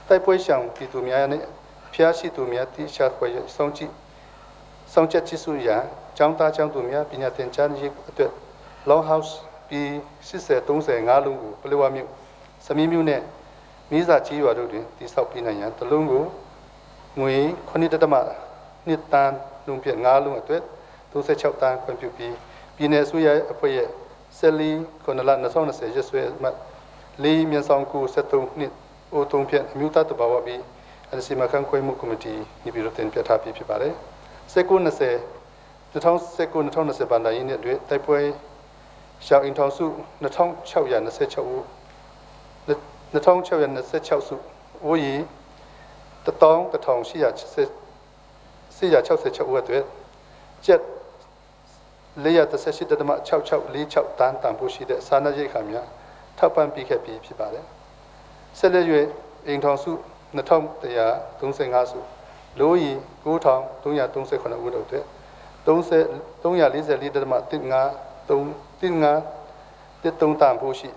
แต่ป่วยเสียงปีตัวเมียเนี่ยพิอาชีตัวเมียที่ชาติคุยสองเจ็ดชิสุยาจังตาจังตัวเมียปีนี้เต็นจานยิ่งตัวลองเฮาส์ปี40 30 5ลุงกูเปลือว่ามิวสมีมิวเนี่ยมีสัจจีวาดูดิที่เศร้าปีไหนยันตะลุงกูงวยคนนี้จะมานิตานลุงเพียง5ลุงตัวตัวเสชาวตานคนปีเนี่ยสุยาอภัยเซลีคนละนัสองนัสเยสวยมาลีเมียนสองกูเซตุงนิโอตุงเพียงมิวตาตัวบ่าวบีอันสิมาคังคุยมุคอมมิตี้นี่บิโรเต็นเปียทาปีพิบาร์เลยเซกุนนัสเซกุนนัสบันไดเนี่ยด้วยแต่ป่วยชาวอินทองสู้นัทองเช่ายันนัสเช่านัทองเช่ายันนัสเช่าสู้โอ้ยตะตองตะทองสิยาเช่าเช่าตัวเจ็ดเลียตะเสชิตะมาเช่าลีเช่าตามผู้ชีเดสานาเยขามยาทับปันปีแค่ปีพิบาร์เลยเสเลยุอินทองสู้นัทองแต่ยาตรงเสงาสู้ลุยกูทองตรงยาตรงเสคนละอุดเอาตัวตรงยาลีเสลีตะมาติดงาตรงติดงาติดตรงตามผู้ชี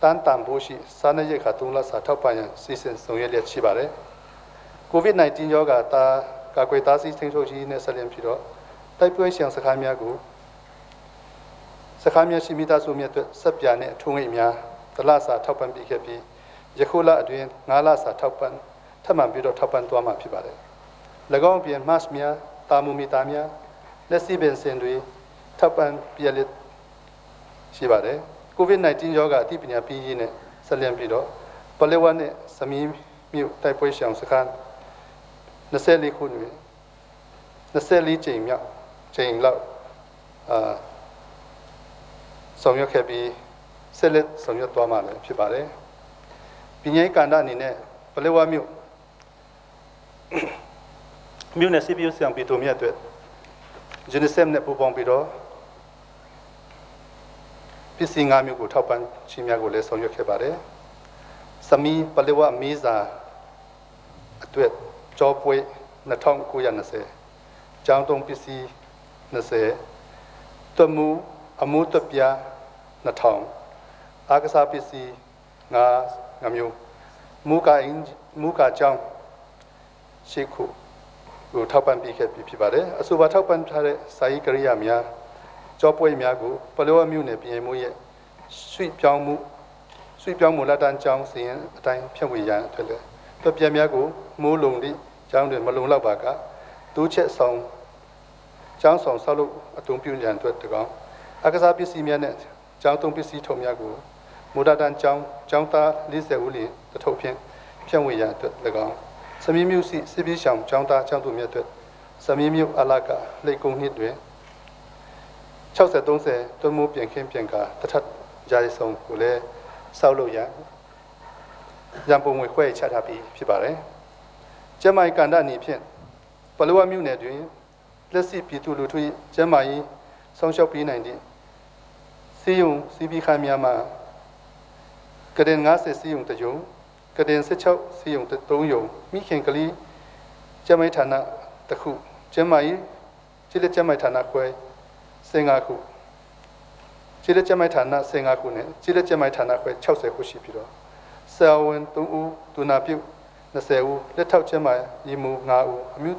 ตามผู้ชีสานาเยขาตรงละสาทับปันยาซีเซนส่งเยเลียชีบาร์เลยโควิด-19 ယောဂါတာကာကွယ်တားဆီးထိန်းချုပ်ခြင်းနဲ့ဆက်လျက်ဖြစ်တော့တိုက်ပွဲရှောင်စခန်းများကိုစခန်းများရှိမိသားစုများအတွက်ဆက်ပြနဲ့ထုံးငိတ်များတလစာထောက်ပံ့ပေးခဲ့ပြီးယခုလအတွင်း9လစာထောက်ပံ့ထပ်မံပြီးတော့ထောက်ပံ့သွားမှာဖြစ်ပါတယ်၎င်းပြင်မတ်များတာမူမီတာများလက်စီပင်စင်တွေထောက်ပံ့ပြည့်လက်ရှိပါတယ်ကိုဗစ်-19 ယောဂါအသိပညာပေးရေးနဲ့ဆက်လျက်ပြီးတော့ပလဲဝတ်နဲ့စမီးမြို့တိုက်ပွဲရှောင်စခန်း24ခုတွင်24ကြိမ်မြောက်ချိန်လောက်ဆောင်ရွက်ခဲ့ပြီးဆက်လက်ဆောင်ရွက်သွားမှာလည်းဖြစ်ပါတယ်။ပြည်ငိုင်းကန္တအနေနဲ့ပလဲဝါမြို့နယ်စီပီယူဆောင်ပြည်သူများအတွက်ဂျနီဆမ်နဲ့ပူးပေါင်းပြီးတော့ပြည်စီ၅မြို့ကိုထောက်ပံ့ခြင်းများကိုလည်းဆောင်ရွက်ခဲ့ပါတယ်။စမီပလဲဝါမီဇာအတွက်ကြောပွေ2920ကျောင်းတုံးပစ္စည်း20တမှုအမှုတပြား2000အာကစားပစ္စည်း5မျိုးမူကာကျောင်းရှိခုကိုထောက်ပံ့ပေးခဲ့ပြီးဖြစ်ပါတယ်အဆိုပါထောက်ပံ့ထားတဲ့စာရေးကရိယာများကြောပွေများကိုပလောဝမြို့နယ်ပြည်မှုရဲ့ suyပြောင်းမူလာတန်းကျောင်းစီရင်အတိုင်းဖြန့်ဝေရန်အတွက်လည်းပြပြများကိုမိုးလုံသည့်ကျောင်းတွင်မလုံလောက်ပါကတိုးချက်ဆောင်ကျောင်းဆောင်ဆောက်လုပ်အသုံးပြုရန်အတွက်တကောင်အကစားပစ္စည်းများနဲ့ကျောင်းသုံးပစ္စည်းထုံများကိုမူလာတန်းကျောင်းသား40ဦးလျင်တထုပ်ဖြင့်ဖြန့်ဝေရန်အတွက်တကောင်စမီးမြို့စီစစ်ပြေးရှောင်ကျောင်းသားကျောင်းသူများအတွက်စမီးမြို့အလကလိတ်ကုန်းနှစ်တွင်60-30တွန်းမိုးပြန်ခင်းပြန်ကာတထဂျာရီဆောင်ကိုလည်းဆောက်လုပ်ရန်ရန်ပုံငွေခွဲချထားပြီးဖြစ်ပါတယ်။ကျမ်းမာရေးကဏ္ဍအနေဖြင့်ပလောဝမြို့နယ်တွင်လက်ရှိပြည်သူလူထု၏ကျမ်းမာရေးဆောင်ရှောက်ပေးနိုင်သည့်စီယုံစီပီခါများမှာကden 50စီယုံတယုံကden 16စီယုံ3ယုံမိခင်ကလေးကျမ်းမာရေးဌာနတစ်ခုကျမ်းမာရေးကျေးလက်ကျမ်းမာရေးဌာနခွဲ15ခုကျေးလက်ကျမ်းမာရေးဌာန15ခုနဲ့ကျေးလက်ကျမ်းမာရေးဌာနခွဲ60ခုရှိပြီးတော့ဆရာဝန်3ဦးဒုနာပြု20ဦးလက်ထောက်ကျမ်းမာရေးမှူး5ဦးအမျိုး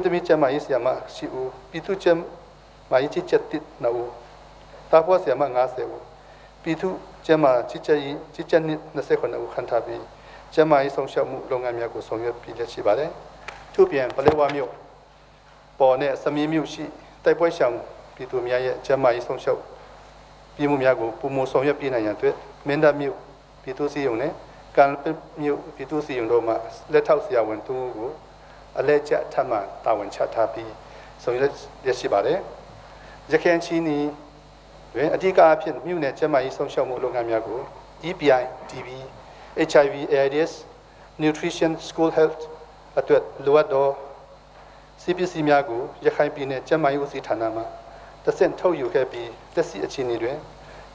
သမီးကျမ်းမာရေးဆရာမ10ဦးပြည်သူ့ကျမ်းမာရေးကြီးကြပ်1ဦးတာဖွာဆရာမ50ဦးပြည်သူ့ကျမ်းမာကြီးကြပ်29ဦးခန့်ထားပြီးကျမ်းမာရေးဆောင်ရှောက်မှုလုပ်ငန်းများကိုဆောင်ရွက်ပြီးလက်ရှိပါတယ်။ထို့ပြင်ပလဲဝါမြို့ပေါ်နဲ့စမီးမြို့ရှိတိုက်ပွဲရှောင်ပြည်သူများရဲ့ကျမ်းမာရေးဆောင်ရှောက်ပြည်မှုများကိုပုံမဆောင်ရွက်ပြနိုင်ရန်အတွက်မင်းတပ်မြို့ပြည်သူ့စီယုံနဲ့ကံမြို့ပြည်သူ့စီယုံတို့မှလက်ထောက်ဆရာဝန်2ဦးကိုအလဲကျထပ်မံတာဝန်ချထားပြီးဆောင်ရွက်ရရှိပါတယ်။ရခိုင်ချီနီတွင်အဓိကအဖြစ်မြို့နယ်ကျန်းမာရေးဆောင်ရှောက်မှုလုပ်ငန်းများကို EPI, TB, HIV, AIDS, Nutrition, School Health အတွက်လိုအပ်သော CPC များကိုရခိုင်ပြည်နယ်ကျန်းမာရေးဦးစီးဌာနမှတဆင့်ထုတ်ယူခဲ့ပြီးလက်ရှိအခြေအနေတွင်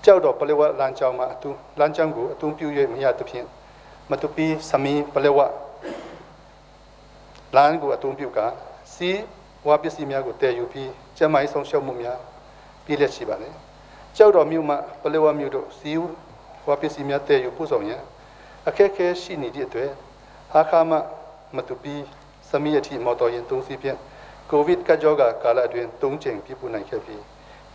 ကြောက်တော်ပလဲဝလမ်းကြောင်းမှာလမ်းကြောင်းကိုအသုံးပြု၍မရသဖြင့်မတူပီစမီပလဲဝလမ်းကိုအသုံးပြုကာစီဝါပစ္စည်းများကိုတည်ယူပြီးကျန်းမာရေးဆောင်ရှောက်မှုများပြည်လက်ရှိပါလေကြောက်တော်မြို့မှပလဲဝမြို့တို့စီဝါပစ္စည်းများတည်ယူပို့ဆောင်ရန်အခက်အခဲရှိနေသည့်အတွက်ဟာခါမမတူပီစမီအထိမော်တော်ယာဉ်3စီးဖြင့်ကိုဗစ်ကကြောကာလအတွင်း3ကြိမ်ပြပို့နိုင်ခဲ့ပြီး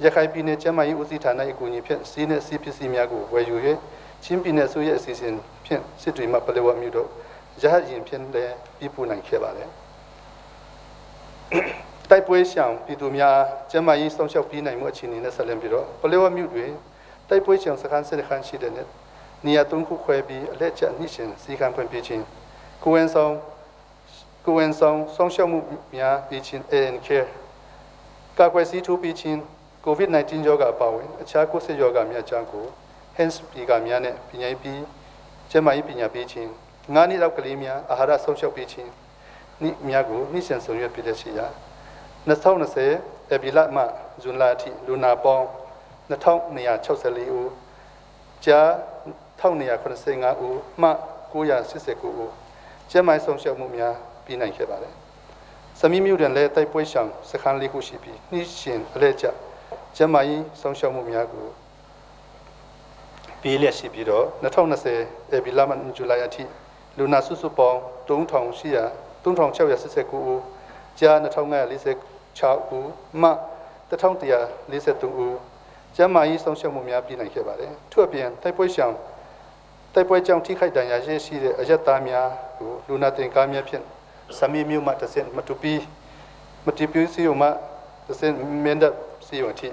ရခိုင်ပြည်နယ်ကျန်းမာရေးဦးစီးဌာန၏အကူအညီဖြင့်စီးနှင့်စီးပစ္စည်းများကိုဝယ်ယူ၍ချင်းပြည်နယ်ဆိုရဲ့အစီအစဉ်ဖြင့်စစ်တွေမှပလဲဝမြို့တို့ရဟတ်ယာဉ်ဖြင့်လည်းပြပို့နိုင်ခဲ့ပါတယ်။တိုက်ပွဲရှောင်ပြည်သူများကျန်းမာရေးဆောင်ရှောက်ပြီးနိုင်မှုအခြေအနေနဲ့ဆက်လက်ပြီးတော့ပလဲဝမြို့တွင်တိုက်ပွဲရှောင်စခန်းစစ်ခန်းရှိတဲ့နေရာ3ခုခွဲပြီးအလက်ကျနှိရှင်စီကံဖွင့်ပြခြင်းကိုဝန်ဆောင်ဆောင်ရှောက်မှုများပြီးခြင်း ANK ကာကွယ်ဆေးထိုးပြီးခြင်း COVID-19 ရောဂါအပါအဝင်အခြားကိုယ်စစ်ရောဂါများအကြောင်းကို Health Speaker များနဲ့ပညာရေးပြီးကျန်းမာရေးပညာပေးခြင်း9နှစ်လောက်ကလေးများအာဟာရဆောင်ရှောက်ပေးခြင်းဤများကိုနှိရှင်ဆောင်ရွက်ပြတဲ့ရှိရာ2020ဧပြီလမှဇွန်လအထိလူနာပေါင်း2264ဦးကျာ1285ဦးမှ989ဦးကျန်းမာရေးဆောင်ရှောက်မှုများပြီးနိုင်ခဲ့ပါတယ်။စမီးမြို့တွင်လည်းတိုက်ပွဲရှောင်စခန်း၄ခုရှိပြီးနှိရှင်အလဲကျကျန်းမာရေးဆောင်ရှောက်မှုများကိုပြီးလျက်ရှိပြီးတော့2020ဧပြီလမှဇူလိုင်အထိလူနာစုစုပေါင်း3689ဦးကျာ2546ဦးမှ1143ဦးကျန်းမာရေးဆောင်ရှောက်မှုများပြီးနိုင်ခဲ့ပါတယ်။ထို့အပြင်တိုက်ပွဲကြောင့်ထိခိုက်ဒဏ်ရာရရှိတဲ့အရက်သားများကိုလူနာတင်ကားများဖြင့်စမီးမြို့မှတဆင့်မတူပီစီယုံမှတဆင့်မင်းတပ်စီယုံအထိ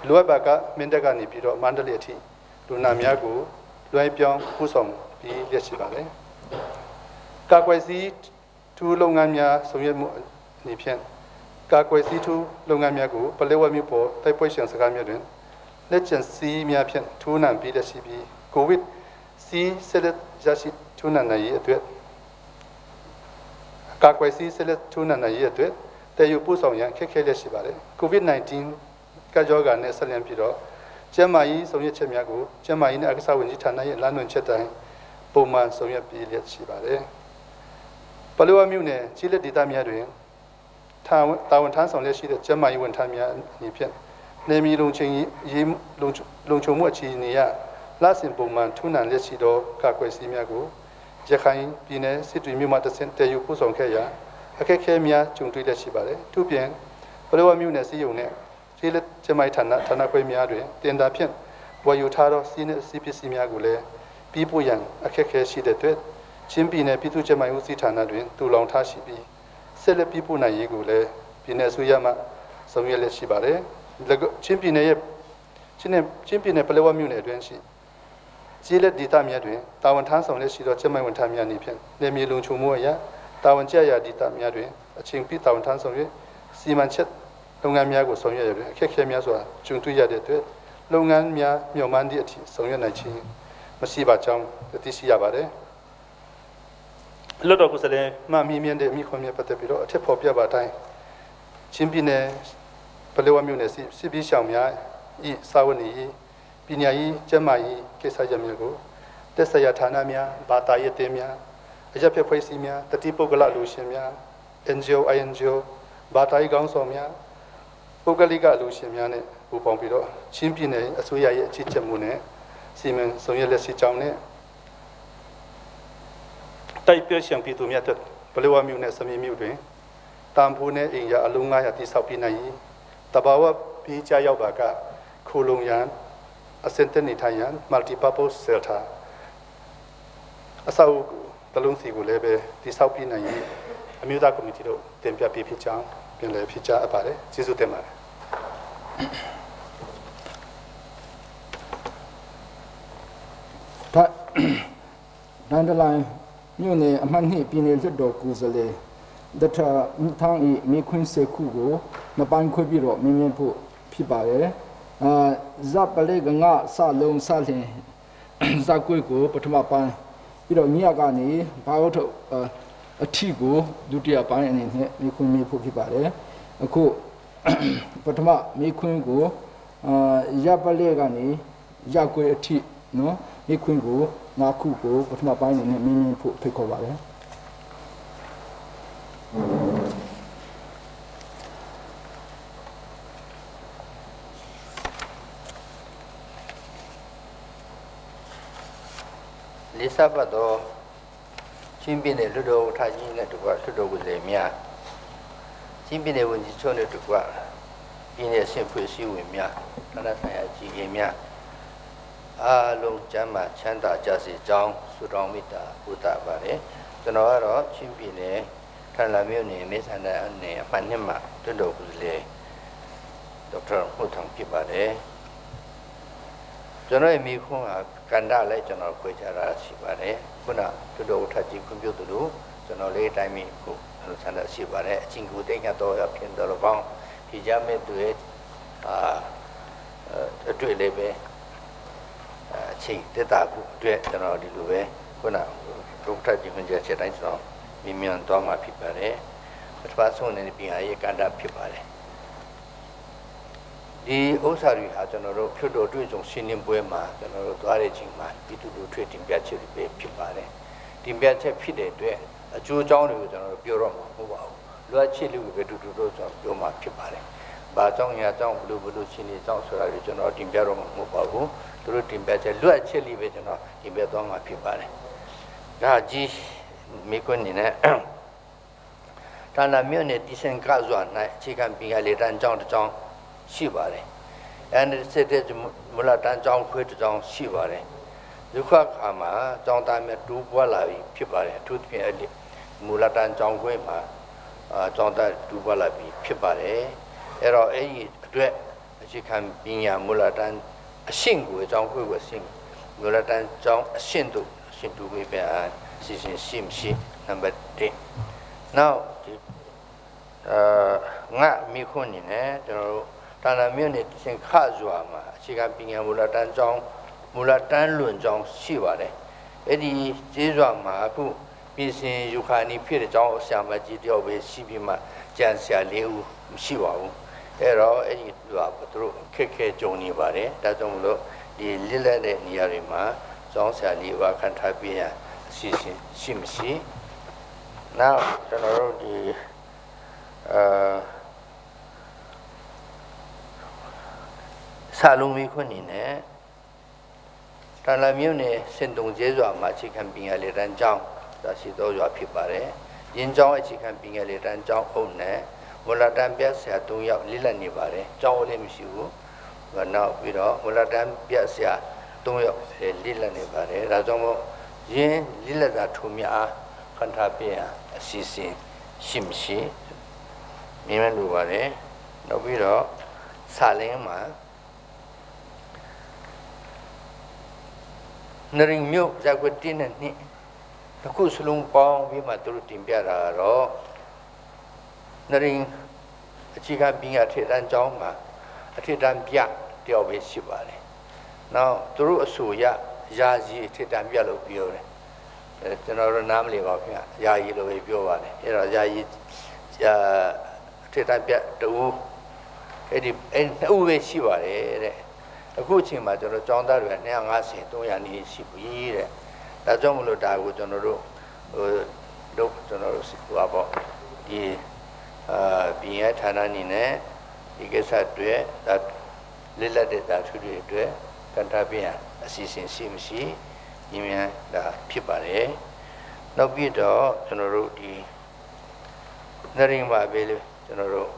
လိုအပ်ပါကမင်းတပ်ကနေပြီးတော့မန္တလေးအထိလူနာများကိုလွှဲပြောင်းပို့ဆောင်ပြီးလျက်ရှိပါတယ်။ကာကွယ်ဆေးထူးလုပ်ငန်းများဆောင်ရွက်မှုအနေဖြင့်ကာကွယ်ဆေးထူးလုပ်ငန်းများကိုပလဲဝမြို့ပေါ်တိုက်ပွဲရှင်စခန်းများတွင်လက်ကျန်စီးများဖြင့်ထူးနှံပြီးလျက်ရှိပြီးကိုဗစ်စီးဆက်လက်ရရှိထူးနှံနိုင်ရေးအတွက်ကာကွယ်ဆေးဆက်လက်ထူးနှံနိုင်ရေးအတွက်တည်ယူပို့ဆောင်ရန်ခက်ခဲလျက်ရှိပါတယ်။ COVID-19 ကကြောဂါနဲ့ဆက်လျက်ပြီးတော့ကျန်းမာရေးဆောင်ရွက်ချက်များကိုကျန်းမာရေးနဲ့အက္ခဝန်ကြီးဌာနရဲ့လမ်းညွှန်ချက်တိုင်းပုံမှန်ဆောင်ရွက်ပြီးလျက်ရှိပါတယ်။ပလဲဝမြို့နယ်ကြီးလက်ဒေသများတွင်တာဝန်ထမ်းဆောင်လျက်ရှိတဲ့ကျန်းမာရေးဝန်ထမ်းများအနေဖြင့်နေမီလုံခြုံမှုအခြေအနေအရလစဉ်ပုံမှန်ထူးနှံလျက်ရှိသောကာကွယ်ဆေးများကိုရခိုင်ပြည်နယ်စစ်တွေမြို့မှတဆင့်တည်ယူပို့ဆောင်ခဲ့ရာအခက်အခဲများကြုံတွေ့လျက်ရှိပါတယ်။ထို့ပြင်ပလဲဝမြို့နယ်စီယုံနဲ့ကျေးလက်ကျန်းမာရေးဌာနခွဲများတွင်တင်ဒါဖြင့် ဝယ်ယူထားသောစီးနှင့်စီးပစ္စည်းများကိုလည်းပြီးပို့ရန်အခက်အခဲရှိတဲ့အတွက်ချင်းပြည်နယ်ပြည်သူ့ကျန်းမာရေးဦးစီးဌာနတွင်တူလောင်ထားရှိပြီးဆက်လက်ပြီးပို့နိုင်ရေးကိုလည်းပြည်내အစိုးရမှဆောင်ရွက်လက်ရှိပါတယ်ချင်းပြည်နယ်ပလက်ဝမြို့နယ်အတွင်းရှိကျေးလက်ဒေသများတွင်တာဝန်ထမ်းဆောင်လက်ရှိသောကျန်းမာရေးဝန်ထမ်းများအနေဖြင့်နယ်မြေလုံခြုံမှုအရာတာဝန်ကျရာဒေသများတွင်အချိန်ပြည့်တာဝန်ထမ်းဆောင်၍စီမံချက်လုပ်ငန်းများကိုဆောင်ရွက်ရတွင်အခက်အခဲများစွာကြုံတွေ့ရတဲ့အတွက်လုပ်ငန်းများမျှော်မှန်းသည့်အထိဆောင်ရွက်နိုင်ခြင်းမရှိပါကြောင်းသိရှိရပါတယ်လွတ်တော်ကိုယ်စားလှယ်မှမြင့်မြင့်တဲ့မိခွန်မြတ်ပတ်သက်ပြီးတော့အထက်ဖော်ပြပါတိုင်းချင်းပြည်နယ်ပလက်ဝမြို့နယ်စစ်ပေးဆောင်များဤစာဝတ်နေရေးပညာရေးကျန်းမာရေးကိစ္စရပ်များကိုတက်ဆက်ရဌာနများဘာသာရေးတင်များအရပ်ဖက်ဖွဲ့စည်းများတတိပုဂ္ဂလလူရှင်များ NGO INGO ဘာသာရေးကောင်းဆောင်များပုဂ္ဂလိကလူရှင်များနဲ့ပူးပေါင်းပြီးတော့ချင်းပြည်နယ်အစိုးရရဲ့အကြီးအကျယ်မှုနဲ့စီမံဆောင်ရွက်လက်ရှိကြောင်းနဲ့တိုက်ပြရှင်ပြည်သူများတို့ပလက်ဝမြို့နယ်စမြင့်မြို့တွင်တမ်ဖိုးနဲ့အင်ရအလုံး900တိဆောက်ပြီးနိုင်ရင်တဘာဝပြီးကြရောက်ပါကခိုလုံရန်အစင်တနေထိုင်ရန် multi-purpose shelter အဆောက်တလုံးစီကိုလည်းပဲတိဆောက်ပြီးနိုင်ရင်အမျိုးသားကော်မတီတို့တင်ပြပေးဖြစ်ကြောင်းပြန်လည်ဖြစ်ကြအပ်ပါတယ်ကျေးဇူးတင်ပါတယ်ဒန်ဒလိုင်းမြို့နယ်အမှတ်2ပြည်နယ်လွှတ်တော်ကိုယ်စားလှယ်ဒထထန်းဤမိခွန်းစေခုကိုနှစ်ပိုင်းခွဲပြီးတော့မြင်မြင်ဖို့ဖြစ်ပါတယ်ဇပ်ပလေကငါစလုံးစလင်ဇာကွေကိုပထမပိုင်းပြီးတော့ညကနေဘာလို့ထုတ်အထီကိုဒုတိယပိုင်းအနေနဲ့မိခွန်းမြင်ဖို့ဖြစ်ပါတယ်အခုပထမမိခွန်းကိုရပလေကနေရကွေအထီနော်မိခွန်းကိုငါခုကိုပထမပိုင်းအနေနဲ့မြင်မြင်ဖို့ဖိတ်ခေါ်ပါတယ်လေးစားပတ်သောချင်းပြည်နယ်လွှတ်တော်ထားကြီးနဲ့တကွလွှတ်တော်ကိုယ်စားလှယ်များချင်းပြည်နယ်ဝန်ကြီးချုပ်နဲ့တကွပြည်နယ်ဆင်ဖွဲ့စည်းဝင်များဌာနဆိုင်ရာကြီးရင်များအားလုံးကျမ်းမာချမ်းသာကြစေကြောင်းဆုတောင်းမေတ္တာပို့သပါတယ်ကျွန်တော်ကတော့ချင်းပြည်နယ်ထန်လာမြို့နယ်မေဆန္ဒနယ်အမှတ်2မှာလွှတ်တော်ကိုယ်စားလှယ်ဒေါက်တာမှုထောင်ဖြစ်ပါတယ်ကျွန်တော်ရဲ့မိခွန်းကကန္တာလည်းကျွန်တော်ခွဲခြားတာရှိပါတယ်ခုနတို့တော်ထပ်ကြည့်ခွင့်ပြုသလိုကျွန်တော်လေးတိုင်းမိကိုဆန္ဒရှိပါတယ်အချင်းကိုတိတ်ညတော့ရဖြစ်တော်ပေါင်းဒီကြမဲ့သူရဲ့အတွေ့လေးပဲအချင်းတက်တာကိုအတွက်ကျွန်တော်ဒီလိုပဲခုနတို့ထပ်ကြည့်ခွင့်ချက်တိုင်းကျွန်တော်မြင်မြန်သွားမှာဖြစ်ပါတယ်ပထမဆုံးအနေနဲ့ပြန်ရေးကန္တာဖြစ်ပါတယ်ဒီဥစ္စာတွေဟာကျွန်တော်တို့ဖြတ်တော်တွေ့ကြုံရှင်းလင်းပွဲမှာကျွန်တော်တို့သွားတဲ့ချိန်မှာပြည်သူလူထုတင်ပြချက်တွေပဲဖြစ်ပါတယ်တင်ပြချက်ဖြစ်တဲ့အတွက်အကျိုးအကြောင်းတွေကိုကျွန်တော်တို့ပြောတော့မှာမဟုတ်ပါဘူးလွှတ်ချက်လူတွေပဲတူတူတို့ကျွန်တော်ပြောမှာဖြစ်ပါတယ်ဘာကြောင့်ညာကြောင့်ဘလို့ရှင်းနေကြောင့်ဆိုတာတွေကျွန်တော်တင်ပြတော့မှာမဟုတ်ပါဘူးသူတို့တင်ပြချက်လွှတ်ချက်လေးပဲကျွန်တော်တင်ပြသွားမှာဖြစ်ပါတယ်ဒါကြီးမိကွန်းနေနဲ့ဌာနမြို့နယ်ဒီစင်ကစွာ၌အခြေခံပညာလေတန်းကျောင်းတစ်ကျောင်းရှိပါတယ်အဲဒီစစ်တဲ့မူလတန်းကျောင်းခွဲတစ်ကျောင်းရှိပါတယ်ဒုက္ခခါမှာကျောင်းသားများတူပွားလာပြီဖြစ်ပါတယ်အထူးသဖြင့်အဲ့မူလတန်းကျောင်းခွဲမှာကျောင်းသားတူပွားလာပြီဖြစ်ပါတယ်အဲ့တော့အဲ့ဒီအတွက်အခြေခံပညာမူလတန်းအရှင်းကိုကျောင်းခွဲကိုအရှင်းမူလတန်းကျောင်းအရှင်းတို့ရှင်းတူပြီးပဲစီစဉ်ရှိမရှိနံပါတ်1နောက်ဒီငါမိခွန်းနေနဲ့ကျွန်တော်တို့ဌာနမြို့နယ်စင်ခစွာမှာအခြေခံပညာမူလတန်းကျောင်းမူလတန်းလွန်ကျောင်းရှိပါတယ်အဲ့ဒီကျေးရွာမှာအခုပြည်စင်ယူခါနီဖြစ်တဲ့ကျောင်းဆရာမကြီးတယောက်ပဲရှိပြီးမှကျန်ဆရာ4ဦးမရှိပါဘူးအဲ့တော့အဲ့ဒီသူတို့ခက်ခဲကြုံနေပါတယ်ဒါကြောင့်မလို့ဒီလစ်လက်တဲ့နေရာတွေမှာကျောင်းဆရာ4ဦးခန့်ထားပြရအစီအစဉ်ရှိမရှိနောက်ကျွန်တော်တို့ဒီဆာလုံးမိခွန်းနေနဲ့တန်လာမြို့နယ်စင်တုံကျေးရွာမှာအခြေခံပညာလေတန်းကျောင်းဒါရှိသောရွာဖြစ်ပါတယ်။ရင်းကျောင်းအခြေခံပညာလေတန်းကျောင်းအုပ်နဲ့မူလတန်းပြဆရာ3ယောက်လိလက်နေပါတယ်။ကျောင်းလည်းမရှိဘူး။ နောက်ပြီးတော့မူလတန်းပြဆရာ3ယောက်လိလက်နေပါတယ်ဒါကြောင့်မို့ရင်းလိလက်သာထုံများခံထားပြအစီအစဉ်ရှိမရှိမြင်မဲ့လိုပါတယ်နောက်ပြီးတော့စာလင်းမှာနရင်မြို့ဇာကွတင်းနဲ့နှစ်အခုစလုံးပေါင်းပြီးမှသူတို့တင်ပြတာတော့နရင်အခြေခံပညာထေတန်းကျောင်းမှာအထေတန်းပြတယောက်ပဲရှိပါတယ်။နောက်သူတို့အဆိုရယာယီအထေတန်းပြလို့ပြောတယ်။ကျွန်တော်တို့နားမလည်ပါခင်ဗျ။ယာယီလို့ပဲပြောပါတယ်။အဲ့တော့ယာယီအထေတန်းပြတူအဲ့နှစ်ဦးပဲရှိပါတယ်တဲ့။အခုအချိန်မှာကျွန်တော်ကျောင်းသားတွေ250 300နီးရှိပြီတဲ့။ဒါကြောင့်မလို့ဒါကိုကျွန်တော်တို့ကျွန်တော်တို့ဟိုပါပေါ့ဒီပြည်ရဌာနအနေနဲ့ဒီကိစ္စတွေဒါလက်လက်တဲ့ဓာတ်တွေအတွက်ကန်တာပြန်အစီအစဉ်ရှိမရှိညီမြန်ဒါဖြစ်ပါတယ်နောက်ပြီးတော့ကျွန်တော်တို့ဒီနရင်ပါပဲလေကျွန်တော်တို့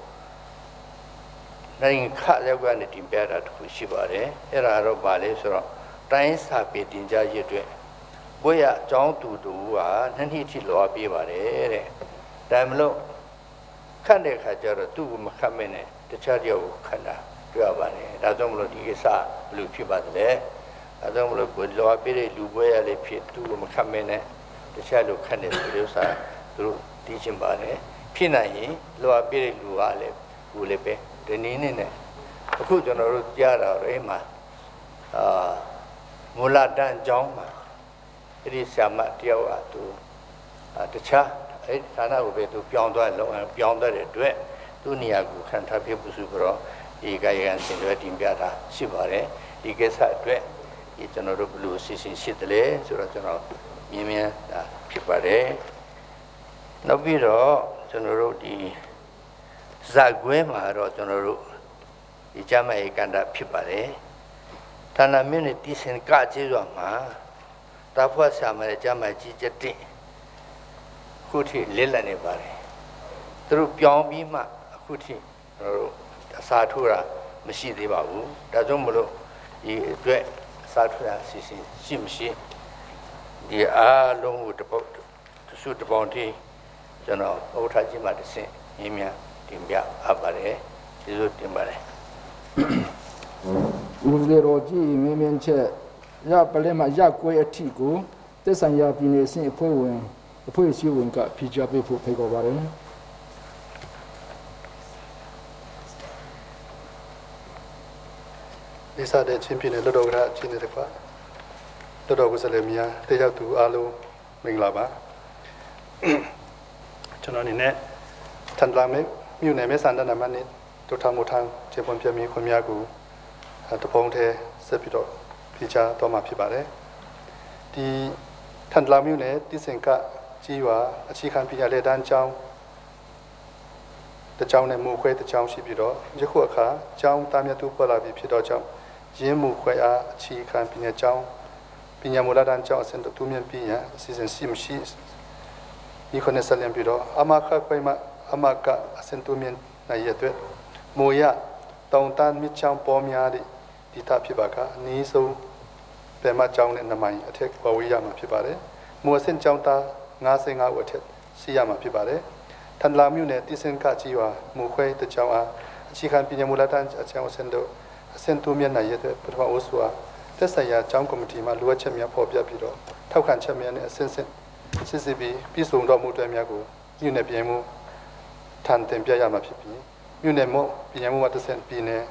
နရင်ခရောက်ကနေတင်ပြတာတခုရှိပါတယ်အဲ့ဒါတော့ဗာလဲဆိုတော့တိုင်းစာပေတင်ကြားရတဲ့ဘွဲ့ရအကြောင်းသူတို့ကနှစ်နှစ်ထိလောပြပါတယ်တဲ့ဒါမလို့ခန့်တဲ့ခါကျတော့သူ့ကိုမခတ်မနဲ့တခြားတယောက်ကိုခန့်တာတွေ့ရပါတယ်ဒါကြောင့်မလို့ဒီကိစ္စဘယ်လိုဖြစ်ပါသလဲဒါကြောင့်မလို့ကိုလောပြည့်တဲ့လူပွဲရလေးဖြစ်သူ့ကိုမခတ်မနဲ့တခြားလူခန့်တဲ့ဆိုလို့စာသူတို့သိချင်ပါတယ်ဖြစ်နိုင်ရင်လောပြည့်တဲ့လူကလည်းကိုလည်းပဲဒီနည်းနဲ့အခုကျွန်တော်တို့ကြားတာတော့အဲ့မှာမူလတန်းကျောင်းမှာအဲ့ဒီဆရာမတယောက်ကသူတခြားအဲ့ဌာနကိုပဲသူပြောင်းသွားတဲ့အတွက်သူ့နေရာကိုခံထားဖြစ်ဖို့ဆိုတော့ဒီကာယကံရှင်တွေတင်ပြတာရှိပါတယ်ဒီကိစ္စအတွက်ဒီကျွန်တော်တို့ဘယ်လိုစီစဉ်ရှိတယ်လဲဆိုတော့ကျွန်တော်မြင်မြန်ဒါဖြစ်ပါတယ်နောက်ပြီးတော့ကျွန်တော်တို့ဒီဇာကွဲမှာတော့ကျွန်တော်တို့ဒီကျမ်းမာရေးကန္တာဖြစ်ပါတယ်ဌာနမြို့နယ်တည်စင်ကကျေးရွာမှာတာဖွက်ဆာမရဲ့ကျမ်းမာကြီးချက်တင်အခုထိလက်လက်နေပါတယ်သူတို့ပြောင်းပြီးမှအခုထိကျွန်တော်တို့အစာထိုးတာမရှိသေးပါဘူးဒါကြောင့်မလို့ဒီအတွက်အစာထိုးတာရှိမရှိဒီအားလုံးကိုတစုတပေါင်းတည်းကျွန်တော်ဥပထာကြီးမှတစ်ဆင့်မြင်းများတင်ပြအပ်ပါတယ်ကျေးဇူးတင်ပါတယ်ဦးဇေရောကြီးမြင်းမြင်းချက်ရပလဲမှာရကွဲအထီကိုသက်ဆိုင်ရာပြည်နယ်အဆင့်အဖွဲ့အစည်းဝင်ကဖြေကြားပေးဖို့ဖိတ်ခေါ်ပါတယ်ဒီစားတဲ့ချင်းပြည်နယ်လွတ်တော်ကချင်းတဲ့ကွာလွတ်တော်ကိုစလဲမြာတေရောက်သူအားလုံးမင်္ဂလာပါကျွန်တော်အနေနဲ့ထန်လာမြို့နယ်မဲဆန္ဒနမနဲ့ဒုထမထန်ခြေပွန်ပြမီခွန်များကိုတပုံးထဲဆက်ပြီးတော့ဖြေချတော့မှာဖြစ်ပါတယ်ဒီထန်လာမြို့နယ်တိစင်ကကြီးရွာအခြေခံပညာလက်တန်းကျောင်းတကျောင်းနဲ့မူခွဲတကျောင်းရှိပြီးတော့ယခုအခါကျောင်းသားမြတ်သူပေါ်လာပြီးဖြစ်တော့ကြောင့်ရင်းမူခွဲအားအခြေခံပညာကျောင်းပညာမူလတန်းကျောင်းအစဉ်တူမြင့်ပြီးရန်အစီအစဉ်ရှိမရှိဒီခုနဲ့ဆက်လျံပြီးတော့အမခခွဲမှာအမကအစဉ်တူမြင့်နိုင်ရတဲ့မိုးရတောင်တန်းမြချောင်းပေါ်များတဲ့ဒီတာဖြစ်ပါကအနည်းဆုံးပေမကျောင်းနဲ့နမိုင်အထက်ဝဝေးရမှာဖြစ်ပါတယ်။မိုးအစဉ်ကျောင်းသား55ဦးအထက်ရှိရမှာဖြစ်ပါတယ်။ထန်လာမြို့နယ်တိစင်ကကြီးရွာမူခွဲတကျောင်းအားအခြေခံပညာမူလတန်းအကျောင်းအစဉ်တူမြင့်နိုင်ရတဲ့ပထမအုပ်စုအားသက်ဆိုင်ရာကျောင်းကော်မတီမှလိုအပ်ချက်များဖော်ပြပြီးတော့ထောက်ခံချက်များနဲ့အစဉ်စစ်စစ်ပြီးပြည်စုံတော်မူတဲ့များကိုမြို့နယ်ပြည်မှုထန်တင်ပြရမှာဖြစ်ပြီးမြို့နယ်မို့ပြည်မှုမှာတစ်ဆင့်ပြည်နယ်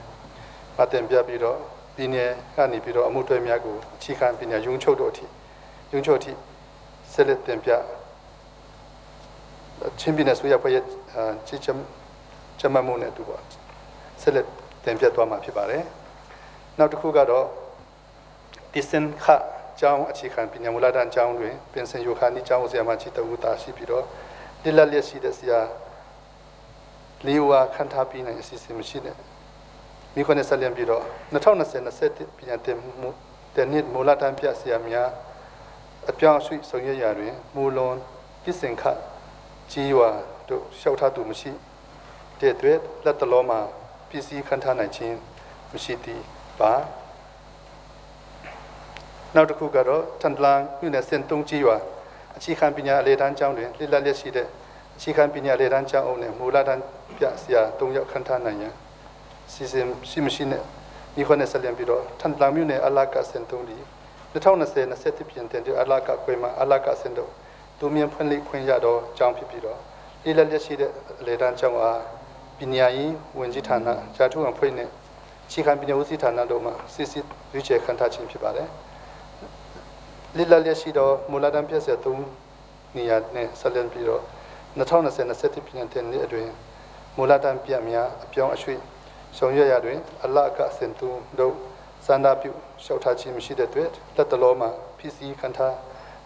အတင်ပြပြီးတော့ပြည်နယ်ကနေပြီးတော့အမှုတွဲများကိုအခြေခံပညာရုံးချုပ်တို့အထိဆက်လက်တင်ပြချင်းပြည်နယ်ဆိုရဖွဲ့ရဲ့ချစ်ချမမှုနဲ့တူပါဆက်လက်တင်ပြသွားမှာဖြစ်ပါတယ်နောက်တစ်ခုကတော့ဒီစင်ခကျောင်းအခြေခံပညာမူလတန်းကျောင်းတွင်ပင်စင်ယိုခာနီကျောင်းဆရာမကြီးတဦးတာရှိပြီးတော့လစ်လက်လျက်ရှိတဲ့ဆရာလေးဝါခန့်ထားပြီးနိုင်အစီအစဉ်မရှိတဲ့မိခွန်းနဲ့ဆက်လျံပြီးတော့2020-21ပြည်တင်မှုတဲ့နှစ်မူလတန်းပြဆရာများအပြောင်းအရွှေ့ဆောင်ရွက်ရာတွင်မူလွန်ပြစ်စင်ခကြီးရွာတို့လျှောက်ထားသူမရှိတဲ့အတွက်လက်တလောမှာပစ္စည်းခန့်ထားနိုင်ခြင်းမရှိသည့် ပါနောက်တစ်ခုကတော့ထန်တလန်မြို့နယ်စင်တုံးကြီးရွာအခြေခံပညာအလေတန်းကျောင်းတွင်လှစ်လက်လျက်ရှိတဲ့အခြေခံပညာအလေတန်းကျောင်းအုပ်နဲ့မူလတန်းပြဆရာ၃ယောက်ခန့်ထားနိုင်ရန်စီစဉ်ရှိမရှိနဲ့ဒီခွနဲ့ဆက်လျက်ပြီးတော့ထန်တလန်မြို့နယ်အလာကစင်တုံးဒီ2020-21ပြင်တဲ့အလာကကွေမှာအလာကစင်တုံးသူမြင်ဖွင့်လှစ်ခွင့်ရတော့ကျောင်းဖြစ်ပြီးတော့လှစ်လက်လျက်ရှိတဲ့အလေတန်းကျောင်းအားပညာရေးဝန်ကြီးဌာနဂျာထုံအဖွဲ့နဲ့အခြေခံပညာဦးစီးဌာနတို့မှစစ်စစ်ရွေးချယ်ခန့်ထားခြင်းဖြစ်ပါတယ်လစ်လက်လျက်ရှိတော့မူလတန်းပြည့်စက်3နေရာနဲ့ဆက်လက်ပြီးတော့2020-21ပြည်နယ်နှစ်အတွင်းမူလတန်းပြည့်များအပြောင်းအရွှေ့ဆောင်ရွက်ရတွင်အလကစင်တူတို့စန္ဒပြုလျှောက်ထားခြင်းမရှိတဲ့အတွက်လက်တလောမှာ PC ခန့်ထား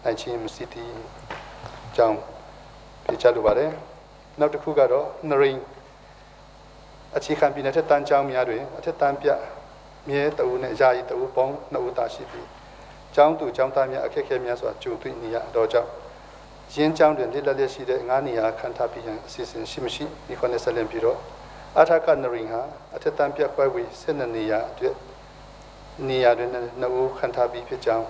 နိုင်ခြင်းမရှိသည့်ကြောင်းပြချလိုပါတယ်နောက်တစ်ခုကတော့နရိန်အခြေခံပြည်နယ်ထက်တန်းကျောင်းများတွင်အထက်တန်းပြမြဲတအူနဲ့ယာယီတအူပေါင်း2ဦးသာရှိပြီးကျောင်းသူကျောင်းသားများအခက်အခဲများစွာကြုံတွေ့နေရတော့ကြောင့်ရင်းကျောင်းတွင်လက်လက်ရှိတဲ့9နေရာခန့်ထားပြီးရန်အစီအစဉ်ရှိမရှိဒီခွနဲ့ဆက်လက်ပြီးတော့အထက်ကနရိန်ဟာအထက်တန်းပြခွဲဝေ12နေရာအတွက်နေရာတွင်2ဦးခန့်ထားပြီးဖြစ်ကြောင်း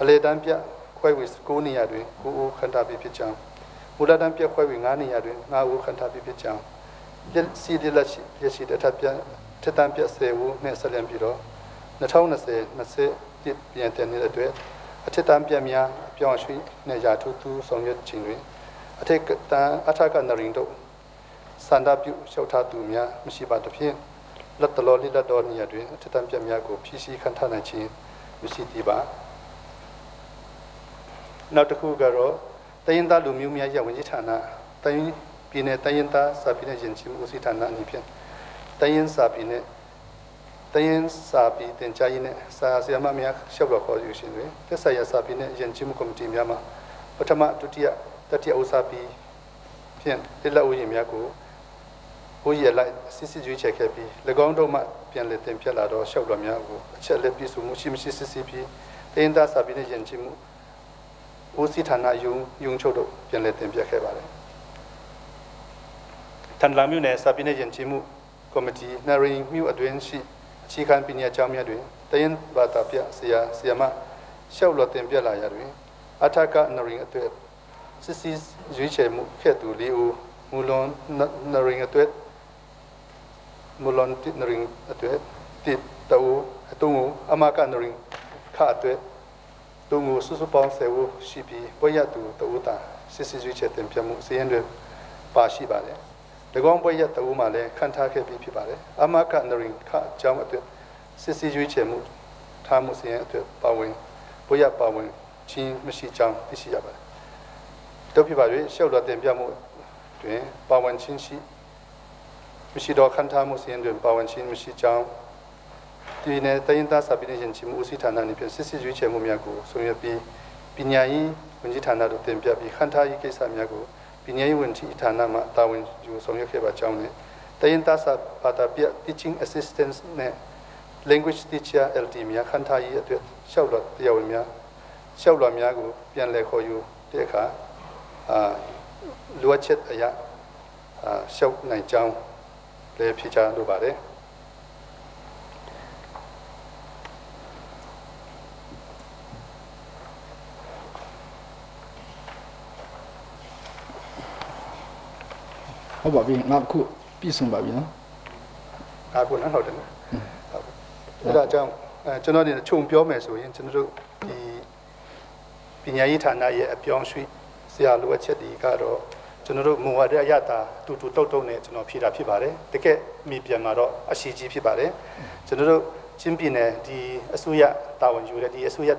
အလေတန်းပြခွဲဝေ9နေရာတွင်9ဦးခန့်ထားပြီးဖြစ်ကြောင်းမူလတန်းပြခွဲဝေ9နေရာတွင်9ဦးခန့်ထားပြီးဖြစ်ကြောင်းစီဒီလက်ရှိတဲ့ထပ်တန်းပြ10ဦးနဲ့ဆက်လက်ပြီးတော့2020-21ပြည်တဲ့နှစ်အတွက်အထက်တန်းပြများအပြောင်းအရွှေ့နဲ့ရာထူးသူဆောင်ရွက်ခြင်းတွင်အထက်ကနရိန်တို့စန္ဒပြုလျှောက်ထားသူများမရှိပါသဖြင့်လက်တလောလိလက်တော်နေရာတွင်အထက်တန်းပြများကိုဖြည့်ဆည်းခန့်ထားနိုင်ခြင်းမရှိသေးပါနောက်တစ်ခုကတော့တိုင်းရင်းသားလူမျိုးများရဲ့ဝန်ကြီးဌာနတိုင်းပြည်နယ်တိုင်းရင်းသားစာပေနဲ့ယဉ်ကျေးမှုဦးစီးဌာနအနေဖြင့်တိုင်းရင်းစာပေနဲ့တိုင်းရင်းစာပေတင်ကြားရေးနဲ့စာဆရာမများရှောက်တော်ခေါ်ယူရှင်တွင်သက်ဆိုင်ရာစာပေနဲ့ယဉ်ကျေးမှုကော်မတီများမှပထမဒုတိယတတိယဦးစားပြီးဖြင့်လက်လက်ဦးရင်များကိုဦးရလိုက်စစ်စစ်ရွေးချယ်ခဲ့ပြီး၎င်းတို့မှပြန်လည်တင်ပြလာတော့ရှောက်တော်များကိုအချက်လက်ပြည့်စုံမှုရှိမရှိစစ်စစ်ပြီးတိုင်းရင်းသားစာပေနဲ့ယဉ်ကျေးမှုဦးစီးဌာနယုံချုပ်တို့ပြန်လည်တင်ပြခဲ့ပါတယ်ထန်လာမြို့နယ်စာပေနဲ့ယဉ်ကျေးမှုကော်မတီနရိန်မြို့အတွင်းရှိအခြေခံပညာကျောင်းများတွင်တိုင်းရင်းဘာသာပြဆရာမရှောက်တော်တင်ပြလာရတွင်အထက်ကနရိန်အတွက်စစ်စစ်ရွေးချယ်မှုခဲ့သူ၄ဦးမူလွန်နရိန်အတွက်မူလွန်နရိန်အတွက်တိတူတုံးအမကနရိန်ခအတွက်တုံးကိုစုစုပေါင်း10ဦးရှိပြီးဘွဲ့ရသူတဦးသာစစ်စစ်ရွေးချယ်တင်ပြမှုစီးရင်တွင်ပါရှိပါတယ်၎င်းဘွဲ့ရတဦးမှလည်းခန့်ထားခဲ့ပြီးဖြစ်ပါတယ်အမကနရိန်ခအကြောင်းအတွက်စစ်စစ်ရွေးချယ်မှုထားမှုစီးရင်အတွက်ပါဝင်ဘွဲ့ရပါဝင်ချင်းမရှိကြောင်းသိရှိရပါတယ်တို့ဖြစ်ပါ၍ရှောက်တော်တင်ပြမှုတွင်ပါဝင်ချင်းမရှိတော့ခန့်ထားမှုစီးရင်တွင်ပါဝင်ချင်းမရှိကြောင်းဒီနေ့တိုင်းသားစာပေနဲ့ယဉ်ကျေးမှုဦးစီးဌာနအနေဖြင့်စစ်စစ်ရွေးချယ်မှုများကိုဆောင်ရွက်ပြီးပညာရေးဝန်ကြီးဌာနတို့တင်ပြပြီးခန့်ထားရေးကိစ္စများကိုပညာရေးဝန်ကြီးဌာနမှတာဝန်ယူဆောင်ရွက်ခဲ့ပါကြောင်းနဲ့တိုင်းသားစာဘာသာပြ teaching assistance နဲ့ language teacher LT များခန့်ထားရေးအတွက်ရှောက်တော်တရားဝင်များရှောက်တော်များကိုပြန်လည်ခေါ်ယူတဲ့အခါလိုအပ်ချက်အရာရှောက်နိုင်ကြောင်းလည်းဖြေချလိုပါတယ်ဟုတ်ပါပြီငါခုပြည့်စုံပါပြီနော်အခုနော်ဟုတ်တယ်နော်အဲ့ဒါကြောင့်ကျွန်တော်တို့ခြုံပြောမယ်ဆိုရင်ကျွန်တော်တို့ဒီပညာရေးဌာနရဲ့အပြောင်းရွှေ့ဆရာလိုအပ်ချက်တွေကတော့ကျွန်တော်တို့မူဝါဒအရတာတူတုတ်နဲ့ကျွန်တော်ဖြေတာဖြစ်ပါတယ်တကယ်မိပြန်မှာတော့အရှိကြီးဖြစ်ပါတယ်ကျွန်တော်တို့ချင်းပြည်နယ်ဒီအစိုးရတာဝန်ယူတဲ့ဒီအစိုးရ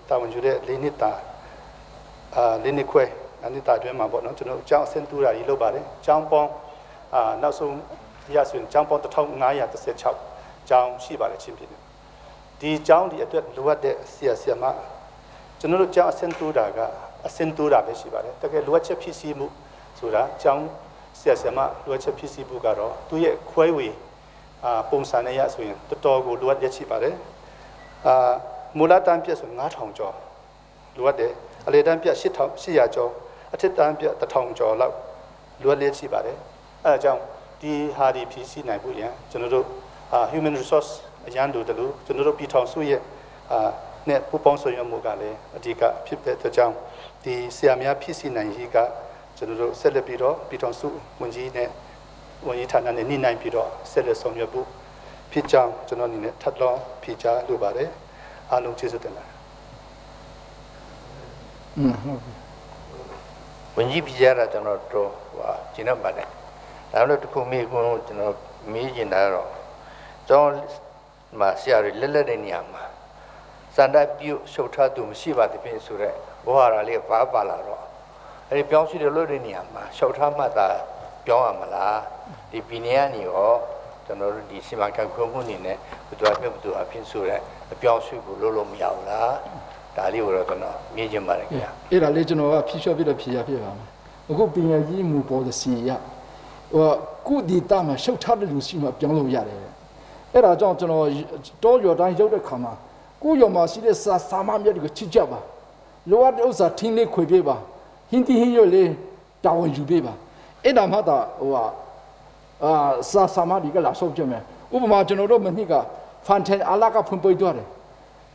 တာဝန်ယူတဲ့၄နှစ်တာ၄နှစ်ခွဲအနှစ်တာအတွင်းမှာပေါ့နော်ကျွန်တော်ကျောင်းအဆင့်တူတာကြီးလုပ်ပါတယ်ကျောင်းပေါင်းနောက်ဆုံးရဆိုရင်ကျောင်းပေါင်း1516ကျောင်းရှိပါတယ်ချင်းပြည်နယ်ဒီကျောင်းဒီအတွက်လိုအပ်တဲ့ဆရာမကျွန်တော်တို့ကျောင်းအဆင့်တူတာကအဆင့်တူတာပဲရှိပါတယ်တကယ်လိုအပ်ချက်ဖြစ်စီမှုဆိုတာကျောင်းဆရာမလိုအပ်ချက်ဖြစ်စီမှုကတော့သူရဲ့ခွဲဝေပုံစံနဲ့ရဆိုရင်တော်တော်ကိုလိုအပ်ရရှိပါတယ်မူလတန်းပြည့်ဆို9000ကျော်လိုအပ်တယ်အလေတန်းပြည့်8800ကျော်အထက်တန်းပြ1000ကျော်လောက်လိုအပ်လျက်ရှိပါတယ်အဲဒါကြောင့်ဒီဟာဒီဖြည့်ဆည်းနိုင်ဖို့ရန်ကျွန်တော်တို့human resource အရန်တို့တယ်လို့ကျွန်တော်တို့ပြည်ထောင်စုရဲ့နဲ့ပူပေါင်းဆောင်ရွက်မှုကလည်းအဓိကဖြစ်တဲ့အတွက်ကြောင့်ဒီဆရာများဖြစ်စီနိုင်ရေးကကျွန်တော်တို့ဆက်လက်ပြီးတော့ပြည်ထောင်စုဝန်ကြီးနဲ့ဝန်ကြီးဌာနနဲ့နှိမ့်နိုင်ပြီးတော့ဆက်လက်ဆောင်ရွက်ဖို့ဖြစ်ကြောင်းကျွန်တော်အနေနဲ့ထပ်လောင်းဖြေကြားလိုပါတယ်အားလုံးကျေးဇူးတင်ပါတယ်ဝန်ကြီးပြရတာကျွန်တော်တို့ကျင်းတော့ပါတယ်ဒါလည်းတစ်ခုမေးခွန်းကျွန်တော်မေးကျင်တာတော့ကျောင်းမှာဆရာတွေလက်တဲ့နေရာမှာစန္ဒပြုရှုပ်ထားသူမရှိပါသဖြင့်ဆိုတော့ဘောဟာရလေးဘာပါလာတော့အဲဒီပြောင်းရွှေ့လို့တဲ့နေရာမှာရှုပ်ထားမှသာပြောင်းရမလားဒီပြည်နယ်ကနေရောကျွန်တော်တို့ဒီစီမံခန့်ခွဲမှုအနေနဲ့ဘယ်သူအဖြစ်ဆိုတဲ့အပြောင်းရွှေ့ကိုလို့မရဘူးလားဒါလေးကိုတော့ကျွန်တော်မြင်ချင်ပါတယ်ခင်ဗျာအဲ့ဒါလေးကျွန်တော်ကဖြေလျှော့ပြီးတော့ဖြေရပြပါမယ်အခုပညာရေးမူပေါ်တဲ့စီရကုဒီတာမှာရှုပ်ထားတဲ့လူရှိမှပြောင်းလို့ရတယ်အဲ့ဒါကြောင့်ကျွန်တော်တောရော်တိုင်းရောက်တဲ့ခါမှာကိုရော်မှာရှိတဲ့စာမမြတ်တွေကိုချစ်ကြပါလိုအပ်တဲ့ဥစ္စာထင်းလေးခွေပေးပါဟင်းတီဟင်းရွက်လေးတာဝန်ယူပေးပါအဲ့ဒါမှသာစာမတွေကလာဆောက်ကြမယ်ဥပမာကျွန်တော်တို့မနှစ်ကဖန်တန်အလာကဖွင့်ပေးသွားတယ်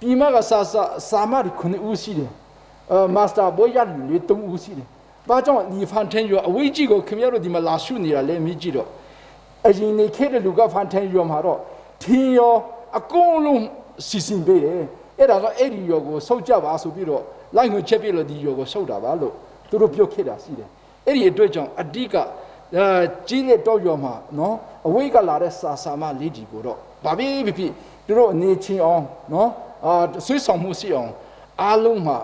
ဒီမှာကစာမတွေခုနှစ်ဦးရှိတယ်မာစတာဘိုးရလူသုံးဦးရှိတယ်ဘာကြောင့်ဒီဖန်တန်ရွာအဝေးကြီးကိုခင်ဗျားတို့ဒီမှာလာရှုနေတာလဲမြည်ကြည့်တော့အရင်နေခဲ့တဲ့လူကဖန်တန်ရွာမှာတော့ထင်းရောအကုန်လုံးစီစဉ်ပေးတယ်အဲ့ဒါကအဲ့ဒီရွာကိုဆုတ်ကြပါဆိုပြီးတော့လိုက်ငွေချက်ပြလို့ဒီရွာကိုဆုတ်တာပါလို့သူတို့ပြောခဲ့တာရှိတယ်အဲ့ဒီအတွက်ကြောင့်အဓိကကြီးတဲ့တော့ရွာမှာနော်အဝေးကလာတဲ့စာမလေးဒီကိုတော့ဘာဖြစ်သူတို့အနေချင်းအောင်နော်ဆွေးဆောင်မှုရှိအောင်အားလုံးမှာ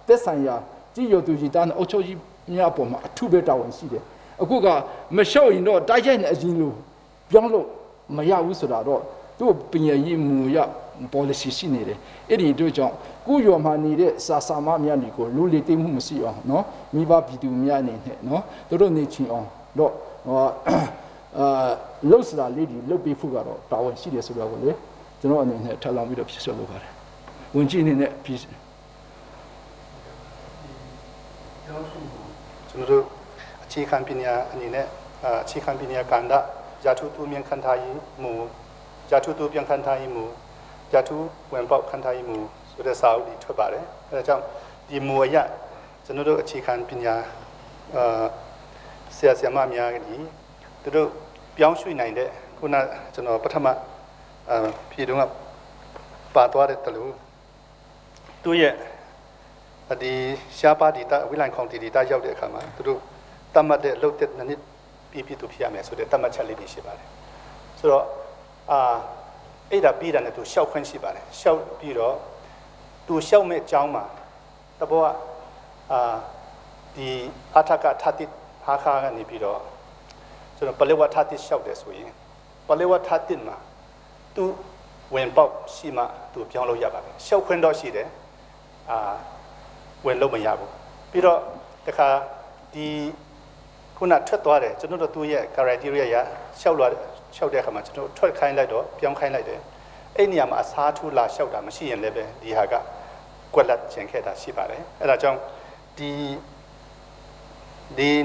သက်ဆိုင်ရာကြည်ရသူကြီးတန်းအုပ်ချုပ်ကြီးများပေါ်မှာအထူးပဲတာဝန်ရှိတယ်အခုကမလျှော့ရင်တော့တိုက်ရိုက်နေအရင်လိုပြောင်းလို့မရဘူးဆိုတာတော့သူ့ပညာရေးမူရ policy ရှိနေတယ်အဲ့ဒီတို့ကြောင့်ကိုရော်မှာနေတဲ့စာမများနေကိုလူလေတိမှုမရှိအောင်နော်မိဘပြည်သူများအနေနဲ့နော်သူတို့နေချင်အောင်တော့လှုပ်ရှားလေးတွေလှုပ်ပြီးဖို့ကတော့တာဝန်ရှိတယ်ဆိုတော့ကိုလေကျွန်တော်အနေနဲ့ထပ်လောင်းပြီးတော့ဖြစ်ဆက်လုပ်ပါတယ်ဝင်ကြည့်အနေနဲ့ပြီးကျွန်တော်တို့အခြေခံပညာအနေနဲ့အခြေခံပညာကဏ္ဍဂျာထုတူမြန်ခန္ဓာရေးမူဂျာထုတူပြန်ခန္ဓာရေးမူဂျာထုဝင်ပေါက်ခန္ဓာရေးမူဆိုတဲ့စာအုပ်တွေထွက်ပါတယ်အဲဒါကြောင့်ဒီမူအရကျွန်တော်တို့အခြေခံပညာဆရာမများကြီးသူတို့ပြောင်းရွှေ့နိုင်တဲ့ခုနကျွန်တော်ပထမပြည်တော်ကပါသွားတဲ့တလူသူရဲ့ဒီရှားပါဒီတာဝိလိုင်ကောင်တီဒီတာရောက်တဲ့အခါမှာသူတို့တတ်မှတ်တဲ့အလုပ်တဲ့နှစ်ပြသူဖြစ်ရမယ်ဆိုတဲ့တတ်မှတ်ချက်လေးတွေရှိပါတယ်ဆိုတော့အဲ့ဒါပြီးတာနဲ့သူရှောက်ခွင့်ရှိပါတယ်ရှောက်ပြီးတော့သူရှောက်မဲ့အကြောင်းမှာတဘောကဒီအထကထတိဟာခါကနေပြီးတော့ကျွန်တော်ပလေဝထတိရှောက်တယ်ဆိုရင်ပလေဝထတိမှာသူဝင်ပေါက်ရှိမှသူပြောင်းလို့ရပါမယ်ရှောက်ခွင့်တော့ရှိတယ်ဝင်လို့မရဘူးပြီးတော့တခါဒီခုနထွက်သွားတယ်ကျွန်တော်တို့သူ့ရဲ့ criteria ရရှောက်တဲ့အခါမှာကျွန်တော်ထွက်ခိုင်းလိုက်တော့ပြောင်းခိုင်းလိုက်တယ်အဲ့နေရာမှာအစားထိုးလာလျှောက်တာမရှိရင်လည်းပဲဒီဟာကကွက်လက်ကျင်ခဲ့တာရှိပါတယ်အဲ့ဒါကြောင့်ဒီ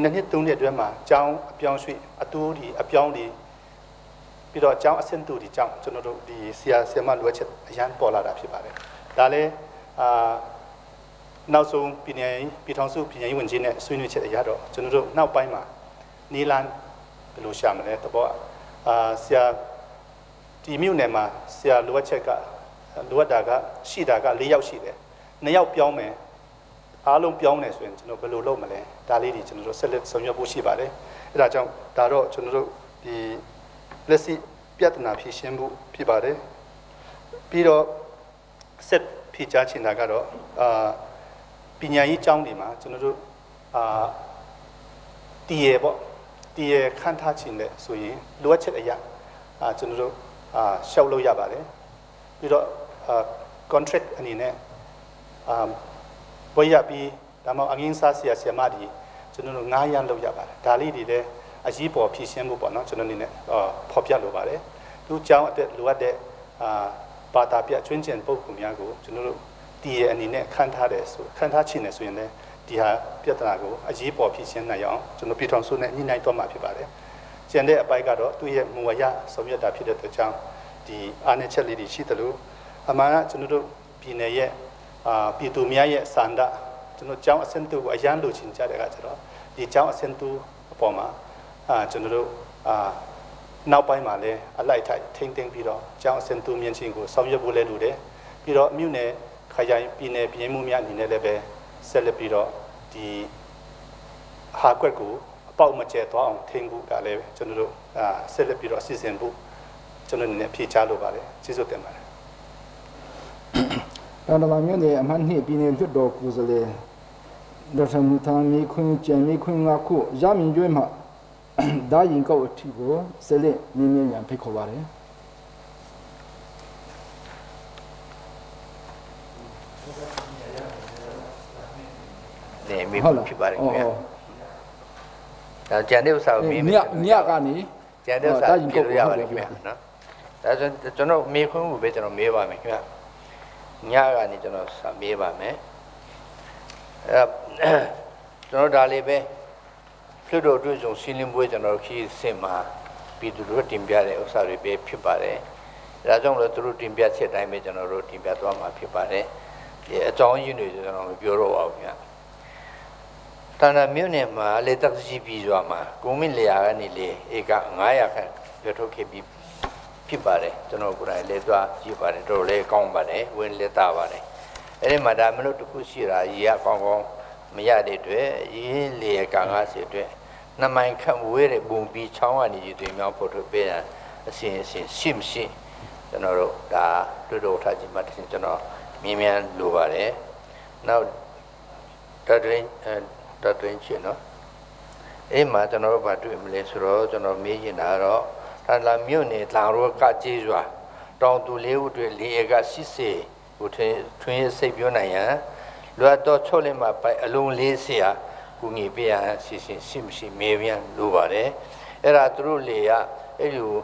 နှစ်သုံးနှစ်အတွင်းမှာအကြောင်းအပြောင်းရွှေ့အတူဒီအပြောင်းဒီပြီးတော့အကြောင်းအဆင့်တူဒီကြောင့်ကျွန်တော်တို့ဒီဆရာမလိုအပ်ချက်အရန်ပေါ်လာတာဖြစ်ပါတယ်ဒါလည်းနောက်ဆုံးပြည်ထောင်စုပြည်နယ်ဝန်ကြီးနဲ့ဆွေးနွေးချက်အရတော့ကျွန်တော်တို့နောက်ပိုင်းမှာနီလန်ဘယ်လိုရှာမလဲတဘောဆရာဒီမြို့နယ်မှာဆရာလိုအပ်ချက်ကလိုအပ်တာကရှိတာက၄ယောက်ရှိတယ်2ယောက်ပြောင်းမယ်အားလုံးပြောင်းတယ်ဆိုရင်ကျွန်တော်ဘယ်လိုလုပ်မလဲဒါလေးတွေကျွန်တော်တို့ဆက်လက်ဆောင်ရွက်ဖို့ရှိပါတယ်အဲဒါကြောင့်ဒါတော့ကျွန်တော်တို့ဒီလက်ရှိပြဿနာဖြေရှင်းဖို့ဖြစ်ပါတယ်ပြီးတော့ဆက်ဖြေချချင်တာကတော့ပညာရေးကျောင်းတွေမှာကျွန်တော်တို့တည်ရပေါ့တည်ရခန့်ထားခြင်းနဲ့ဆိုရင်လိုအပ်ချက်အရာကျွန်တော်တို့ရှောက်လို့ရပါတယ်ပြီးတော့contract အနေနဲ့ဘွေရပြီးဒါမှမဟုတ်အငင်းစားဆရာမတွေကျွန်တော်တို့9ရန်လောက်ရပါတယ်ဒါလေးတွေလည်းအရေးပေါ်ဖြည့်ရှင်းဖို့ပေါ့နော်ကျွန်တော်အနေနဲ့ဖော်ပြလိုပါတယ်သူကျောင်းအတွက်လိုအပ်တဲ့ဘာသာပြကျွမ်းကျင်ပုဂ္ဂိုလ်များကိုကျွန်တော်တို့တည်ရအနေနဲ့ခန့်ထားခြင်းနဲ့ဆိုရင်လည်းဒီဟာပြဿနာကိုအရေးပေါ်ဖြည့်ရှင်းနိုင်အောင်ကျွန်တော်ပြည်ထောင်စုနဲ့ညှိနှိုင်းတော့မှာဖြစ်ပါတယ်ကျန်တဲ့အပိုင်းကတော့သူ့ရဲ့မူဝါဒဆောင်ရွက်တာဖြစ်တဲ့အတွက်ကြောင့်ဒီ ဒီအားနည်းချက်လေးတွေရှိတယ်လို့အမှန်ကကျွန်တော်တို့ပြည်နယ်ရဲ့ပြည်သူများရဲ့စန္ဒကျွန်တော်ကျောင်းအဆင့်တူကိုအရန်လိုချင်ကြတဲ့အခါကျတော့ဒီကျောင်းအဆင့်တူအပေါ်မှာကျွန်တော်တို့နောက်ပိုင်းမှာလည်းအလိုက်ထိုက်ထိမ့်သိမ့်ပြီးတော့ကျောင်းအဆင့်တူမြင့်ချင်းကိုဆောင်ရွက်ဖို့လည်းလိုတယ်ပြီးတော့မြို့နယ်ခရိုင်ပြည်နယ်ပြည်မှုများအနေနဲ့လည်းပဲဆက်လက်ပြီးတော့ဒီဟာကွက်ကိုအပေါက်မကျဲသွားအောင်ထိန်းဖို့ကလည်းကျွန်တော်တို့ဆက်လက်ပြီးတော့စီစဉ်ဖို့ကျွန်တော်အနေနဲ့ဖြေချလို့ပါတယ်ကျေးဇူးတင်ပါတယ်တန်တမာမြို့နယ်အမှတ်2ပြည်နယ်လွှတ်တော်ကိုယ်စားလှယ်ဒေါက်တာမူသာမီခွန်းကျန်မီခွန်းကခုရမင်ကျွေးမှာဒါရင်ကောက်အထီကိုဆက်လက်မြင်းမြန်းရန်ဖိတ်ခေါ်ပါတယ်နေမိဖြစ်ပါတယ်ခင်ဗျာဒါကျန်တဲ့ဥစ္စာကိုမေးမယ်ညကနေကျန်တဲ့ဥစ္စာပြေလို့ရပါတယ်ခင်ဗျာနော်ဒါဆိုကျွန်တော်မေးခွန်းကိုပဲကျွန်တော်မေးပါမယ်ခင်ဗျာညကနေကျွန်တော်စာမေးပါမယ်ကျွန်တော်ဒါလေးပဲလွှတ်တော်တွေ့ဆုံစီလင်းပွဲကျွန်တော်ခီးစင်မှာပြည်သူတို့တင်ပြတဲ့ဥစ္စာတွေပဲဖြစ်ပါတယ်ဒါကြောင့်လည်းသူတို့တင်ပြချက်တိုင်းပဲကျွန်တော်တို့တင်ပြသွားမှာဖြစ်ပါတယ်ဒီအကြောင်းရင်းတွေကျွန်တော်မပြောတော့ပါဘူးခင်ဗျာတဏ္ဍမြို့နယ်မှာလေတက်စီပြည်ရွာမှာကုန်းမင်းလျာကနေလေဧက900ခန့်ပြထုတ်ခဲ့ပြီးဖြစ်ပါတယ်ကျွန်တော်ကိုယ်တိုင်လေသွားကြည့်ပါတယ်တော်တော်လေးကောင်းပါတယ်ဝင်လက်သားပါတယ်အဲ့ဒီမှာဒါမလို့တစ်ခုရှိတာရေကကောင်းကောင်းမရတဲ့အတွက်ရေလေက90အတွက်2မိုင်ခန့်ဝေးတဲ့ဘုံပြီးချောင်းကနေရေတွေမြောက်ဖို့ထုတ်ပေးရန်အစဉ်ရှိမရှိကျွန်တော်တို့ဒါတို့တို့ထားကြည့်မှတစ်ကျွန်တော်မြင်မြန်လိုပါတယ်နောက်တတွင်ချင်းနော်အဲ့မှာကျွန်တော်တို့ဗာတွေ့မလဲဆိုတော့ကျွန်တော်မေးရင်တော့ထာလာမြို့နယ်လာရောကကျေးရွာတောင်သူလေးဦးတွေလေက80ကိုထွင်းစိတ်ပြောနိုင်ရန်လွတ်တော့ချုပ်လင်းမှာပိုင်အလုံး40ဟာကုငီပြရန်စီစဉ်ရှိမရှိမေးပြန်လိုပါတယ်အဲ့ဒါသူတို့လေကအဲ့လို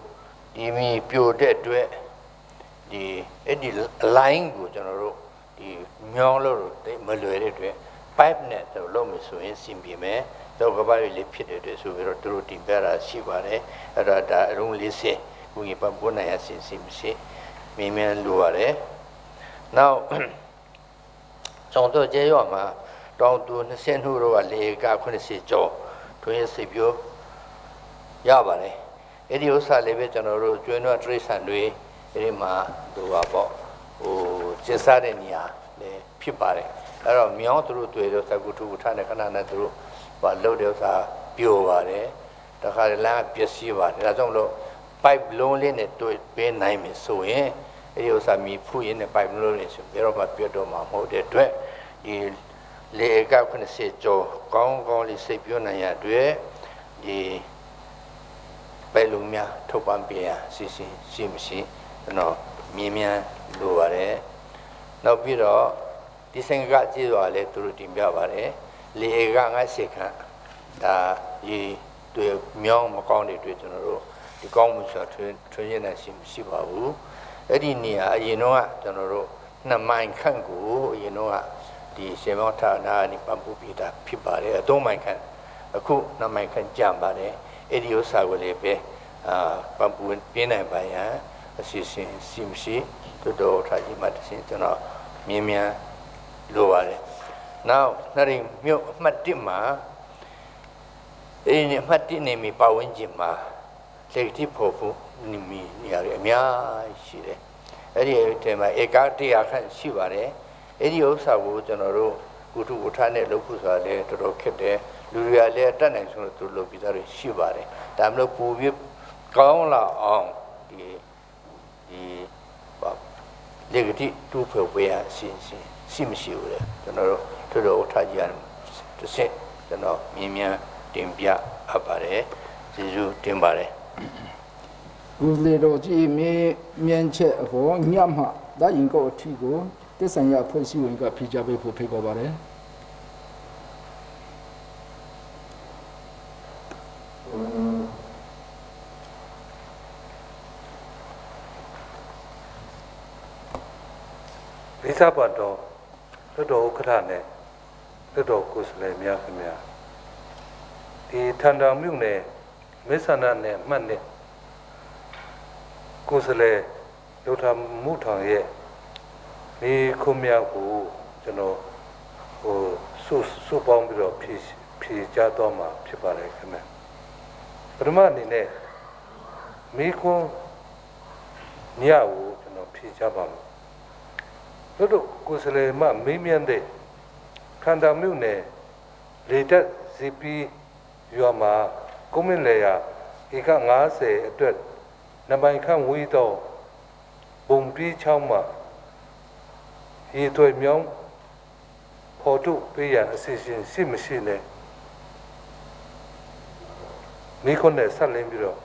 ဒီမီပြိုတဲ့အတွက်ဒီအဲ့ဒီ line ကိုကျွန်တော်တို့ဒီမြောင်းလို့မလွယ်တဲ့အတွက် pipe နဲ့တော့လုံးမဆိုရင်စင်ပြေမယ်တော့ကဘာလေးဖြစ်တဲ့အတွက်ဆိုပြီးတော့သူတို့တင်ပြတာရှိပါတယ်အဲ့တော့ဒါအလုံး40ကုငီပပွန်းနိုင်ရစီစဉ်မရှိမေးမြန်လိုပါတယ်နောက်ကျောင်းတော်ကျေးရွာမှာတောင်သူ20နှုတ်တော့ကလေက80ကျော်ထွင်းစိတ်ပြောရပါတယ်အဲ့ဒီဥစ္စာလေးပဲကျွန်တော်တို့ကျွေးနွားတရိษံတွေအဲ့ဒီမှာသူပါပေါ့ဟိုကျင်းစားတဲ့နေရာလည်းဖြစ်ပါတယ်အဲ့တော့မြောင်းသူတို့တွေ့တော့သကုထုထားတဲ့ခဏနဲ့သူတို့ဘာလုပ်တဲ့ဥစ္စာပြိုပါတယ်တခါလမ်းပျက်စီးပါတယ်ဒါကြောင့်လို့ pipe လုံးလေးနဲ့တွေ့ပေးနိုင်မယ်ဆိုရင်အဲ့ဒီဥစ္စာမီဖူးရင်းနဲ့ pipe လုံးလေးဆိုဘယ်တော့မှပြတ်တော့မှာမဟုတ်တဲ့အတွက်ဒီလေက90ကျော်ကောင်းကောင်းလေးစိတ်ပြောနိုင်ရအတွက်ဒီပဲလုံများထုတ်ပန်းပေးရစီရှိမရှိကျွန်တော်မြင်မြန်လိုပါတယ်နောက်ပြီးတော့ဒီစင်ကကြည့်သွားလဲသူတို့တင်ပြပါတယ်လေက90ခန့်ဒါရေတွေမြောင်းမကောင်းတဲ့အတွက်ကျွန်တော်တို့ဒီကောင်းမှုဆိုထွင်းရနေရှိပါဘူးအဲ့ဒီနေရာအရင်တော့ကျွန်တော်တို့2မိုင်ခန့်ကိုအရင်တော့ဒီရှင်မောထာနာနိပပူပိတာဖြစ်ပါတယ်3မိုင်ခန့်အခု2မိုင်ခန့်ကြံပါတယ်အဲ့ဒီဥစ္စာကိုလည်းပဲပပူပြင်းနိုင်ပါရန်အစီအစဉ်ရှိမရှိတို့တော်ထားကြီးမှတစ်ဆင့်ကျွန်တော်မြင်မြန်လိုပါတယ်နောက်နှစ်ရင်မြို့အမှတ်1မှာအဲ့ဒီအမှတ်1နေမီပတ်ဝန်းကျင်မှာလက်တိဖို့ဖို့နေရာတွေအများရှိတယ်အဲ့ဒီတဲမှာဧက100ခန့်ရှိပါတယ်အဲ့ဒီဥစ္စာကိုကျွန်တော်တို့ကုထုဝထားနဲ့လုပ်ဖို့ဆိုတာလည်းတော်တော်ခက်တယ်လူတွေကလည်းတတ်နိုင်ဆုံးလို့သူလုပ်ပြီးသားတွေရှိပါတယ်ဒါမှမဟုတ်ပူပြီးကောင်းလာအောင်ဒီလေကတိတူဖို့ဝေးရရှိမရှိဘူးလေကျွန်တော်တို့တော်တော်ထားကြရတစ်စက်ကျွန်တော်မြင်မြန်တင်ပြအပ်ပါတယ်ကျေးဇူးတင်ပါတယ်ဦးလေတော်ကြီးမြန်ချက်အဖို့ညမှဒါရင်ကောအထီကိုတစ္ဆန်ရအဖွဲ့အစည်းဝင်ကဖိကြပေးဖို့ဖိတ်ခေါ်ပါတယ်ဒီစားပါတော့လွတ်တော်ဥက္ကဋ္ဌနဲ့လွတ်တော်ကိုယ်စားလှယ်များခင်ဗျာဒီထန်တာမြို့နယ်မေဆန္ဒနဲ့မှတ်နဲ့ကိုယ်စားလှယ် လုပ်ထားမှုထောင်ရဲ့ဒီခုမြောက်ကိုကျွန်တော်စုပေါင်းပြီးတော့ဖြေကြားတော့မှာဖြစ်ပါတယ်ခင်ဗျပထမအနေနဲ့မိခွန်းညကိုကျွန်တော်ဖြေကြားပါမယ်တို့ကိုယ်စလေမမေးမြန်းတဲ့ခန္ဓာမြို့နယ်လေတက်စီပီရွာမှာကုမင်းလေယာဧက90အတွက်နမိုင်ခန့်ဝေးတော့ဘုံပြီးချောင်းမှာရေသွေမြောင်းဖော်ထုတ်ပေးရန်အစီအစဉ်ရှိမရှိနဲ့မိခွန်းနဲ့ဆက်လင်းပြီးတော့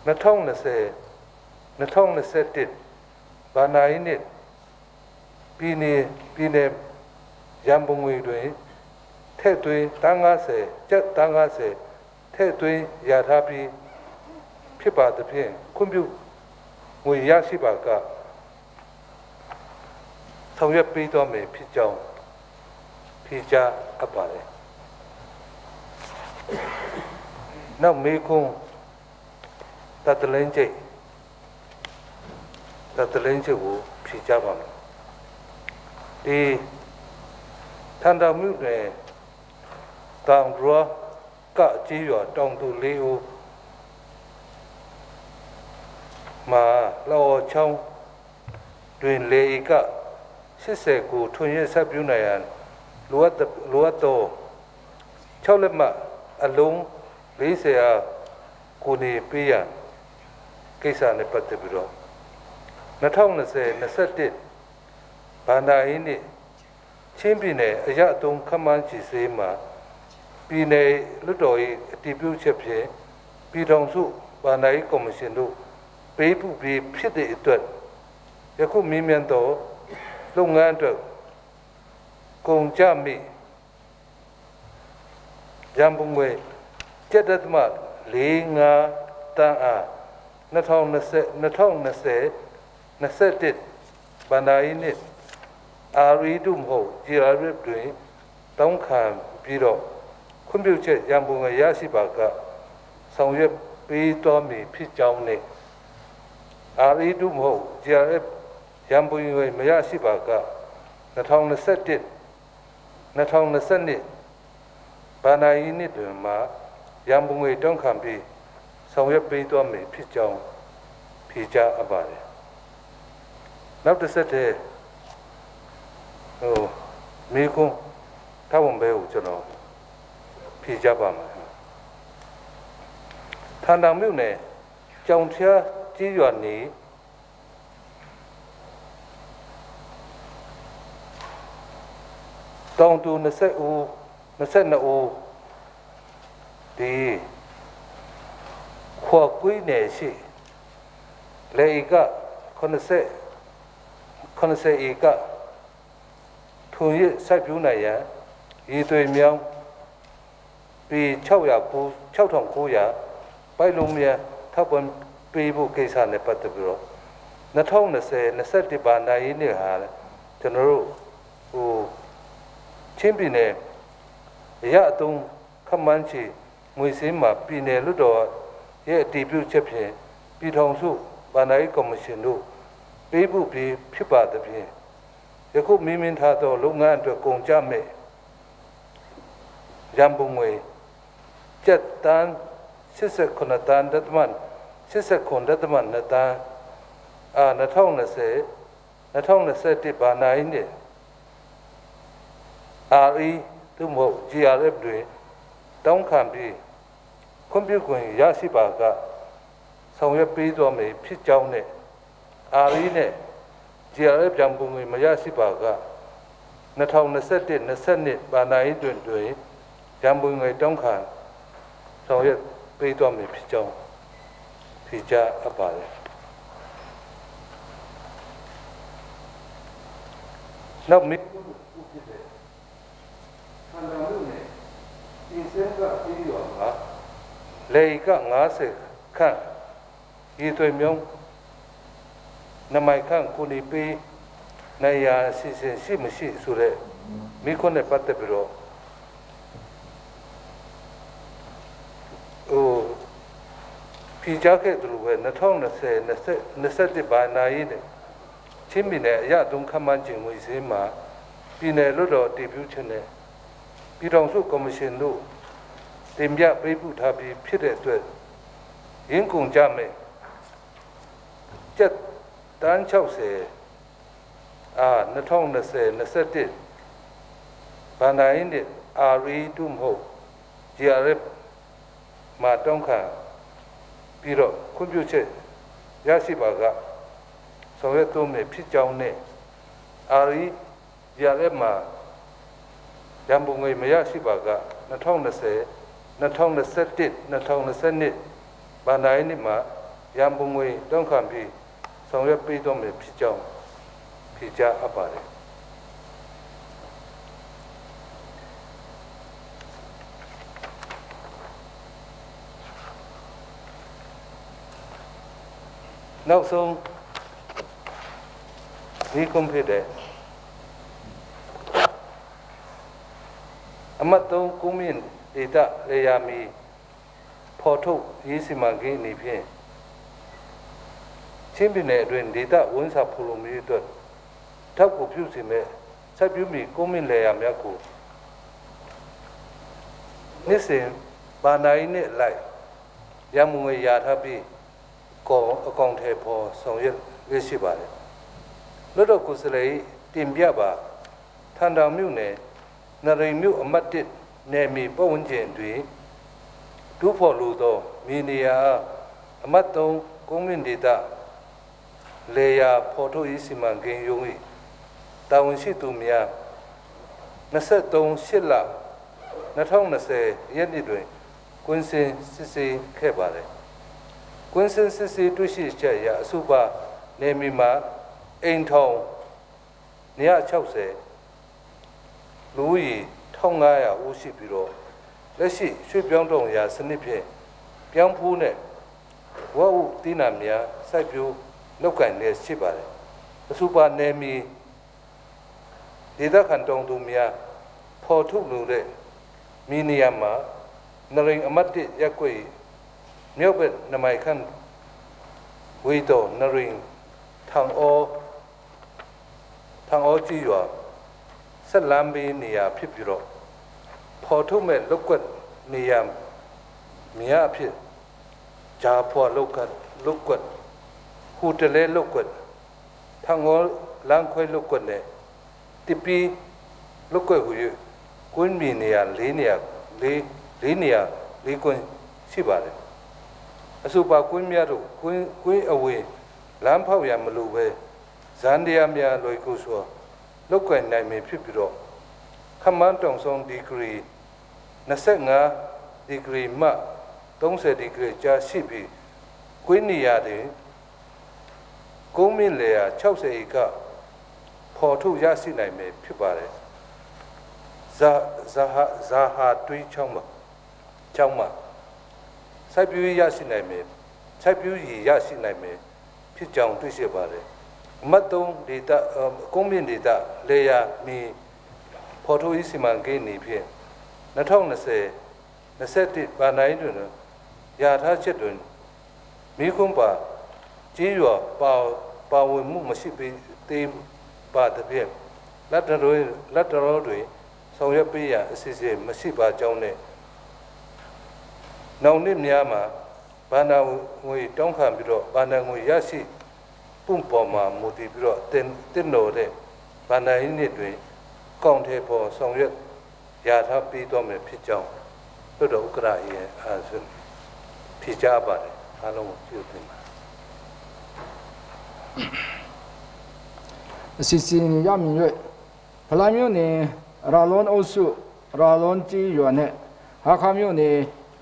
2021ဘာနာယီနှစ်ပြည်နယ်ရန်ပုံငွေတွင်ထည့်သွင်းတန်း90ကျပ်တန်း90ထည့်သွင်းရထားပြီးဖြစ်ပါသဖြင့်ခွင့်ပြုငွေရရှိပါကဆောင်ရွက်ပေးတော်မယ်ဖြစ်ကြောင်းဖြေကြားအပ်ပါတယ်နောက်မေခွန်းတတလင်းကျိတ်ကိုဖြေကြားပါမယ်ဒီထန်တာမှုတွေတောင်ရောကကြေးရွာတောင်သူလေးဦးမှာလောချောင်းတွင်လေက80ကိုထွင်ရဆက်ပြုနိုင်ရန်လိုအပ်တော့6လက်မှအလုံး40အားကိုနေပေးရန်ကိစ္စနဲ့ပတ်သက်ပြီးတော့2020-21ဘာနာယီနှစ်ချင်းပြည်နယ်အရအသုံးခမန်းချီစေးမှာပြည်နယ်လွှတ်တော်၏အတည်ပြုချက်ဖြင့်ပြည်ထောင်စုဘာနာယီကော်မရှင်တို့ပေးပူပြီးဖြစ်တဲ့အတွက်ယခုမြင်မြန်သောလုပ်ငန်းအတွက်ကုန်ကြမိရန်ပုံငွေကျပ်သက်မှ45တန်းအား2020-21ဘာနာယီနှစ်အာရီဒုမဟုတ်ဂျီရာရစ်တွင်တောင်းခံပြီးတော့ခွင့်ပြုချက်ရန်ပုံငွေရရှိပါကဆောင်ရွက်ပေးတော်မူဖြစ်ကြောင်းနဲ့အာရီဒုမဟုတ်ဂျီရာရစ်ရန်ပုံငွေမရရှိပါက2021-2022ဘာနာယီနှစ်တွင်မှာရန်ပုံငွေတောင်းခံပြီးဆောင်ရွက်ပေးတော်မူဖြစ်ကြောင်းဖြေကြားအပ်ပါတယ်နောက်တစ်ဆက်တည်းမိကွန်းထောက်ဝန်ပဲကိုကျွန်တော်ဖြေကြားပါမယ်ထန်တောင်မြို့နယ်ကြောင်ချားကြီးရွာနေတောင်တူ22ဦးဒီခွာကွေးနယ်ရှိလေက80ဧကထွန်ရစိုက်ပြူးနိုင်ရန်ရေသွေမြောင်းပေ6900ပိုက်လုံးမြန်ထောက်ပံ့ပေးဖို့ကိစ္စနဲ့ပတ်သက်ပြီးတော့2020-21ဘာနာယီနှစ်ဟာကျွန်တော်တို့ချင်းပြည်နယ်ရအသုံးခမန်းချီငွေစင်းမှာပြည်နယ်လွှတ်တော်ရဲ့အတည်ပြုချက်ဖြင့်ပြည်ထောင်စုဘာနာယီကော်မရှင်တို့ပေးဖို့ပြီးဖြစ်ပါသဖြင့်ယခုမင်းထားသောလုပ်ငန်းအတွက်ကုန်ကြမဲ့ရန်ပုံငွေကျပ်တန်း89တန်းဒသမန်89ဒသမန်2တန်း2020-2021ဘာနာယီနှစ်RE သို့မဟုတ် GRF တွင်တောင်းခံပြီးခွင့်ပြုခွင့်ရရှိပါကဆောင်ရွက်ပေးသွားမယ်ဖြစ်ကြောင်းနဲ့ RE နဲ့ GRF ကြံပုံငွေမရရှိပါက2021-22ဘာနာယီတွင်ကြံပုံငွေတောင်းခံဆောင်ရွက်ပေးသွားမယ်ဖြစ်ကြောင်းဖြေကြားအပ်ပါတယ်နောက်မိလေက50ခန့်ရေသွေမြောင်းနမိုင်ခန့်ကိုနေပေးနိုင်ရာအစီအစဉ်ရှိမရှိဆိုတဲ့မိခွန်းနဲ့ပတ်သက်ပြီးတော့ ဖိကြားခဲ့သလိုပဲ2020-21ဘဏ္ဍာရေးနဲ့ချင်းပြည်နယ်အရသုံးခန့်မှန်းခြင်းငွေစည်းမှာပြည်နယ်လွှတ်တော်တည်ပြုခြင်းနဲ့ပြည်ထောင်စုကော်မရှင်တို့တင်ပြပေးပို့ထားပြီးဖြစ်တဲ့အတွက်ရင်းကုန်ကြမယ်ကျပ်တန်း602020-21ဘဏ္ဍာရေးနဲ့ RE တို့မဟုတ် GRF မှာတောင်းခံပြီးတော့ခွင့်ပြုချက်ရရှိပါကဆောင်ရွက်သွင်းမယ်ဖြစ်ကြောင်းနဲ့ RE GRF မှာရန်ပုံငွေမရရှိပါက2020-2021ဘဏ္ဍာရေးနှစ်မှာရန်ပုံငွေတောင်းခံပြီးဆောင်ရွက်ပေးသွင်းမယ်ဖြစ်ကြောင်းဖြေကြားအပ်ပါတယ်နောက်ဆုံးဒီကွန်ပျူတာအမတ်သုံးကုမင်းဒေတာရေယာမီဖော်ထုတ်ရေးစီမံကိန်းအနေဖြင့်ချင်းပြည်နယ်အတွင်းဒေတာဝန်ဆောင်ဖူလုံမျိုးအတွက်ထောက်ကူပြုစီမဲ့စိုက်ပျိုးမြေကုမင်းလေယာများကိုနှစ်စဉ်ဘာနာရီနဲ့လိုက်ရမငွေရထားပြီးအကောင့်ထဲပေါ်ဆောင်ရွက်ရရှိပါတယ်လွတ်တော်ကိုယ်စားလှယ်တင်ပြပါထန်တောင်မြို့နယ်နရိန်မြို့အမတ်တစ်နယ်မြေပတ်ဝန်းကျင်တွင်ဒုဖော်လိုသောမီနီယာအမတ်သုံးကုန်းမြင့်ဒေသလေယာဖော်ထုတ်ရေးစီမံကိန်းရုံး၏တာဝန်ရှိသူများ23လ2020ရက်နေ့တွင်ကွင်းစင်စစ်ဆေးခဲ့ပါတယ်ကွင်းစင်စစ်ဆေးတွေ့ရှိချက်အရအဆိုပါနယ်မြေမှာအိမ်ထောင်160လူဦးရေ1500ဦးရှိပြီးတော့လက်ရှိရွှေ့ပြောင်းတော့ရာစနစ်ဖြင့်ပြောင်းဖိုးနဲ့ဝါဟုတိနာများစိုက်ပျိုးလောက်ကင်နေရှိပါတယ်အဆိုပါနယ်မြေဒေသခံတောင်သူများဖော်ထုတ်လို့တဲ့မီနီယာမှာနရိန်အမတ်တစ်ရက်ွက်မြောက်ဘက်နမိုင်ခန့်ဝေတော်နရိန်ထံအောကြီးရွာဆက်လမ်းဘေးနေရာဖြစ်ပြီးတော့ဖော်ထုတ်မဲ့လောက်ကွက်နေရာမြားဖြစ်ဂျာဖော်လောက်ကွက်ဟိုတလဲလောက်ကွက်ထံအောလမ်းခွဲလောက်ကွက်နဲ့တိပီလောက်ကွက်ဟူ၍ကွင်းမီနေရာ၄နေရာ၄ကွင်းရှိပါတယ်အဆိုပါကွင်းများတို့ကွင်းအဝေးလမ်းဖောက်ရမလို့ပဲဇန်ဒီယာများလွယ်ကူစွာလောက်ကွယ်နိုင်မည်ဖြစ်ပြီးတော့ခမန်းတောင်ဆောင်ဒီဂရီ25ဒီဂရီမှ30ဒီဂရီကြာရှိပြီးကွင်းနေရာတွင်ကုန်းမြင့်လေယာ60ဧကဖော်ထုတ်ရရှိနိုင်မည်ဖြစ်ပါတယ်ဇာဟာတွေးချောင်းမှာစိုက်ပျိုးရရှိနိုင်မယ်စိုက်ပျိုးရည်ရရှိနိုင်မယ်ဖြစ်ကြောင်းတွေ့ရှိပါတယ်အမတ်သုံးဒေတာကုန်းမြင့်ဒေတာလေယာမီဖော်ထုတ်ရေးစီမံကိန်းနေဖြင့်2020-21ဘဏ္ဍာရေးတွင်ရထားချက်တွင်မိခွန်းပါကြေးရွာပါဝင်မှုမရှိသေးပါသဖြင့်လက်တော်တွင်ဆောင်ရွက်ပေးရန်အစီအစဉ်မရှိပါကြောင်းနဲ့နောက်နှစ်များမှာဘဏ္ဍာငွေတောင်းခံပြီးတော့ဘဏ္ဍာငွေရရှိပုံပေါ်မှာမူတည်ပြီးတော့တင်တော်တဲ့ဘဏ္ဍာရေးနှစ်တွင်ကောင်းတဲ့ပေါ်ဆောင်ရွက်ရထားပြီးတော့မယ်ဖြစ်ကြောင်းလွတ်တော်ဥက္ကရာရဲ့အားဖြင့်ဖြေကြားပါတယ်အားလုံးကိုကျေးဇူးတင်ပါတယ်အစီအစဉ်ရမည်၍ဖလာမျိုးနယ်ရာလွန်အုပ်စုရာလွန်ကြီးရွာနဲ့ဟာခါမျိုးနယ်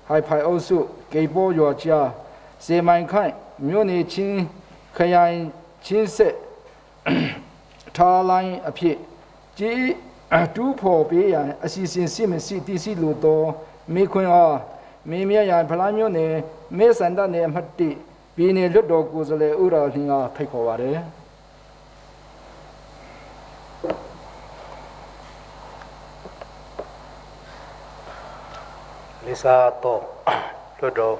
ဟိုင်ဖိုင်အုပ်စုကေပိုးရွာကြားစေမိုင်ခိုင်မြို့နယ်ချင်းခရိုင်ချင်းဆက်ထားလိုင်းအဖြစ်ကြီးတူးဖော်ပေးရန်အစီအစဉ်ရှိမရှိတည်ရှိလို့တော့မေခွန်းအားမေမြရန်ဖလားမျိုးနယ်မေစန္ဒနယ်အမှတ်1ပြည်နယ်လွတ်တော်ကိုယ်စားလှယ်ဥရာလင်းအားဖိတ်ခေါ်ပါတယ်လေးစားတော့လွတ်တော်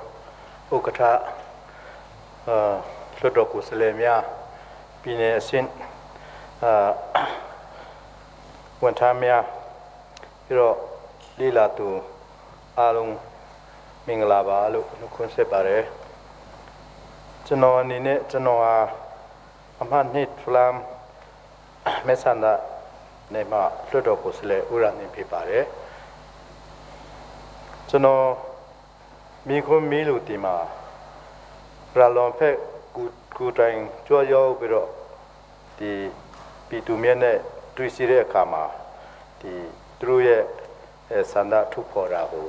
ဥက္ကဋ္ဌ လွတ်တော်ကိုယ်စားလှယ်များပြည်နယ်အဆင့်ဝန်ထမ်းများပြီးတော့လေးလာသူအားလုံးမင်္ဂလာပါလို့နှုတ်ခွန်းဆက်ပါတယ်ကျွန်တော်အနေနဲ့ကျွန်တော်ဟာအမှတ်နှစ်ဖလမ်မဲဆန္ဒနေမှာလွတ်တော်ကိုယ်စားလှယ်ဦးရနေဖြစ်ပါတယ်ကျွန်တော်မိခွန်းမီးလို့ဒီမှာရလွန်ဖက်ကူတိုင်းကြွရောက်ပြီးတော့ဒီပီတူမြက်နဲ့တွေ့ရှိတဲ့အခါမှာဒီသူတို့ရဲ့စန္ဒထုတ်ဖော်တာကို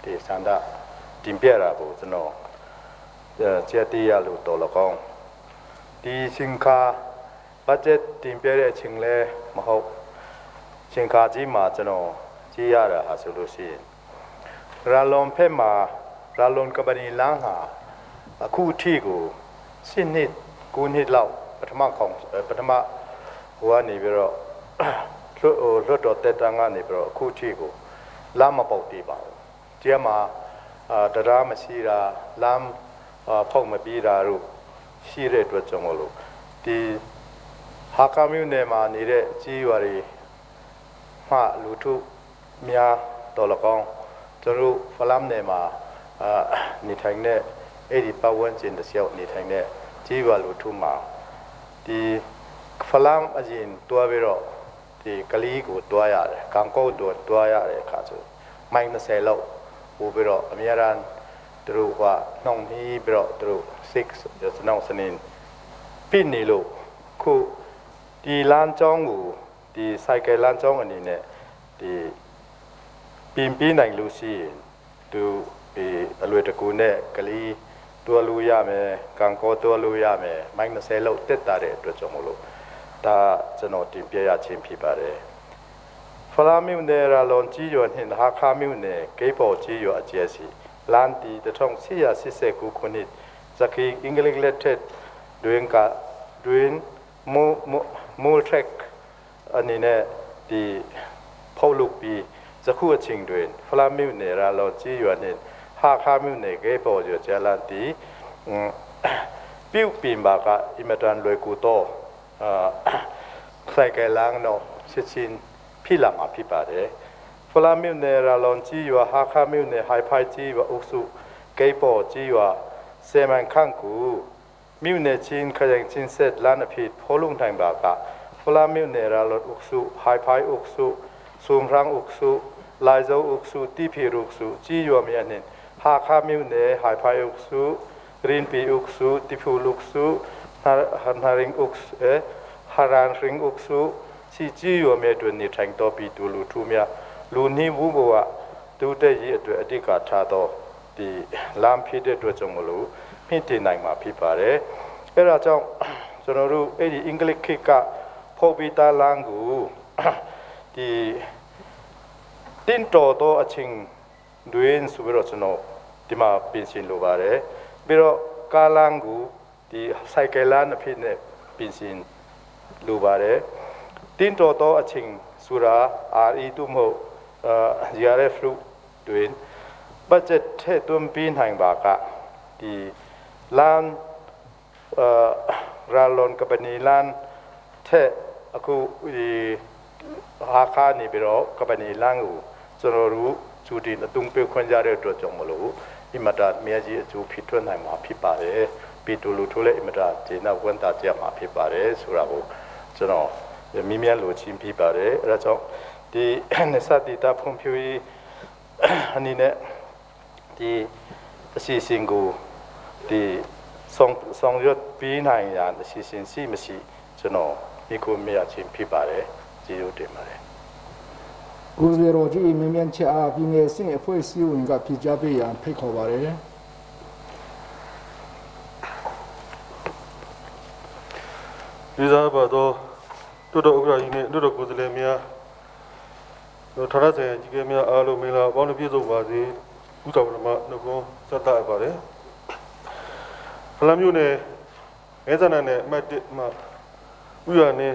ဒီစန္ဒတင်ပြတာကိုကျွန်တော်ကြက်တီးရလို့တော်လကောင်းဒီရှင်ခါဘတ်ဂျက်တင်ပြတဲ့အချိန်လဲမဟုတ်ရှင်ခါကြီးမှာကျွန်တော်ကြည့်ရတာဟာဆိုလို့ရှိရင်ရလွန်ဖက်မှာရလွန်ကပနီလန်းဟာအခုအထိကို10နှစ်9နှစ်လောက်ပထမဟိုကနေပြီးတော့လွတ်တော်တက်တန်းကနေပြီးတော့အခုအထိကိုလမ်းမပေါက်သေးပါဘူးဒီမှာတရားမရှိတာလမ်းဖောက်မပြေးတာတို့ရှိတဲ့အတွက်ကြောင့်မလို့ဒီဟာကာမြို့နယ်မှာနေတဲ့ကြီးရွာတွေမှလူထုများတော်လကောင်းကျွန်တော်ဖလမ်နယ်မှာနေထိုင်တဲ့အဲ့ဒီပတ်ဝန်းကျင်တစ်လျှောက်နေထိုင်တဲ့ကြီးရွာလူထုမှာဒီဖလမ်အရင်တွားပြီးတော့ဒီကလေးကိုတွားရတယ်ကံကောက်တွားရတဲ့အခါဆိုမိုင်း20လောက်ပို့ပြီးတော့အများရန်သူတို့ကနှောင်ပြီးပြီးတော့သူတို့6ကျွန်တော်စနေပြင်းနေလို့ခုဒီလမ်းကြောင်းကိုဒီစိုက်ကယ်လမ်းကြောင်းအနေနဲ့ဒီပြင်ပြနိုင်လို့ရှိရင်သူအလွယ်တကူနဲ့ကလေးတွားလို့ရမယ်ကံကောတွားလို့ရမယ်မိုင်း20လောက်တက်တာတဲ့အတွက်ကြောင့်မလို့ဒါကျွန်တော်တင်ပြရခြင်းဖြစ်ပါတယ်ဖလာမြို့နယ်ရလွန်ကြီးရွာနှင့်ဟာခါမြို့နယ်ဂိတ်ပေါ်ကြီးရွာအကျယ်စီလန်တီ1489ခုနှစ်ဇကီအင်္ဂလိပ်လက်ထက်တွင်မိုထရက်အနေနဲ့ဒီဖောက်လုပ်ပြီးဇခုအချင်းတွင်ဖလာမြို့နယ်ရလွန်ကြီးရွာနှင့်ဟာခါမြို့နယ်ဂိတ်ပေါ်ရွာကျလန်တီပြုတ်ပင်ပါကအင်မတန်လွယ်ကူတော့ဆိုင်ကယ်လမ်းတော့စစ်ချင်းဖြစ်လာမှာဖြစ်ပါတယ်ဖလာမြို့နယ်ရလွန်ကြီးရွာဟာခါမြို့နယ်ဟိုင်ဖိုင်ကြီးရွာအုပ်စုဂိတ်ပေါ်ကြီးရွာစေမန်ခန့်ကူမြို့နယ်ချင်းခရိုင်ချင်းဆက်လမ်းအဖြစ်ဖော်လုံထိုင်ပါကဖလာမြို့နယ်ရလွန်အုပ်စုဟိုင်ဖိုင်အုပ်စုစုံရန်အုပ်စုလိုက်ဇောအုပ်စုတီဖီအုပ်စုကြီးရွာမြတ်နဲ့ဟာခါမြို့နယ်ဟိုင်ဖိုင်အုပ်စုရင်ပီအုပ်စုတီဖူအုပ်စုဟာရင်အုပ်စုဟာရန်ရင်အုပ်စုစီကြီးရွာမြတ်တွင်နေထိုင်တော်ပြီးတူလူထူးများလူနေမှုဘဝဒုတက်ရေးအတွက်အတိတ်ကထားတော့ဒီလမ်းဖြစ်တဲ့အတွက်ကြောင့်မလို့မြင့်တင်နိုင်မှာဖြစ်ပါတယ်အဲဒါကြောင့်ကျွန်တော်တို့အဲ့ဒီအင်္ဂလိပ်ခေတ်ကဖော်ပြတာလမ်းကိုဒီတင်တော်တော့အချင်းတွင်ဆိုပြီးတော့ကျွန်တော်ဒီမှာပြင်ဆင်လိုပါတယ်ပြီးတော့ကားလမ်းကိုဒီဆိုင်ကယ်လမ်းအဖြစ်နဲ့ပြင်ဆင်လိုပါတယ်တင်တော်တော့အချင်းဆိုတာ RE တို့မဟုတ်GRF တွင်ဘတ်ဂျက်ထည့်သွင်းပြီးနိုင်ပါကဒီလမ်းရာလွန်ကပနီလမ်းထက်အခုဒီဟာခါနေပြီးတော့ကပနီလမ်းကိုကျွန်တော်တို့ဂျူတီအတုံးပြခွင့်ကြတဲ့အတွက်ကြောင့်မလို့အမတာမြဲကြီးအကျိုးဖြစ်ထွန်းနိုင်မှာဖြစ်ပါတယ်ပြည်သူလူထုလည်းအမတာကျေနပ်ဝန်တာကြမှာဖြစ်ပါတယ်ဆိုတာကိုကျွန်တော်မြင်မြန်လိုချင်းဖြစ်ပါတယ်အဲဒါကြောင့်ဒီနေစာတီတာဖွံ့ဖြိုးရေးအနေနဲ့ဒီအစီအစဉ်ကိုဒီဆောင်ရွက်ပြီးနိုင်ရန်အစီအစဉ်ရှိမရှိကျွန်တော်ဒီကိုမြင်ချင်းဖြစ်ပါတယ်ကျေးဇူးတင်ပါတယ်ကိုယ်စားလှယ်ကြီးမြင်မြန်ချအားပြည်နယ်စင်အဖွဲ့အစည်းဝင်ကပြည်ကြပေးရန်ဖိတ်ခေါ်ပါတယ်ဒီစားပါတော့တို့တော်ဥက္ကဋ္ဌကြီးနဲ့တို့တော်ကိုယ်စားလှယ်များတို့ထာရဆိုင်ကြီးကများအားလုံးမင်္ဂလာပေါင်းပြည့်စုံပါစေဥတော်ဓမ္မနှုတ်ခွန်းဆက်သပါတယ်ဖလမျိုးနယ်မဲဆန္ဒနယ်အမှတ်1မှာဥရနေ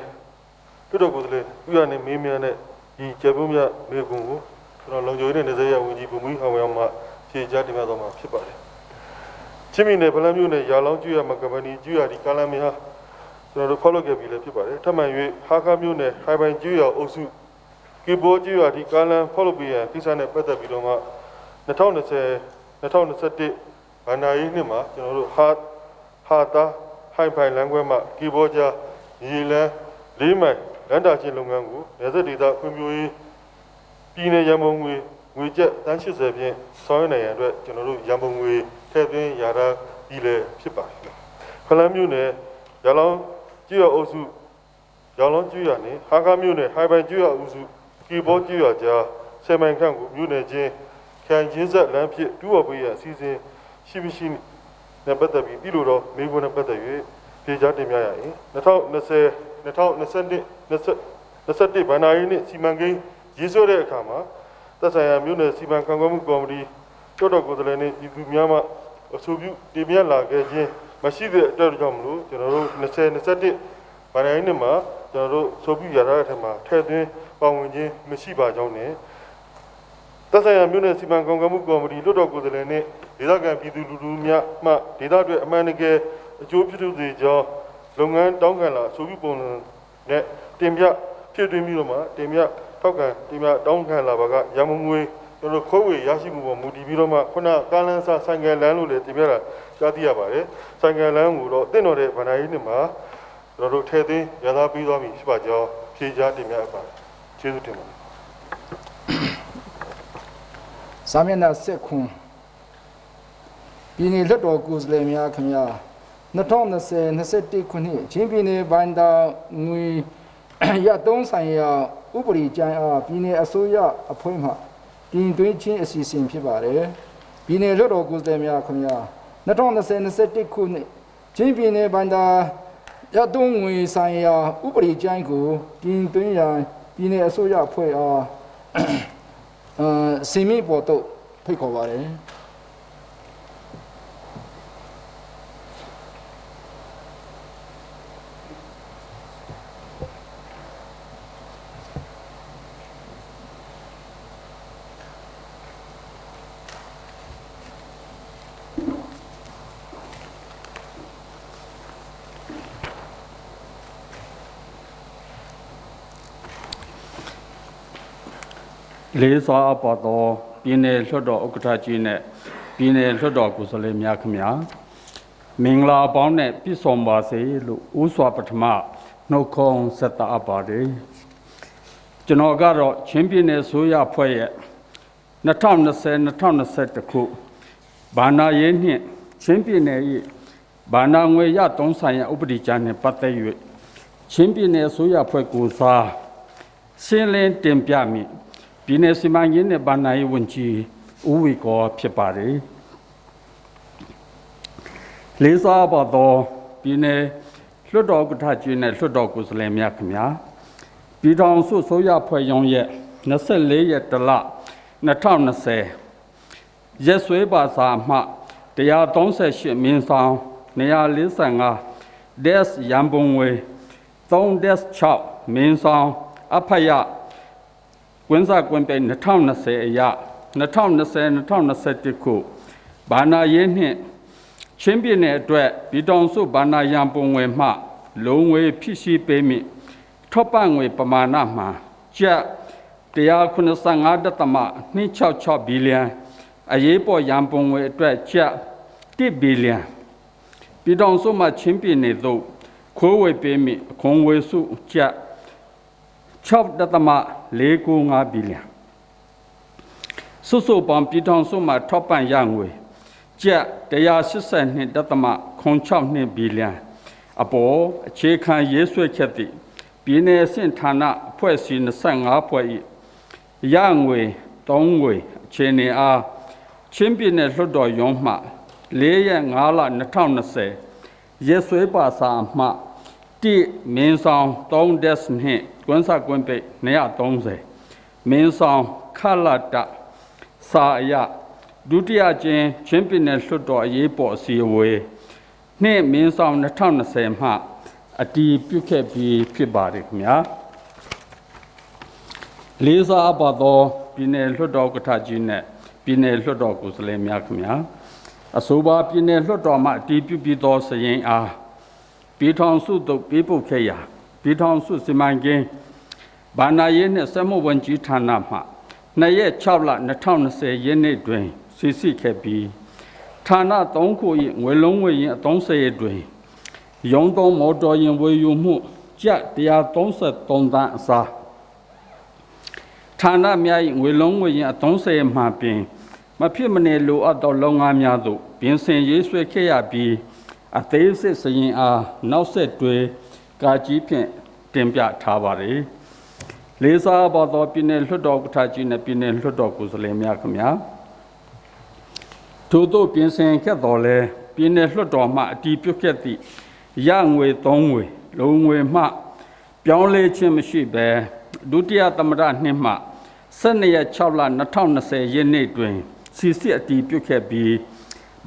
တို့တော်ကိုယ်စားလှယ်ဥရနေမင်းများနဲ့ဒီကျေပွန်းမြမေကွန်ကိုကျွန်တော်လုံခြုံရေးနဲ့နေစေရဝန်ကြီးဗိုလ်မှူးဟောင်ဝမ်မှဖြေကြားတင်ပြတော်မှာဖြစ်ပါတယ် ချင်းပြည်နယ်ဗလမ်းမြို့နယ်ရာလောင်းကျွရမှာကမ္ဘာနီကျွရဒီကာလမီဟာကျွန်တော်တို့ဖောက်လုပ်ခဲ့ပြီးလည်းဖြစ်ပါတယ်ထပ်မံ၍ဟာကားမြို့နယ်ဟိုင်ပိုင်ကျွရအုပ်စုကေဘောကျွရဒီကာလဖောက်လုပ်ပြီးရန်ကိစ္စနဲ့ပတ်သက်ပြီးတော့မှ2020-2021ဘဏ္ဍာရေးနှစ်မှာကျွန်တော်တို့ဟာတာဟိုင်ပိုင်လမ်းခွဲမှာကေဘောကြားရေလမ်း၄မိုင်လမ်းတာချင်းလုပ်ငန်းကိုနယ်စပ်ဒေသဖွံ့ဖြိုးရေးပြည်내ရန်ပုံငွေကျပ်တန်း80ဖြင့်ဆောင်ရွက်နိုင်ရန်အတွက်ကျွန်တော်တို့ရန်ပုံငွေထည့်သွင်းရတာပြီးလည်းဖြစ်ပါတယ်။ဖလန်းမြို့နယ်ရလောင်းကျွရအုပ်စုရလောင်းကျွရနဲ့ဟာကားမြို့နယ်ဟိုင်ပိုင်ကျွရအုပ်စုကေဘောကျွရကြား10မိုင်ခန့်ကိုမြို့နယ်ချင်းခိုင်ချင်းဆက်လမ်းဖြစ်တူတော်ပေးရအစည်းအဝေးရှိမရှိနဲ့ပတ်သက်ပြီးပြည်လိုတော့မိဘနဲ့ပတ်သက်၍ပြေကြားတင်ပြရရင်2021ဘဏ္ဍာရေးနှစ်စီမံကိန်းရေးဆွဲတဲ့အခါမှာသက်ဆိုင်ရာမြို့နယ်စီမံခန့်ခွဲမှုကော်မတီတော်တော်ကိုယ်စားလှယ်နဲ့ပြည်သူများမှအဆိုပြုတင်ပြလာခဲ့ခြင်းမရှိတဲ့အတွက်ကြောင့်မလို့ကျွန်တော်တို့2021ဘဏ္ဍာရေးနှစ်မှာကျွန်တော်တို့ဆိုပြုရတဲ့အထက်မှာထည့်သွင်းပါဝင်ခြင်းမရှိပါကြောင်းနဲ့သက်ဆိုင်ရာမြို့နယ်စီမံခန့်ခွဲမှုကော်မတီတော်တော်ကိုယ်စားလှယ်နဲ့ဒေသခံပြည်သူလူထုများမှဒေသအတွက်အမှန်တကယ်အကျိုးပြုစေကြောင်းလုပ်ငန်းတောင်းခံလာဆိုပြုပုံနဲ့တင်ပြဖြစ်သွင်းပြီးတော့မှတင်ပြထောက်ခံတင်ပြတောင်းခံလာပါကရန်မငွေကျွန်တော်ခွဲဝေရရှိမှုပေါ်မူတည်ပြီးတော့မှခုနကားလန်းစားဆိုင်ကယ်လမ်းလို့လည်းတင်ပြတာကြားသိရပါတယ်ဆိုင်ကယ်လမ်းကိုတော့တင့်တော်တဲ့ဗဏ္ဍာရေးနှစ်မှာကျွန်တော်တို့ထည့်သွင်းရသားပြီးသွားပြီဖြစ်ပါကြောင်းဖြေကြားတင်ပြပါတယ်ကျေးဇူးတင်ပါတယ်စာမျက်နှာ7ခွန်ပြည်နယ်လွှတ်တော်ကိုယ်စားလှယ်များခင်ဗျာ2020-21ခုနှစ်ချင်းပြည်နယ်ဘဏ္ဍာငွေရသုံးဆိုင်ရာဥပဒေကြမ်းအားပြည်နယ်အစိုးရအဖွဲ့မှတင်သွင်းခြင်းအစီအစဉ်ဖြစ်ပါတယ်ပြည်နယ်လွှတ်တော်ကိုယ်စားလှယ်များခင်ဗျာ2020-21ခုနှစ်ချင်းပြည်နယ်ဘဏ္ဍာရသုံးငွေဆိုင်ရာဥပဒေကြမ်းကိုတင်သွင်းရန်ပြည်နယ်အစိုးရအဖွဲ့အားစီမီပေါ်တော့ဖိတ်ခေါ်ပါတယ်လေးစားအပ်ပါသောပြည်နယ်လွှတ်တော်ဥက္ကဋ္ဌကြီးနဲ့ပြည်နယ်လွှတ်တော်ကိုယ်စားလှယ်များခင်ဗျာမင်္ဂလာပေါင်းနဲ့ပြည့်စုံပါစေလို့ဥစွာပထမနှုတ်ခွန်းဆက်တာအပ်ပါတယ်ကျွန်တော်ကတော့ချင်းပြည်နယ်ဆိုရဖွဲ့ရဲ့2020-2021ခုဘဏ္ဍာရေးနှင့်ချင်းပြည်နယ်၏ဘဏ္ဍာငွေရသုံးဆိုင်ရာဥပဒေကြမ်းနှင့်ပတ်သက်၍ချင်းပြည်နယ်ဆိုရဖွဲ့ကိုစားရှင်းလင်းတင်ပြမည်ပြည်နယ်စီမံကိန်းနဲ့ဘဏ္ဍာရေးဝန်ကြီးဦးဝီကောဖြစ်ပါတယ်လေးစားပါသောပြည်နယ်လွှတ်တော်ဥက္ကဋ္ဌကြီးနဲ့လွှတ်တော်ကိုယ်စားလှယ်များခင်ဗျာပြည်ထောင်စုဆိုရဖွဲ့ရုံးရဲ့24ရက်တလ2020ရက်စွဲပါစာမှ138မြင်းဆောင်245 des ရန်ပုံငွေ3 des 6မြင်းဆောင်အဖယကွင်းစာကွင်းပိ2020အရ2020-2021ခုဘဏ္ဍာရေးနှင့်ချင်းပြည်နယ်အတွက်ပြည်ထောင်စုဘဏ္ဍာရန်ပုံငွေမှလုံငွေဖြစ်ရှိပေးမည့်ထောက်ပံ့ငွေပမာဏမှာကျပ်195.266ဘီလီယံအရေးပေါ်ရန်ပုံငွေအတွက်ကျပ်1ဘီလီယံပြည်ထောင်စုမှချင်းပြည်နယ်သို့ခိုးဝေပေးမည့်အခွန်ငွေစုကျပ်6.495ဘီလီယံစုစုပေါင်းပြည်ထောင်စုမှထောက်ပံ့ရငွေကျပ်182.62ဘီလီယံအပေါ်အခြေခံရေးဆွဲချက်သည့်ပြည်내အဆင့်ဌာနအဖွဲ့အစည်း25ဖွဲ့၏ရငွေ3ငွေအခြေအနေအားချင်းပြည်နယ်လွှတ်တော်ရုံးမှ4ရက်5လ2020ရက်စွဲပါစာမှ1မင်းဆောင်3 des နှင့်ကွန်းစာကွင်းပိတ်230မင်းဆောင်ခလတစာအရဒုတိယချင်းပြည်နယ်လွှတ်တော်အရေးပေါ်အစည်းအဝေးနှင့်မင်းဆောင်2020မှအတည်ပြုခဲ့ပြီးဖြစ်ပါတယ်ခင်ဗျာလေးစားပါသောပြည်နယ်လွှတ်တော်ဥက္ကဋ္ဌကြီးနဲ့ပြည်နယ်လွှတ်တော်ကိုယ်စားလှယ်များခင်ဗျာ အဆိုပါပြည်နယ်လွှတ်တော်မှအတည်ပြုပြီးသောစာရင်းအားပြည်ထောင်စုသို့ပေးပို့ခဲ့ရာပြည်ထောင်စုစီမံကိန်းဗဏ္ဍာရေးနှင့်စက်မှုဝန်ကြီးဌာနမှ2ရက်6လ2020ရက်နေ့တွင်စီစစ်ခဲ့ပြီးဌာန3ခု၏ငွေလုံးငွေရင်းအသုံးစရိတ်တွင်ရုံးသုံးမော်တော်ယာဉ်ဝယ်ယူမှုကျပ်133သန်းအစားဌာနများ၏ငွေလုံးငွေရင်းအသုံးစရိတ်မှပင်မဖြစ်မနေလိုအပ်သောလုပ်ငန်းများသို့ပြင်ဆင်ရေးဆွဲခဲ့ရပြီးအသေးစိတ်စာရင်းအားနောက်ဆက်တွဲကာကြီးဖြင့်တင်ပြထားပါသည်လေးစားပါသောပြည်နယ်လွှတ်တော်ဥက္ကဋ္ဌကြီးနှင့်ပြည်နယ်လွှတ်တော်ကိုယ်စားလှယ်များခင်ဗျာထို့သောပြင်ဆင်ခဲ့တော်လဲပြည်နယ်လွှတ်တော်မှအတည်ပြုခဲ့သည့်ရငွေ3ငွေလုံငွေမှပြောင်းလဲခြင်းမရှိဘဲဒုတိယသမ္မတနှင့်မှ12ရက်6လ2020ရက်နေ့တွင်စီစစ်အတည်ပြုခဲ့ပြီး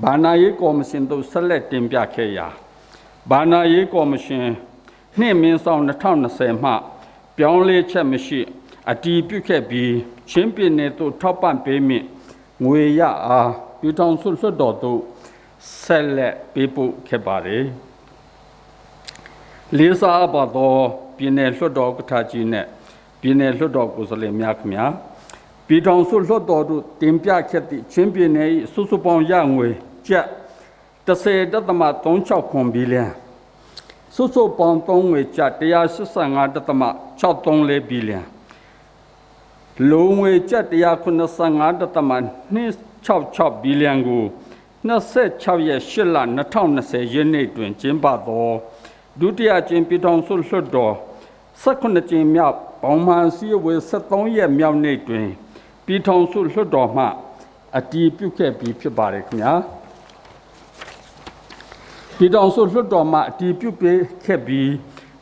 ဘာနာရေးကော်မရှင်သို့ဆက်လက်တင်ပြခဲ့ရာဘာနာရေးကော်မရှင်2/2020မှပြောင်းလဲချက်မရှိအတည်ပြုခဲ့ပြီးချင်းပြည်နယ်သို့ထောက်ပံ့ပေးမည့်ငွေရအားပြည်ထောင်စုလွှတ်တော်သို့ဆက်လက်ပေးပို့ခဲ့ပါသည်လေးစားပါသောပြည်နယ်လွှတ်တော်ဥက္ကဋ္ဌကြီးနဲ့ပြည်နယ်လွှတ်တော်ကိုယ်စားလှယ်များခင်ဗျာပြည်ထောင်စုလွှတ်တော်သို့တင်ပြခဲ့သည့်ချင်းပြည်နယ်၏စုစုပေါင်းရငွေကျပ်10.36ဘီလီယံစုစုပေါင်း3ငွေကျပ်185.634ဘီလီယံလိုငွေကျပ်195.266ဘီလီယံကို26ရက်8လ2020ရက်နေ့တွင်ကျင်းပသောဒုတိယကျင်းပြည်ထောင်စုလွှတ်တော်18ကျင်းမြောက်ဘောင်မှန်စည်းဝေး73ရက်မြောက်နေ့တွင်ပြည်ထောင်စုလွှတ်တော်မှအတည်ပြုခဲ့ပြီးဖြစ်ပါတယ်ခင်ဗျာပြည်ထောင်စုလွှတ်တော်မှအတည်ပြုပေးခဲ့ပြီး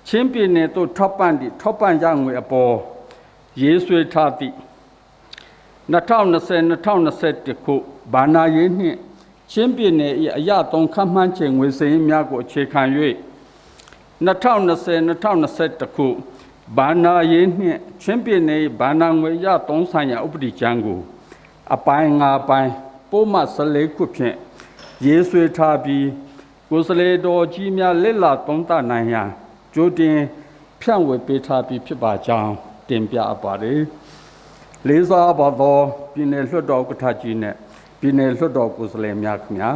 ချင်းပြည်နယ်သို့ထောက်ပံ့ရငွေအပေါ်ရေးဆွဲထားသည့်2020-2021ခုဘာနာရေးနှင့်ချင်းပြည်နယ်၏အရသုံးခန့်မှန်းခြေငွေစည်းများကိုအခြေခံ၍2020-2021ခုဘာနာရေးနှင့်ချင်းပြည်နယ်၏ဘာနာငွေရသုံးဆိုင်ရာဥပဒေကြမ်းကိုအပိုင်း5ပိုင်းပို့မှ14ခုဖြင့်ရေးဆွဲထားပြီးကိုယ်စားလှယ်တော်ကြီးများလက်လာသုံးသပ်နိုင်ရန်ကြိုတင်ဖြန့်ဝေပေးထားပြီးဖြစ်ပါကြောင်းတင်ပြအပ်ပါတယ်လေးစားပါသောပြည်နယ်လွှတ်တော်ဥက္ကဋ္ဌကြီးနဲ့ပြည်နယ်လွှတ်တော်ကိုယ်စားလှယ်များခင်ဗျာ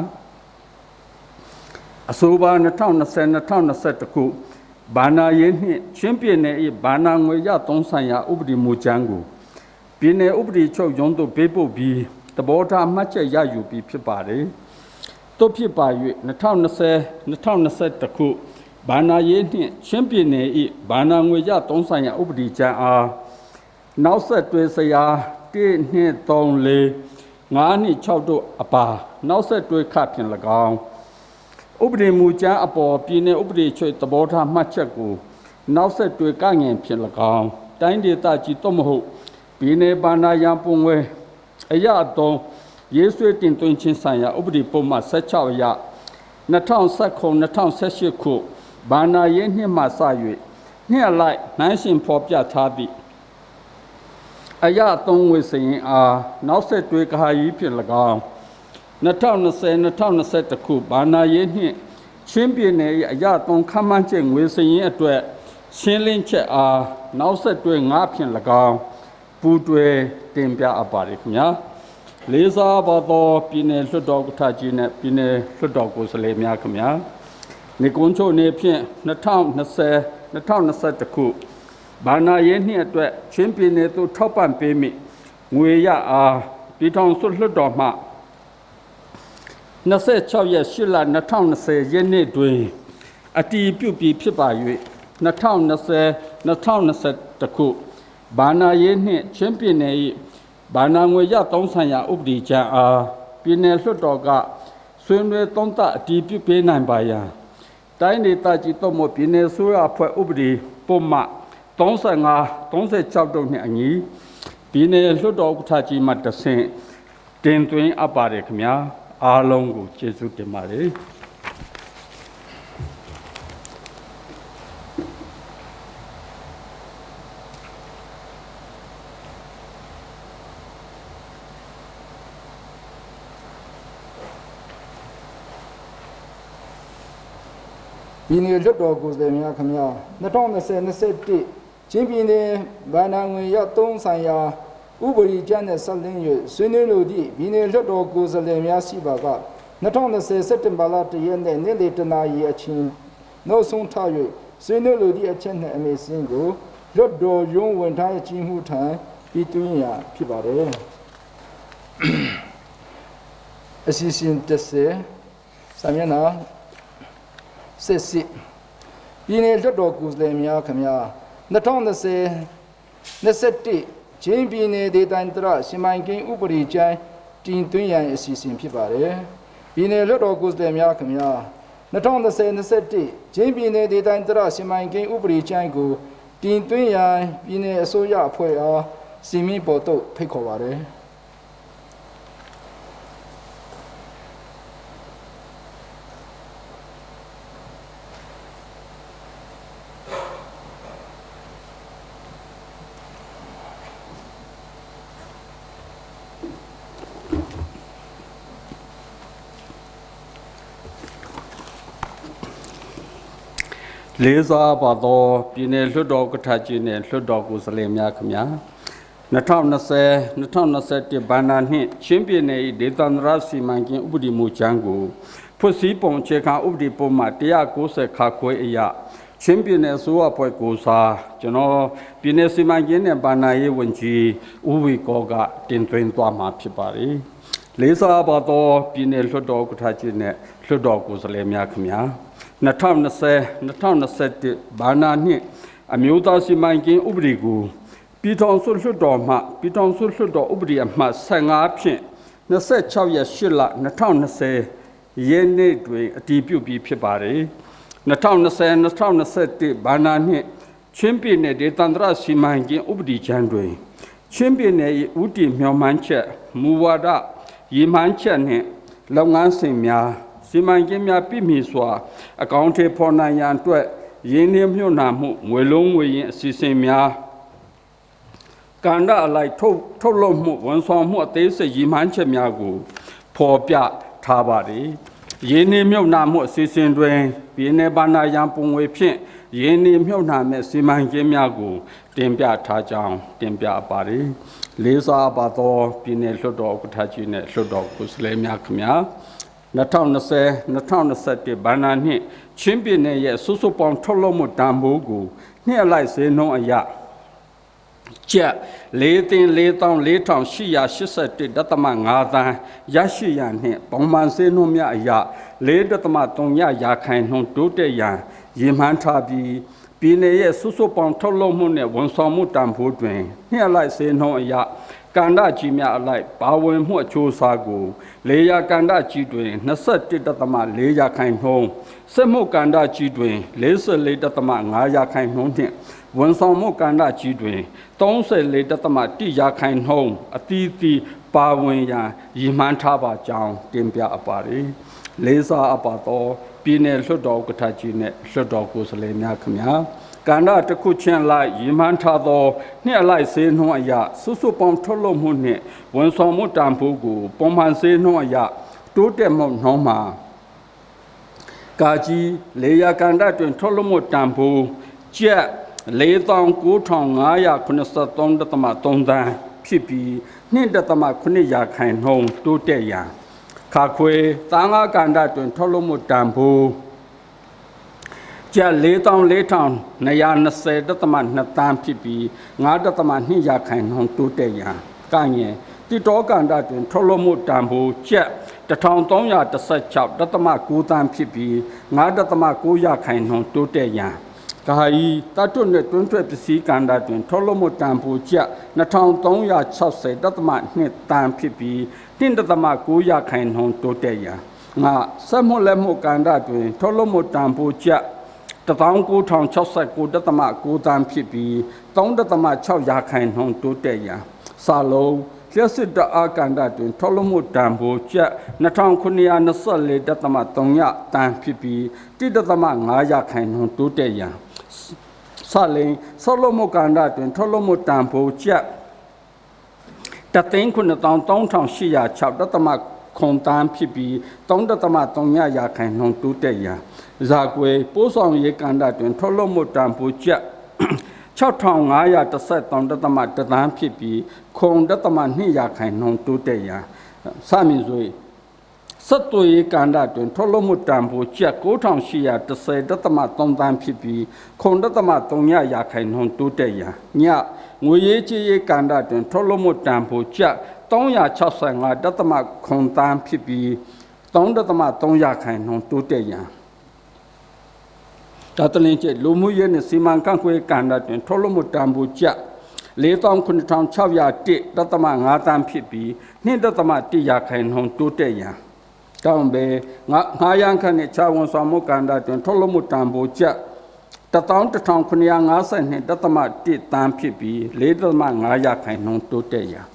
အဆိုပါ2020-2021ခုဘာနာရေးနှင့်ချင်းပြည်နယ်၏ဘာနာငွေရသုံးဆိုင်ရာဥပဒေမူကြမ်းကိုပြည်နယ်ဥပဒေချုပ်ရုံးသို့ပေးပို့ပြီးသဘောထားမှတ်ချက်ရယူပြီးဖြစ်ပါတယ်တို့ဖြစ်ပါ၍2020-2021ခုဘာနာရေးနှင့်ချင်းပြည်နယ်၏ဘာနာငွေရသုံးဆိုင်ရာဥပဒေကြမ်းအားနောက်ဆက်တွဲစရာ1 2 3 4 5 6တို့အပါနောက်ဆက်တွဲခဖြင့်၎င်းဥပဒေမူကြမ်းအပေါ်ပြည်နယ်ဥပဒေချုပ်သဘောထားမှတ်ချက်ကိုနောက်ဆက်တွဲကငင်ဖြင့်၎င်းတိုင်းဒေသကြီးသို့မဟုတ်ပြည်နယ်ဘာနာရန်ပုံဝဲအရအသုံးရေးဆွဲတင်သွင်းခြင်းဆိုင်ရာဥပဒေပုံမှန်16အရ2019-2018ခုဘာနာရေးနှစ်မှစ၍နှစ်အလိုက်နိုင်ရှင်ဖော်ပြထားသည့်အရအသုံးငွေစရင်အားနောက်ဆက်တွဲကဟာကြီးဖြင့်၎င်း2020-2021ခုဘာနာရေးနှင့်ချင်းပြည်နယ်၏အရအသုံးခန့်မှန်းချက်ငွေစရင်အတွက်ရှင်းလင်းချက်အားနောက်ဆက်တွဲ9ဖြင့်၎င်းပူးတွဲတင်ပြအပ်ပါရခင်ဗျာလေးစားပါသောပြည်နယ်လွှတ်တော်ဥက္ကဋ္ဌကြီးနဲ့ပြည်နယ်လွှတ်တော်ကိုယ်စားလှယ်များခင်ဗျာနေကွန်ချိုနေဖြင့်2020-2021ခုဘာနာရေးနှင့်အတွက်ချင်းပြည်နယ်သို့ထောက်ပံ့ပေးမိငွေရအားပြည်ထောင်စုလွှတ်တော်မှ26ရက်8လ2020ရက်နေ့တွင်အတည်ပြုပြီးဖြစ်ပါ၍2020-2021ခုဘာနာရေးနှင့်ချင်းပြည်နယ်၏ဘာနာငွေရသုံးဆိုင်ရာဥပဒေကြမ်းအားပြည်နယ်လွှတ်တော်ကဆွေးနွေးသုံးသပ်အတည်ပြုပေးနိုင်ပါရန်တိုင်းဒေသကြီးသို့မဟုတ်ပြည်နယ်ဆိုရအဖွဲ့ဥပဒေပုံမှန်35-36တို့နှင့်အညီပြည်နယ်လွှတ်တော်ဥက္ကဋ္ဌကြီးမှတဆင့်တင်သွင်းအပ်ပါတယ်ခင်ဗျာအားလုံးကိုကျေးဇူးတင်ပါတယ် ပြည်နယ်လွှတ်တော်ကိုယ်စားလှယ်များခင်ဗျာ2020-21ချင်းပြည်နယ်ဗန္ဒာငွေရ3ဆိုင်ရာဥပဒေကျမ်းနဲ့ဆက်လင်း၍ဆွေးနွေးလို့သည့်ပြည်နယ်လွှတ်တော်ကိုယ်စားလှယ်များရှိပါက2020စက်တင်ဘာလ1ရက်နေ့နေ့လယ်တနာရီအချိန်နောက်ဆုံးထား၍ဆွေးနွေးလို့သည့်အချက်နှင့်အမေစင်းကိုလွှတ်တော်ရုံးဝန်ထမ်းကြီးမှုထံပြီးသွင်းရဖြစ်ပါတယ်အစီအစဉ်30စာမျက်နှာစစ်ပြည်နယ်လွှတ်တော်ကိုယ်စားလှယ်များခင်ဗျာ2020-21ချင်းပြည်နယ်ဒေသန္တရစီမံကိန်းဥပဒေကျမ်းတင်သွင်းရန်အစီအစဉ်ဖြစ်ပါတယ်ပြည်နယ်လွှတ်တော်ကိုယ်စားလှယ်များခင်ဗျာ2020-21ချင်းပြည်နယ်ဒေသန္တရစီမံကိန်းဥပဒေကျမ်းကိုတင်သွင်းရန်ပြည်နယ်အစိုးရအဖွဲ့အားစီမင်းပေါ်သို့ဖိတ်ခေါ်ပါတယ်လေးစားပါသောပြည်နယ်လွှတ်တော်ကထကြီးနဲ့လွှတ်တော်ကိုယ်စားလှယ်များခင်ဗျာ2020-2021ဘဏ္ဍာနှစ်ချင်းပြည်နယ်၏ဒေသန္တရစီမံကိန်းဥပဒေမူကြမ်းကိုဖွဲ့စည်းပုံခြေခံဥပဒေပုံမှ190ခါခွဲအရချင်းပြည်နယ်စိုးအဖွဲ့ကိုစားကျွန်တော်ပြည်နယ်စီမံကိန်းနဲ့ဘဏ္ဍာရေးဝန်ကြီးဦးဝီကောကတင်သွင်းသွားမှာဖြစ်ပါတယ်လေးစားပါသောပြည်နယ်လွှတ်တော်ကထကြီးနဲ့လွှတ်တော်ကိုယ်စားလှယ်များခင်ဗျာ2020-2021ဘဏ္ဍာနှစ်အမျိုးသားစီမံကိန်းဥပဒေကိုပြည်ထောင်စုလွှတ်တော်မှပြည်ထောင်စုလွှတ်တော်ဥပဒေအမှတ်15ဖြင့်26ရက်8လ2020ရက်နေ့တွင်အတည်ပြုပြီးဖြစ်ပါတယ်2020-2021ဘဏ္ဍာနှစ်ချင်းပြည်နယ်ဒေသန္တရစီမံကိန်းဥပဒေကျမ်းတွင်ချင်းပြည်နယ်၏ဥတီမျှော်မှန်းချက်မူဝါဒရည်မှန်းချက်နှင့်လုပ်ငန်းစဉ်များစီမံကိန်းများပြည့်မီစွာအကောင့်ထဲဖော်နိုင်ရန်အတွက်ရင်းနှီးမြှုပ်နှံမှုငွေလုံးငွေရင်းအစီအစဉ်များကန္တအလိုက်ထုတ်လုပ်မှုဝန်ဆောင်မှုအသေးစိတ်ရည်မှန်းချက်များကိုဖော်ပြထားပါသည်ရင်းနှီးမြှုပ်နှံမှုအစီအစဉ်တွင်ပြည်내ဘဏ္ဍာရန်ပုံငွေဖြင့်ရင်းနှီးမြှုပ်နှံမဲ့စီမံကိန်းများကိုတင်ပြထားကြောင်းတင်ပြပါသည်လေးစားပါသောပြည်내လွှတ်တော်ဥက္ကဋ္ဌကြီးနဲ့လွှတ်တော်ကိုယ်စားလှယ်များခင်ဗျာ2020-2021ဘဏ္ဍာနှစ်ချင်းပြည်နယ်ရဲ့စုစုပေါင်းထုတ်လုပ်မှုတန်ဖိုးကိုနှစ်အလိုက်ဈေးနှုန်းအရကျပ်4,4,881.5 သန်းရရှိရန်နှင့်ပုံမှန်ဈေးနှုန်းများအရ4.3% ရာခိုင်နှုန်းတိုးတက်ရန်ရည်မှန်းထားပြီးပြည်နယ်ရဲ့စုစုပေါင်းထုတ်လုပ်မှုနှင့်ဝန်ဆောင်မှုတန်ဖိုးတွင်နှစ်အလိုက်ဈေးနှုန်းအရကန္တကြီးများအလိုက်ပါဝင်မှုအချိုးအစားကိုလေယာကန္တကြီးတွင်21.4 ရာခိုင်နှုန်းစစ်မှုကန္တကြီးတွင်44.5 ရာခိုင်နှုန်းနှင့်ဝန်ဆောင်မှုကန္တကြီးတွင်34.1 ရာခိုင်နှုန်းအသီးသီးပါဝင်ရန်ရည်မှန်းထားပါကြောင်းတင်ပြအပ်ပါသည်လေးစားအပ်ပါသောပြည်내လွှတ်တော်ဥက္ကဋ္ဌကြီးနဲ့လွှတ်တော်ကိုယ်စားလှယ်များခင်ဗျာကန္တတစ်ခုချင်းလိုက်ရည်မှန်းထားသောနှစ်အလိုက်ဈေးနှုန်းအရစုစုပေါင်းထုတ်လုပ်မှုနှင့်ဝန်ဆောင်မှုတန်ဖိုးကိုပုံမှန်ဈေးနှုန်းအရတိုးတက်မှုနှုန်းမှာကာကြီးလေယာကန္တတွင်ထုတ်လုပ်မှုတန်ဖိုးကျပ်4,983.3 သန်းဖြစ်ပြီး2.8 ရာခိုင်နှုန်းတိုးတက်ရန်ခါခွေသားငါကန္တတွင်ထုတ်လုပ်မှုတန်ဖိုးကျပ်44,220.2 သန်းဖြစ်ပြီး9.2 ရာခိုင်နှုန်းတိုးတက်ရန်ကငယ်တိတောကန္တတွင်ထုတ်လုပ်မှုတန်ဖိုးကျပ်1,316.9 သန်းဖြစ်ပြီး9.9 ရာခိုင်နှုန်းတိုးတက်ရန်ကာယီတတ်တွနဲ့တွန်းထွက်ပစ္စည်းကန္တတွင်ထုတ်လုပ်မှုတန်ဖိုးကျပ်2,360.2 သန်းဖြစ်ပြီး1.9 ရာခိုင်နှုန်းတိုးတက်ရန်ငါစက်မှုလက်မှုကန္တတွင်ထုတ်လုပ်မှုတန်ဖိုးကျပ်19,069.9 သန်းဖြစ်ပြီး3.6 ရာခိုင်နှုန်းတိုးတက်ရန်စာလုံးလျှက်စစ်တအားကန္တတွင်ထုတ်လုပ်မှုတန်ဖိုးကျပ်2,924.3 သန်းဖြစ်ပြီး1.5 ရာခိုင်နှုန်းတိုးတက်ရန်စာလိန်ဆောက်လုပ်မှုကန္တတွင်ထုတ်လုပ်မှုတန်ဖိုးကျပ်1,933,806.9 ခုံတန်းဖြစ်ပြီး3.3ရာခိုင်နှုန်းတိုးတက်ရန်ဇာကွယ်ပိုးဆောင်ရေးကဏ္ဍတွင်ထုတ်လုပ်မှုတန်ဖိုးကျပ်6513.1 သန်းဖြစ်ပြီး9.2ရာခိုင်နှုန်းတိုးတက်ရန်စမည်ဆိုစက်သွေးကဏ္ဍတွင်ထုတ်လုပ်မှုတန်ဖိုးကျပ်9810.3 သန်းဖြစ်ပြီး9.3ရာခိုင်နှုန်းတိုးတက်ရန်ညငွေရေးကြေးရေးကဏ္ဍတွင်ထုတ်လုပ်မှုတန်ဖိုးကျပ်365.9 သန်းဖြစ်ပြီး3.3ရာခိုင်နှုန်းတိုးတက်ရန်ဒါတလင်းကျလူမှုရေးနဲ့စီမံခန့်ခွဲကဏ္ဍတွင်ထုတ်လုပ်မှုတန်ဖိုးကျပ်49601.5 သန်းဖြစ်ပြီး2.1ရာခိုင်နှုန်းတိုးတက်ရန်တောင်းပဲငါးရန်ခန့်နဲ့ခြားဝန်ဆောင်မှုကဏ္ဍတွင်ထုတ်လုပ်မှုတန်ဖိုးကျပ်11952.1 သန်းဖြစ်ပြီး4.5ရာခိုင်နှုန်းတိုးတက်ရန်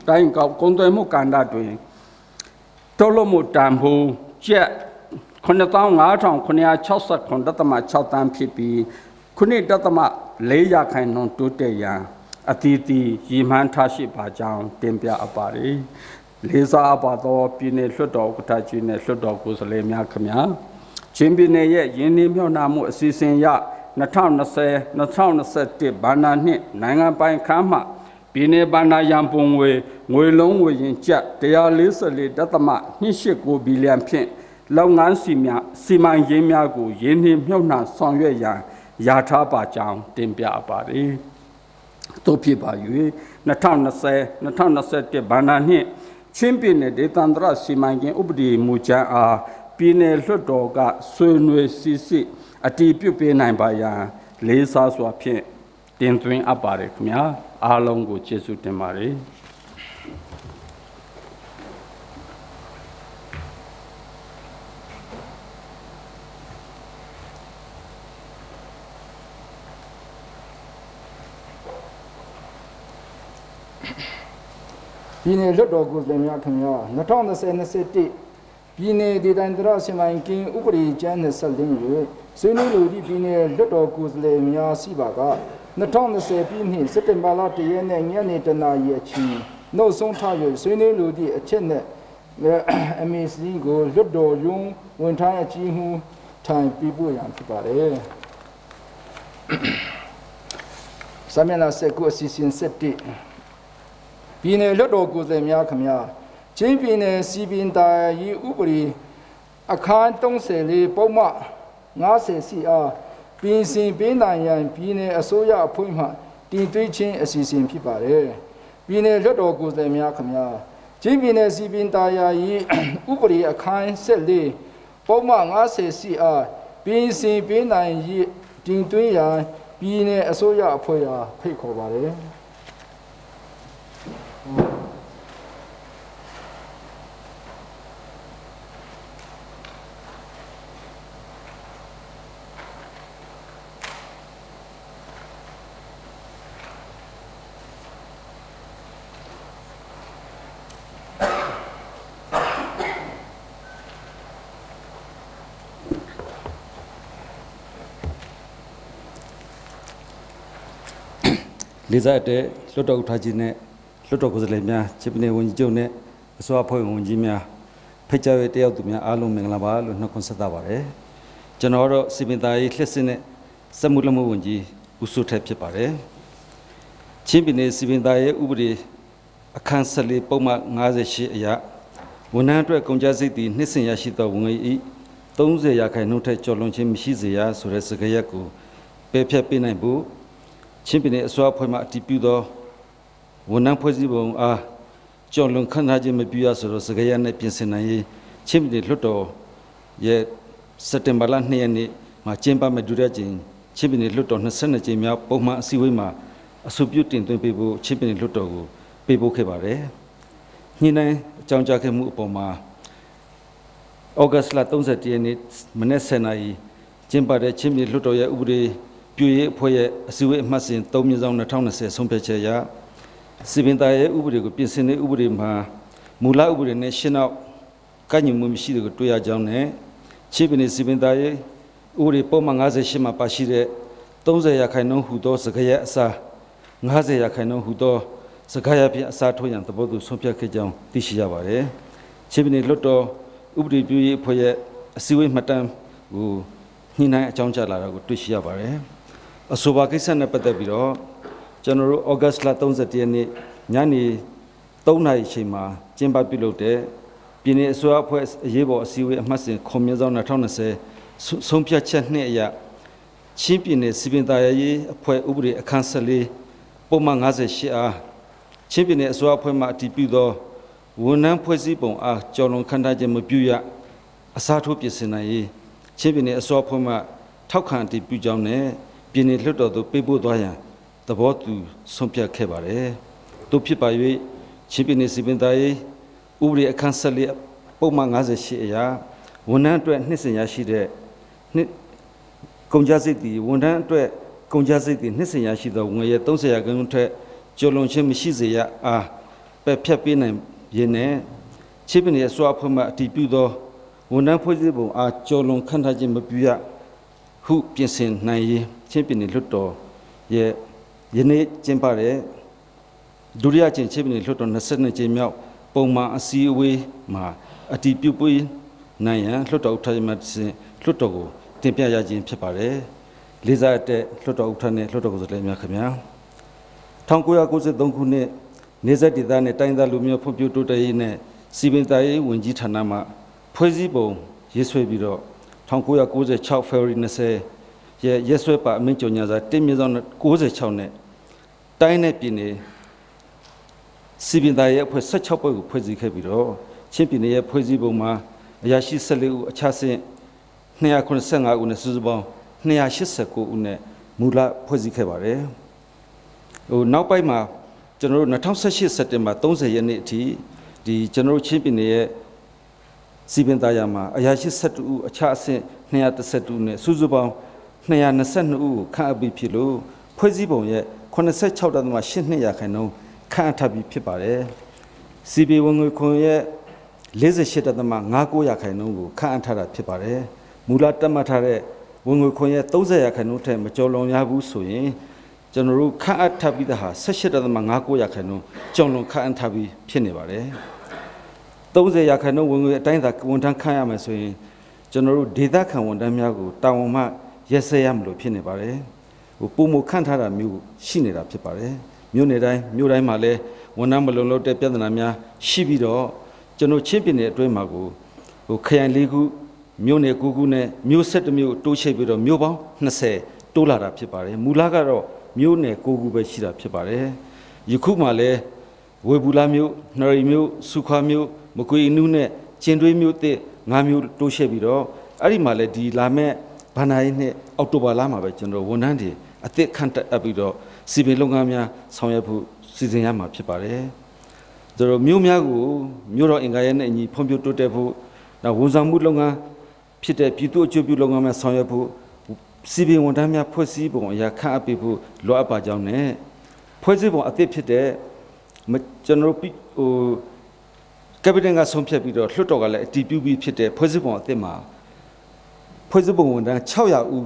တိုင်းကောက်ကုန်သွယ်မှုကဏ္ဍတွင်ထုတ်လုပ်မှုတန်ဖိုးကျပ်95,969.6 သန်းဖြစ်ပြီး9.4ရာခိုင်နှုန်းတိုးတက်ရန်အသီးသီးရည်မှန်းထားရှိပါကြောင်းတင်ပြအပ်ပါတယ်လေးစားအပ်ပါသောပြည်내လွှတ်တော်ဥက္ကဋ္ဌကြီးနဲ့လွှတ်တော်ကိုယ်စားလှယ်များခင်ဗျာချင်းပြည်နယ်ရဲ့ရင်းနှီးမြှုပ်နှံမှုအစီအစဉ်ရ2020-2021 ဘဏ္ဍာနှစ်နိုင်ငံပိုင်ခန်းမှပြည်내ဘဏ္ဍာရန်ပုံငွေလုံးငွေရင်ကျပ်144.289 ဘီလီယံဖြင့်လုပ်ငန်းစီမံကိန်းများကိုရင်းနှီးမြှုပ်နှံဆောင်ရွက်ရန်ယာထားပါကြောင်းတင်ပြပါတယ်တို့ဖြစ်ပါ၍2020-2021 ဘဏ္ဍာနှစ်ချင်းပြည်နယ်ဒေသန္တရစီမံကိန်းဥပဒေမူကြမ်းအားပြည်내လွှတ်တော်ကဆွေးနွေးစစ်အတည်ပြုပေးနိုင်ပါရန်လေးစားစွာဖြင့်တင်သွင်းအပ်ပါတယ်ခင်ဗျာအားလုံးကိုကျေးဇူးတင်ပါတယ်ပြည်내လွှတ်တော်ကိုယ်စားလှယ်များခင်ဗျာ2020-21ပြည်내ဒေသန္တရစီမံကိန်းဥပဒေကျမ်းနဲ့ဆက်လင်း၍ဆွေးနွေးလိုသည့်ပြည်내လွှတ်တော်ကိုယ်စားလှယ်များရှိပါက2020ပြည်နှစ်စက်တင်ဘာလ1ရက်နေ့ညနေ1နာရီအချိန်နောက်ဆုံးထား၍ဆွေးနွေးလိုသည့်အချက်နဲ့ MAC ကိုလွှတ်တော်ရုံးဝန်ထမ်းအကြီးမှုထိုင်ပြပို့ရန်ဖြစ်ပါတယ်။စာမျက်နှာ19အစီအစဉ်7ပြည်내လွှတ်တော်ကိုယ်စားလှယ်များခင်ဗျာချင်းပြည်내စီပင်တိုင်းရေးဥပဒေအခန်း34ပုံမှ50စီအားပြင်ဆင်ပေးနိုင်ရန်ပြည်내အစိုးရအဖွဲ့မှတင်သွင်းခြင်းအစီအစဉ်ဖြစ်ပါတယ်ပြည်내လွှတ်တော်ကိုယ်စားလှယ်များခင်ဗျာချင်းပြည်내စီပင်တိုင်းရေးဥပဒေအခန်း14ပုံမှ50စီအားပြင်ဆင်ပေးနိုင်ရန်တင်သွင်းရန်ပြည်내အစိုးရအဖွဲ့အားဖိတ်ခေါ်ပါတယ်လေးစားတဲ့လွှတ်တော်ဥက္ကဋ္ဌကြီးနဲ့လွှတ်တော်ကိုယ်စားလှယ်များချင်းပြည်နယ်ဝန်ကြီးချုပ်နဲ့အစိုးရအဖွဲ့ဝင်ကြီးများဖိတ်ကြားရတဲ့ရောက်သူများအားလုံးမင်္ဂလာပါလို့နှုတ်ခွန်းဆက်သပါတယ်ကျွန်တော်တို့စီပင်သားရေးလှစ်စစ်နဲ့စက်မှုလက်မှုဝန်ကြီးဦးစိုးထက်ဖြစ်ပါတယ်ချင်းပြည်နယ်စီပင်သားရေးဥပဒေအခန်း14ပုံမှန်58အရဝန်ထမ်းအတွက်ကုန်ကျစရိတ်သည်နှစ်စဉ်ရရှိသောဝင်ငွေ၏30ရာခိုင်နှုန်းထက်ကျော်လွန်ခြင်းမရှိစေရဆိုတဲ့စကားရပ်ကိုပယ်ဖျက်ပေးနိုင်ဖို့ချင်းပြည်နယ်အစိုးရအဖွဲ့မှအတည်ပြုသောဝန်ထမ်းဖွဲ့စည်းပုံအားကျော်လွန်ခန့်ထားခြင်းမပြုရဆိုသောစကားရပ်နဲ့ပြင်ဆင်နိုင်ရေးချင်းပြည်နယ်လွှတ်တော်ရဲ့စက်တင်ဘာလ2ရက်နေ့မှာကျင်းပမဲ့ဒုတိယကြိမ်ချင်းပြည်နယ်လွှတ်တော်22ကြိမ်မြောက်ပုံမှန်အစည်းအဝေးမှာအဆိုပြုတင်သွင်းပေးဖို့ချင်းပြည်နယ်လွှတ်တော်ကိုပေးပို့ခဲ့ပါတယ်။ညှိနှိုင်းအကြောင်းကြားခဲ့မှုအပေါ်မှာဩဂတ်စ်လ31ရက်နေ့မနေ့10:00နာရီကျင်းပတဲ့ချင်းပြည်နယ်လွှတ်တော်ရဲ့ဥပဒေပြုရေးအဖွဲ့ရဲ့အစည်းအဝေးအမှတ်စဉ်3/2020ဆုံးဖြတ်ချက်အရစီပင်သားရဲ့ဥပဒေကိုပြင်ဆင်တဲ့ဥပဒေမှာမူလဥပဒေနဲ့ရှင်းနောက်ကန့်ညီမှုမရှိတဲ့ကိုတွေ့ရကြောင်းနဲ့ချင်းပြည်နယ်စီပင်သားရဲ့ဥပဒေပုံမှန်58မှာပါရှိတဲ့30ရာခိုင်နှုန်းဟူသောစကားရဲ့အစား50ရာခိုင်နှုန်းဟူသော စကားရဖြင့်အစားထိုးရန်သဘောတူဆုံးဖြတ်ခဲ့ကြောင်းသိရှိရပါတယ်ချင်းပြည်နယ်လွှတ်တော်ဥပဒေပြုရေးအဖွဲ့ရဲ့အစည်းအဝေးမှတ်တမ်းကိုညှိနှိုင်းအကြောင်းကြားလာတာကိုတွေ့ရှိရပါတယ်အဆိုပါကိစ္စနဲ့ပတ်သက်ပြီးတော့ကျွန်တော်တို့ဩဂတ်စ်လ31ရက်နေ့ညနေ3နာရီအချိန်မှာကျင်းပပြုလုပ်တဲ့ပြည်내အစိုးရအဖွဲ့အရေးပေါ်အစည်းအဝေးအမှတ်စဉ်ခွန်မြင့်ဆောင်2020ဆုံးဖြတ်ချက်နှစ်အရချင်းပြည်내စီပင်သားရေးအဖွဲ့ဥပဒေအခန်း14ပုံမှန်58အားချင်းပြည်내အစိုးရအဖွဲ့မှအတည်ပြုသောဝန်ထမ်းဖွဲ့စည်းပုံအားကျော်လွန်ခန့်ထားခြင်းမပြုရအစားထိုးပြင်ဆင်နိုင်ရေးချင်းပြည်내အစိုးရအဖွဲ့မှထောက်ခံအတည်ပြုကြောင်းနဲ့ပြည်내လွှတ်တော်သို့ပေးပို့သွားရန်သဘောတူဆုံးဖြတ်ခဲ့ပါတယ်တို့ဖြစ်ပါ၍ချင်းပြည်내စီပင်သားရေးဥပဒေအခန်း14ပုံမှန်58အရာဝန်ထမ်းအတွက်နှစ်စဉ်ရရှိတဲ့နှစ်ကုန်ကျစရိတ်ဒီဝန်ထမ်းအတွက်ကုန်ကျစရိတ်ဒီနှစ်စဉ်ရရှိသောငွေရ30ရာခိုင်နှုန်းထက်ကျော်လွန်ခြင်းမရှိစေရအားပယ်ဖြတ်ပေးနိုင်ရင်းနဲ့ချင်းပြည်내အစိုးရအဖွဲ့မှအတည်ပြုသောဝန်ထမ်းဖွဲ့စည်းပုံအားကျော်လွန်ခန့်ထားခြင်းမပြုရဟုပြင်ဆင်နိုင်ရေးချင်းပြည်내လွှတ်တော်ရဲ့ယနေ့ကျင်းပတဲ့ဒုတိယကျင်းချင်းပြည်내လွှတ်တော်22ကျင်းမြောက်ပုံမှန်အစည်းအဝေးမှာအတည်ပြုပေးနိုင်ရန်လွှတ်တော်ဥက္ကဋ္ဌမှလွှတ်တော်ကိုတင်ပြရခြင်းဖြစ်ပါတယ်လေးစားတဲ့လွှတ်တော်ဥက္ကဋ္ဌနဲ့လွှတ်တော်ကိုယ်စားလှယ်များခင်ဗျာ1993ခုနှစ်နေဆက်ဒေသနဲ့တိုင်းသားလူမျိုးဖွံ့ဖြိုးတိုးတက်ရေးနဲ့စီပင်သားရေးဝန်ကြီးဌာနမှဖွဲ့စည်းပုံရေးဆွဲပြီးတော့1996 February 20ရက်စွဲပါအမိန့်ကြော်ညာစာ1/96နဲ့တိုင်းနဲ့ပြည်내စီပင်သားရေးအဖွဲ့16ဖွဲ့ကိုဖွဲ့စည်းခဲ့ပြီးတော့ချင်းပြည်내ရဲ့ဖွဲ့စည်းပုံမှာအရာရှိ14ဦးအခြားဆင့်285ဦးနဲ့စုစုပေါင်း289ဦးနဲ့မူလဖွဲ့စည်းခဲ့ပါတယ်နောက်ပိုင်းမှာကျွန်တော်တို့2018စက်တင်ဘာ30ရက်နေ့အထိဒီကျွန်တော်တို့ချင်းပြည်내ရဲ့စီပင်သားရမှာအရာရှိ12ဦးအခြားအဆင့်212ဦးနဲ့စုစုပေါင်း222ဦးကိုခန့်အပ်ပြီးဖြစ်လို့ဖွဲ့စည်းပုံရဲ့86.82ရာခိုင်နှုန်းခန့်အပ်ထားပြီးဖြစ်ပါတယ်စီပီဝင်ငွေခွန်ရဲ့48.59ရာခိုင်နှုန်းကိုခန့်အပ်ထားတာဖြစ်ပါတယ်မူလတတ်မှတ်ထားတဲ့ဝင်ငွေခွန်ရဲ့30ရာခိုင်နှုန်းထက်မကျော်လွန်ရဘူးဆိုရင်ကျွန်တော်တို့ခန့်အပ်ထားပြီးသားဟာ18.59ရာခိုင်နှုန်းကျော်လွန်ခန့်အပ်ထားပြီးဖြစ်နေပါတယ်30ရာခိုင်နှုန်းဝင်ငွေအတိုင်းသာဝန်ထမ်းခန့်ရမယ်ဆိုရင်ကျွန်တော်တို့ဒေသခံဝန်ထမ်းများကိုတာဝန်မှရက်စက်ရမလို့ဖြစ်နေပါတယ်ပုံမခန့်ထားတာမျိုးရှိနေတာဖြစ်ပါတယ်မြို့နယ်တိုင်းမြို့တိုင်းမှာလည်းဝန်ထမ်းမလုံလောက်တဲ့ပြဿနာများရှိပြီးတော့ကျွန်တော်ချင်းပြည်နယ်အတွင်းမှာကိုခရိုင်၄ခုမြို့နယ်9ခုနဲ့မြို့7မြို့တိုးချိတ်ပြီးတော့မြို့ပေါင်း20တိုးလာတာဖြစ်ပါတယ်မူလကတော့မြို့နယ်9ခုပဲရှိတာဖြစ်ပါတယ်ယခုမှလည်းဝေဘူလာမြို့နှရီမြို့စုခွာမြို့မကွေအနုနဲ့ကျင်တွင်းမြို့တစ်9မြို့တိုးချိတ်ပြီးတော့အဲ့ဒီမှာလည်းဒီလာမဲ့ဘဏ္ဍာရေးနဲ့အောက်တိုဘာလမှာပဲကျွန်တော်ဝန်ထမ်းတွေအသစ်ခန့်တက်ပြီးတော့စီပင်လုပ်ငန်းများဆောင်ရွက်ဖို့စီစဉ်ရမှာဖြစ်ပါတယ်ကျွန်တော်မြို့များကိုမြို့တော်အင်္ဂါရဲနဲ့အညီဖွံ့ဖြိုးတိုးတက်ဖို့နောက်ဝန်ဆောင်မှုလုပ်ငန်းဖြစ်တဲ့ပြည်သူ့အကျိုးပြုလုပ်ငန်းများဆောင်ရွက်ဖို့စီပင်ဝန်ထမ်းများဖွဲ့စည်းပုံအရာခန့်အပ်ပေးဖို့လိုအပ်ပါကြောင်းနဲ့ဖွဲ့စည်းပုံအသစ်ဖြစ်တဲ့ကျွန်တော်ကပတိန်ကဆုံးဖြတ်ပြီးတော့လွှတ်တော်ကလည်းအတည်ပြုပြီးဖြစ်တဲ့ဖွဲ့စည်းပုံအသစ်မှာဖွဲ့စည်းပုံဝန်ထမ်း600ဦး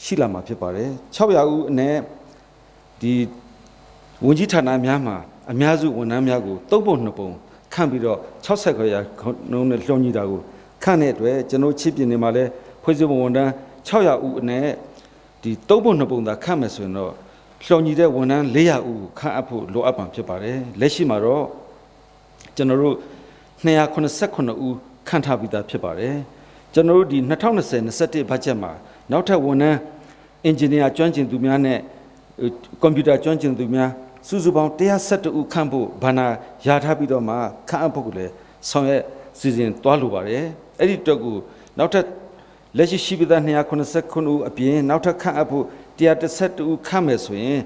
ရှိလာမှာဖြစ်ပါတယ်600ဦးနဲ့ဒီဝန်ကြီးဌာနများမှာအများစုဝန်ထမ်းများကို3ပုံ2ပုံခန့်ပြီးတော့60ရာခိုင်နှုန်းနဲ့လွှမ်းညီတာကိုခန့်တဲ့အတွက်ကျွန်တော်ချစ်ပြည်နယ်မှာလည်းဖွဲ့စည်းပုံဝန်ထမ်း600ဦးနဲ့ဒီ3ပုံ2ပုံသာခန့်မယ်ဆိုရင်တော့လွှမ်းညီတဲ့ဝန်ထမ်း400ဦးခန့်အပ်ဖို့လိုအပ်ပါဖြစ်ပါတယ်လက်ရှိမှာတော့ကျွန်တော်တို့289ဦးခန့်ထားပြီးသားဖြစ်ပါတယ်ကျွန်တော်တို့ဒီ2020-21ဘတ်ဂျက်မှာနောက်ထပ်ဝန်ထမ်းအင်ဂျင်နီယာကျွမ်းကျင်သူများနဲ့ကွန်ပျူတာကျွမ်းကျင်သူများစုစုပေါင်း112ဦးခန့်ဖို့ဘဏ္ဍာရထားပြီးတော့မှခန့်အပ်ဖို့ကိုလည်းဆောင်ရွက်စီစဉ်သွားလိုပါတယ်အဲ့ဒီအတွက်ကိုနောက်ထပ်လက်ရှိရှိပြီးသား289ဦးအပြင်နောက်ထပ်ခန့်အပ်ဖို့112ဦးခန့်မယ်ဆိုရင်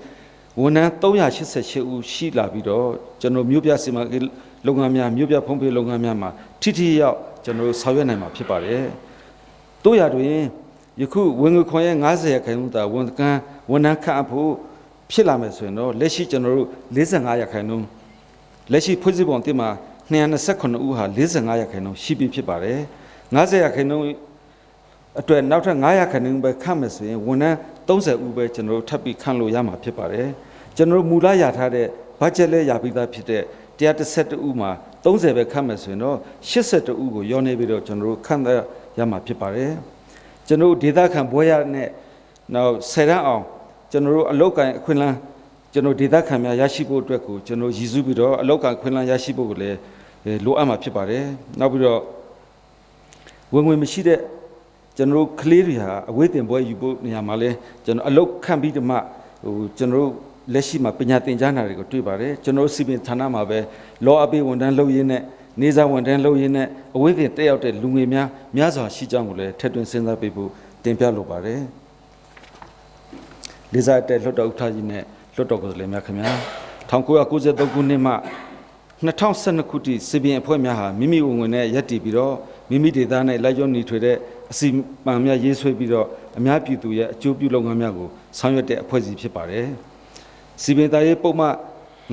ဝန်ထမ်း388ဦးရှိလာပြီးတော့ကျွန်တော်မြို့ပြစီမံကိန်းလုပ်ငန်းများမြို့ပြဖုံးဖေးလုပ်ငန်းများမှာထိရောက်ကျွန်တော်ဆောင်ရွက်နိုင်မှာဖြစ်ပါတယ်တို့ရတွင်ယခုဝင်ငွေခွန်ရဲ့90ရာခိုင်နှုန်းသာဝန်ထမ်းခန့်အပ်ဖို့ဖြစ်လာမယ်ဆိုရင်တော့လက်ရှိကျွန်တော်တို့45ရာခိုင်နှုန်းလက်ရှိဖွဲ့စည်းပုံအသစ်မှာ229ဦးဟာ45ရာခိုင်နှုန်းရှိပြီဖြစ်ပါတယ်90ရာခိုင်နှုန်းအတွက်နောက်ထပ်9ရာခိုင်နှုန်းပဲခန့်မယ်ဆိုရင်ဝန်ထမ်း30ဦးပဲကျွန်တော်တို့ထပ်ပြီးခန့်လို့ရမှာဖြစ်ပါတယ်ကျွန်တော်တို့မူလရထားတဲ့ ဘတ်ဂျက်လည်းရပြီးသားဖြစ်တဲ့112ဦးမှာ30ပဲခန့်မယ်ဆိုရင်တော့82ဦးကိုရောနေပြီးတော့ကျွန်တော်တို့ခန့်ရမှာဖြစ်ပါတယ်ကျွန်တော်ဒေသခံဘွဲရနဲ့နောက်10တန်းအောင်ကျွန်တော်တို့အလောက်ကိုင်အခွင့်အလမ်းကျွန်တော်ဒေသခံများရရှိဖို့အတွက်ကိုကျွန်တော်ရည်စူးပြီးတော့အလောက်ကိုင်ခွင့်အလမ်းရရှိဖို့ကိုလည်းလိုအပ်မှာဖြစ်ပါတယ်နောက်ပြီးတော့ဝင်ဝင်မရှိတဲ့ကျွန်တော်တို့ကလေးတွေဟာအဝေးတင်ပွဲယူဖို့နေရာမှာလဲကျွန်တော်အလောက်ခံပြီးတော့မှကျွန်တော်တို့လက်ရှိမှာပညာသင်ကြားနာတွေကိုတွေ့ပါတယ်ကျွန်တော်စီပင်ဌာနမှာပဲလောအပေးဝန်ထမ်းလုပ်ရင်းနဲ့နေစာဝန်ထမ်းလုပ်ရင်းနဲ့အဝေးတင်တက်ရောက်တဲ့လူငယ်များစွာရှိကြောင်းကိုလည်းထပ်သွင်းစဉ်းစားပေးဖို့တင်ပြလိုပါတယ်လေးစားတဲ့လွှတ်တော်ဥက္ကဋ္ဌကြီးနဲ့လွှတ်တော်ကိုယ်စားလှယ်များခင်ဗျာ1993ခုနှစ်မှ2012ခုထိစီပင်အဖွဲ့များဟာမိမိဝင်ဝင်နဲ့ရပ်တည်ပြီးတော့မိမိဒေသနဲ့လိုက်ရောနေထွေတဲ့အစီအမံများရေးဆွဲပြီးတော့အများပြည်သူရဲ့အကျိုးပြုလုပ်ငန်းများကိုဆောင်ရွက်တဲ့အဖွဲ့အစည်းဖြစ်ပါတယ်စီပင်သားရေးပုံမှန်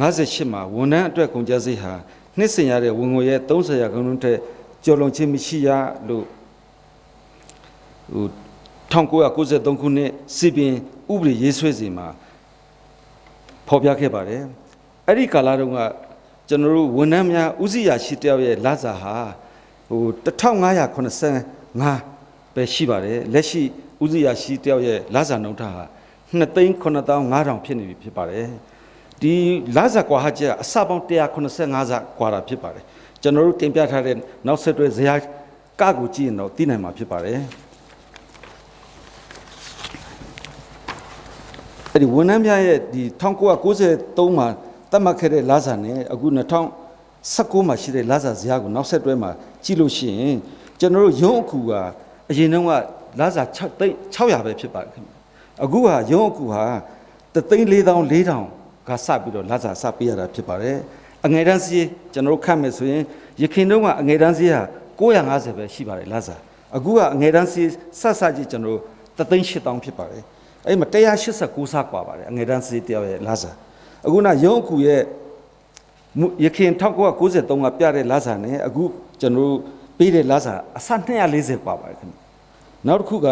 58မှာဝန်ထမ်းအတွက်ကုန်ကျစရိတ်ဟာနှစ်စဉ်ရတဲ့ဝင်ငွေရဲ့30%ထက်ကျော်လွန်ခြင်းမရှိရလို့1993ခုနှစ်စီပင်ဥပဒေရေးဆွဲစဉ်မှာဖော်ပြခဲ့ပါတယ်အဲ့ဒီကာလတုန်းကကျွန်တော်တို့ဝန်ထမ်းများဦးစီးရာရှိတယောက်ရဲ့လစာဟာ1585ပဲရှိပါတယ်လက်ရှိဦးစီးရာရှိတယောက်ရဲ့လစာနှုန်းထားဟာ2,95,000ဖြစ်နေပြီဖြစ်ပါတယ်ဒီလစာကွာဟချက်အစပေါင်း185ဆကွာတာဖြစ်ပါတယ်ကျွန်တော်တို့တင်ပြထားတဲ့နောက်ဆက်တွဲဇယားကကိုကြည့်ရင်တော့သိနိုင်မှာဖြစ်ပါတယ်အဲ့ဒီဝန်ထမ်းများရဲ့ဒီ1993မှာတတ်မှတ်ခဲ့တဲ့လစာနဲ့အခု2019မှာရှိတဲ့လစာဇယားကိုနောက်ဆက်တွဲမှာကြည့်လို့ရှိရင်ကျွန်တော်တို့ရုံးအခုကအရင်တုန်းကလစာ600ပဲဖြစ်ပါတယ်ခင်ဗျအခုဟာရုံးအခုဟာ3,400,000ကစပြီးတော့လစာစပေးရတာဖြစ်ပါတယ်အငယ်တန်းစီးကျွန်တော်တို့ခတ်မယ်ဆိုရင်ရခင်တုန်းကအငယ်တန်းစီးဟာ950ပဲရှိပါတယ်လစာအခုကအငယ်တန်းစီးစကြီးကျွန်တော်တို့3,800,000ဖြစ်ပါတယ်အဲ့မှာ189ဆกว่าပါတယ်အငယ်တန်းစီးတယောက်ရဲ့လစာအခုနရုံးအခုရဲ့ရခင်1993ကပြတဲ့လစာနဲ့အခုကျွန်တော်တို့ပေးတဲ့လစာအစ240กว่าပါတယ်ခင်ဗျနောက်တစ်ခုက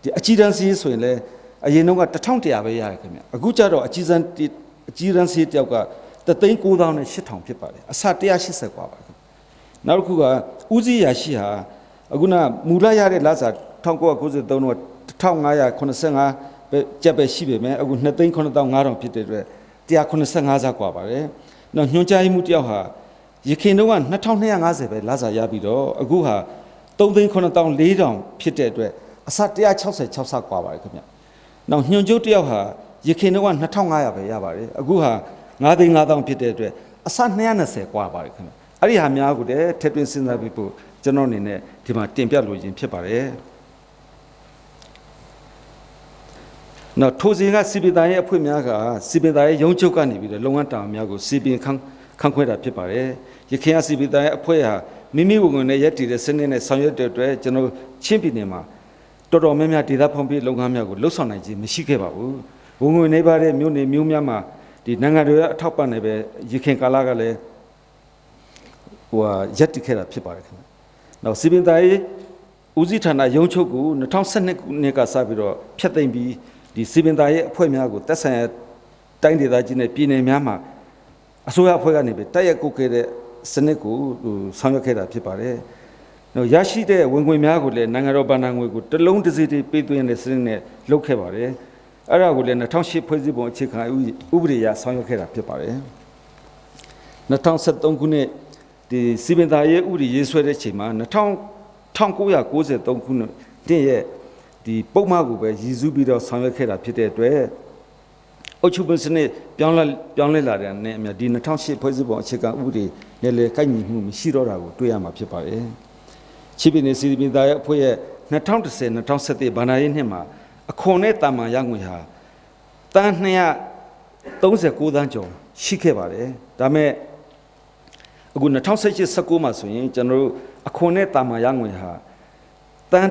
ဒီအကြီးတန်းစီးဆိုရင်လည်းအရင်တုန်းက1100ပဲရတယ်ခင်ဗျအခုကျတော့အကြီးတန်းစီးတယောက်က3,9,800ဖြစ်ပါတယ်အစ180กว่าပါခင်နောက်တစ်ခုကဦးစီးရာရှိဟာအခုနမူလရတဲ့လစာ1993တော့1,585ပဲကျပ်ပဲရှိပေမဲ့အခု2,9,500ဖြစ်တဲ့အတွက်185ဆกว่าပါတယ်နောက်ညွှန်ကြားမှုတယောက်ဟာရခင်တုန်းက2,250ပဲလစာရပြီးတော့အခုဟာ3,9,400ဖြစ်တဲ့အတွက်အစ166ဆกว่าပါတယ်ခင်ဗျနောက်ညွှန်ချုပ်တယောက်ဟာရခင်တုန်းက2,500ပဲရပါတယ်အခုဟာ9,500ဖြစ်တဲ့အတွက်အစ220กว่าပါတယ်ခင်ဗျအဲ့ဒီဟာများကိုလည်းထည့်သွင်းစဉ်းစားပြီးဖို့ကျွန်တော်အနေနဲ့ဒီမှာတင်ပြလိုခြင်းဖြစ်ပါတယ်နောက်ထိုစဉ်ကစီပင်သားရဲ့အဖွဲ့များကစီပင်သားရဲ့ရုံးချုပ်ကနေပြီးတော့လုံငန်းတာဝန်များကိုစီပင်ခန့်ခွဲတာဖြစ်ပါတယ်ရခိုင်စီပင်သားရဲ့အဖွဲ့ဟာမိမိဝင်နဲ့ရက်တည်တဲ့စနစ်နဲ့ဆောင်ရွက်တဲ့အတွက်ကျွန်တော်ချင်းပြည်နယ်မှာတော်တော်များများဒေသဖောင်ပြလုပ်ငန်းများကိုလှုပ်ဆောင်နိုင်ခြင်းမရှိခဲ့ပါဘူးဝင်နေပါတဲ့မြို့နယ်မျိုးများမှာဒီနိုင်ငံတွေရဲ့အထောက်ပံ့နဲ့ပဲရခိုင်ကာလကလည်းရက်တည်ခဲ့တာဖြစ်ပါတယ်ခင်ဗျနောက်စီပင်သားရဲ့ဦးစီးဌာနရုံးချုပ်ကို2012ခုနှစ်ကစပြီးတော့ဖျက်သိမ်းပြီးဒီစီပင်သားရဲ့အဖွဲ့များကိုတက်ဆိုင်တိုင်းဒေသကြီးနဲ့ပြည်နယ်များမှာအစိုးရအဖွဲ့ကနေပြီးတိုက်ရိုက်ကုတ်ခဲ့တဲ့စနစ်ကိုဆောင်ရွက်ခဲ့တာဖြစ်ပါတယ်။နောက်ရရှိတဲ့ဝင်ငွေများကိုလည်းနိုင်ငံတော်ဗဏ္ဍာငွေကိုတစ်လုံးတစ်စီတီပေးသွင်းတဲ့စနစ်နဲ့လုပ်ခဲ့ပါတယ်။အဲ့ဒါကိုလည်း2008ဖွဲ့စည်းပုံအခြေခံဥပဒေအရဆောင်ရွက်ခဲ့တာဖြစ်ပါတယ်။2013ခုနှစ်ဒီစီပင်သားရဲ့ဥပဒေရေးဆွဲတဲ့အချိန်မှာ1993ခုနှစ်တင်ရဲ့ဒီပုံမှန်ကိုပဲရည်စူးပြီးတော့ဆောင်ရွက်ခဲ့တာဖြစ်တဲ့အတွက်အုပ်ချုပ်မှုစနစ်ပြောင်းလဲလာတဲ့နဲ့အမြဒီ2008ဖွဲ့စည်းပုံအခြေခံဥပဒေနဲ့လည်းကိုက်ညီမှုမရှိတော့တာကိုတွေ့ရမှာဖြစ်ပါတယ်။ချစ်ပြည်နယ်စီပင်သားရဲ့အဖွဲ့ရဲ့2010-2017ဘဏ္ဍာရေးနှစ်မှာအခွန်နဲ့တာမန်ရငွေဟာတန်း239သန်းကျော်ရှိခဲ့ပါတယ်။ဒါမဲ့အခု2018-19မှာဆိုရင်ကျွန်တော်တို့အခွန်နဲ့တာမန်ရငွေဟာတန်း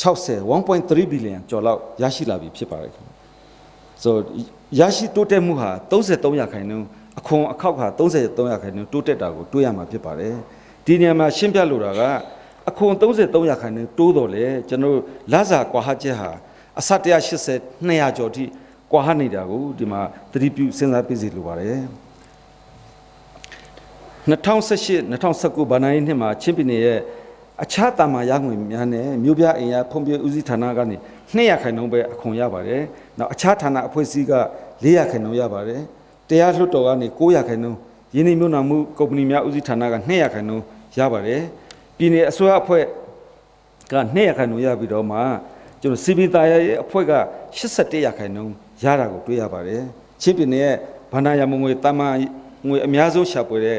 1,360 billion ကျော်လောက်ရရှိလာပြီဖြစ်ပါတယ်ခင်ဗျ။ဆိုရရှိတိုးတက်မှုဟာ33%အခွန်အခောက်ဟာ33%တိုးတက်တာကိုတွေ့ရမှာဖြစ်ပါတယ်။ဒီနေရာမှာရှင်းပြလိုတာကအခွန်33%တိုးတော့လေကျွန်တော်လစာကွာဟချက်ဟာအစ180 200ကျော်ထိ ကွာဟနေတာကိုဒီမှာသတိပြုစဉ်းစားပြစီလိုပါတယ်2018-2019 ဘဏ္ဍာရေးနှစ်မှာချင်းပြည်နယ်ရဲ့အခြားတာမာရငွေများနဲ့မြို့ပြအင်အားဖွံ့ဖြိုးဦးစီးဌာနကနေ200%ပဲအခွန်ရပါတယ်။နောက်အခြားဌာနအဖွဲ့အစည်းက400%ရပါတယ်။တရားလွှတ်တော်ကနေ900%ရင်းနှီးမြှုပ်နှံမှုကုမ္ပဏီများဦးစီးဌာနက200%ရပါတယ်။ပြည်နယ်အစိုးရအဖွဲ့က200%ရပြီးတော့မှကျွန်တော်စီပီတာရဲ့အဖွဲ့က81%ရတာကိုတွေ့ရပါတယ်။ချင်းပြည်နယ်ရဲ့ဗန္ဒာရမငွေတာမာငွေအများဆုံးရှာဖွေတဲ့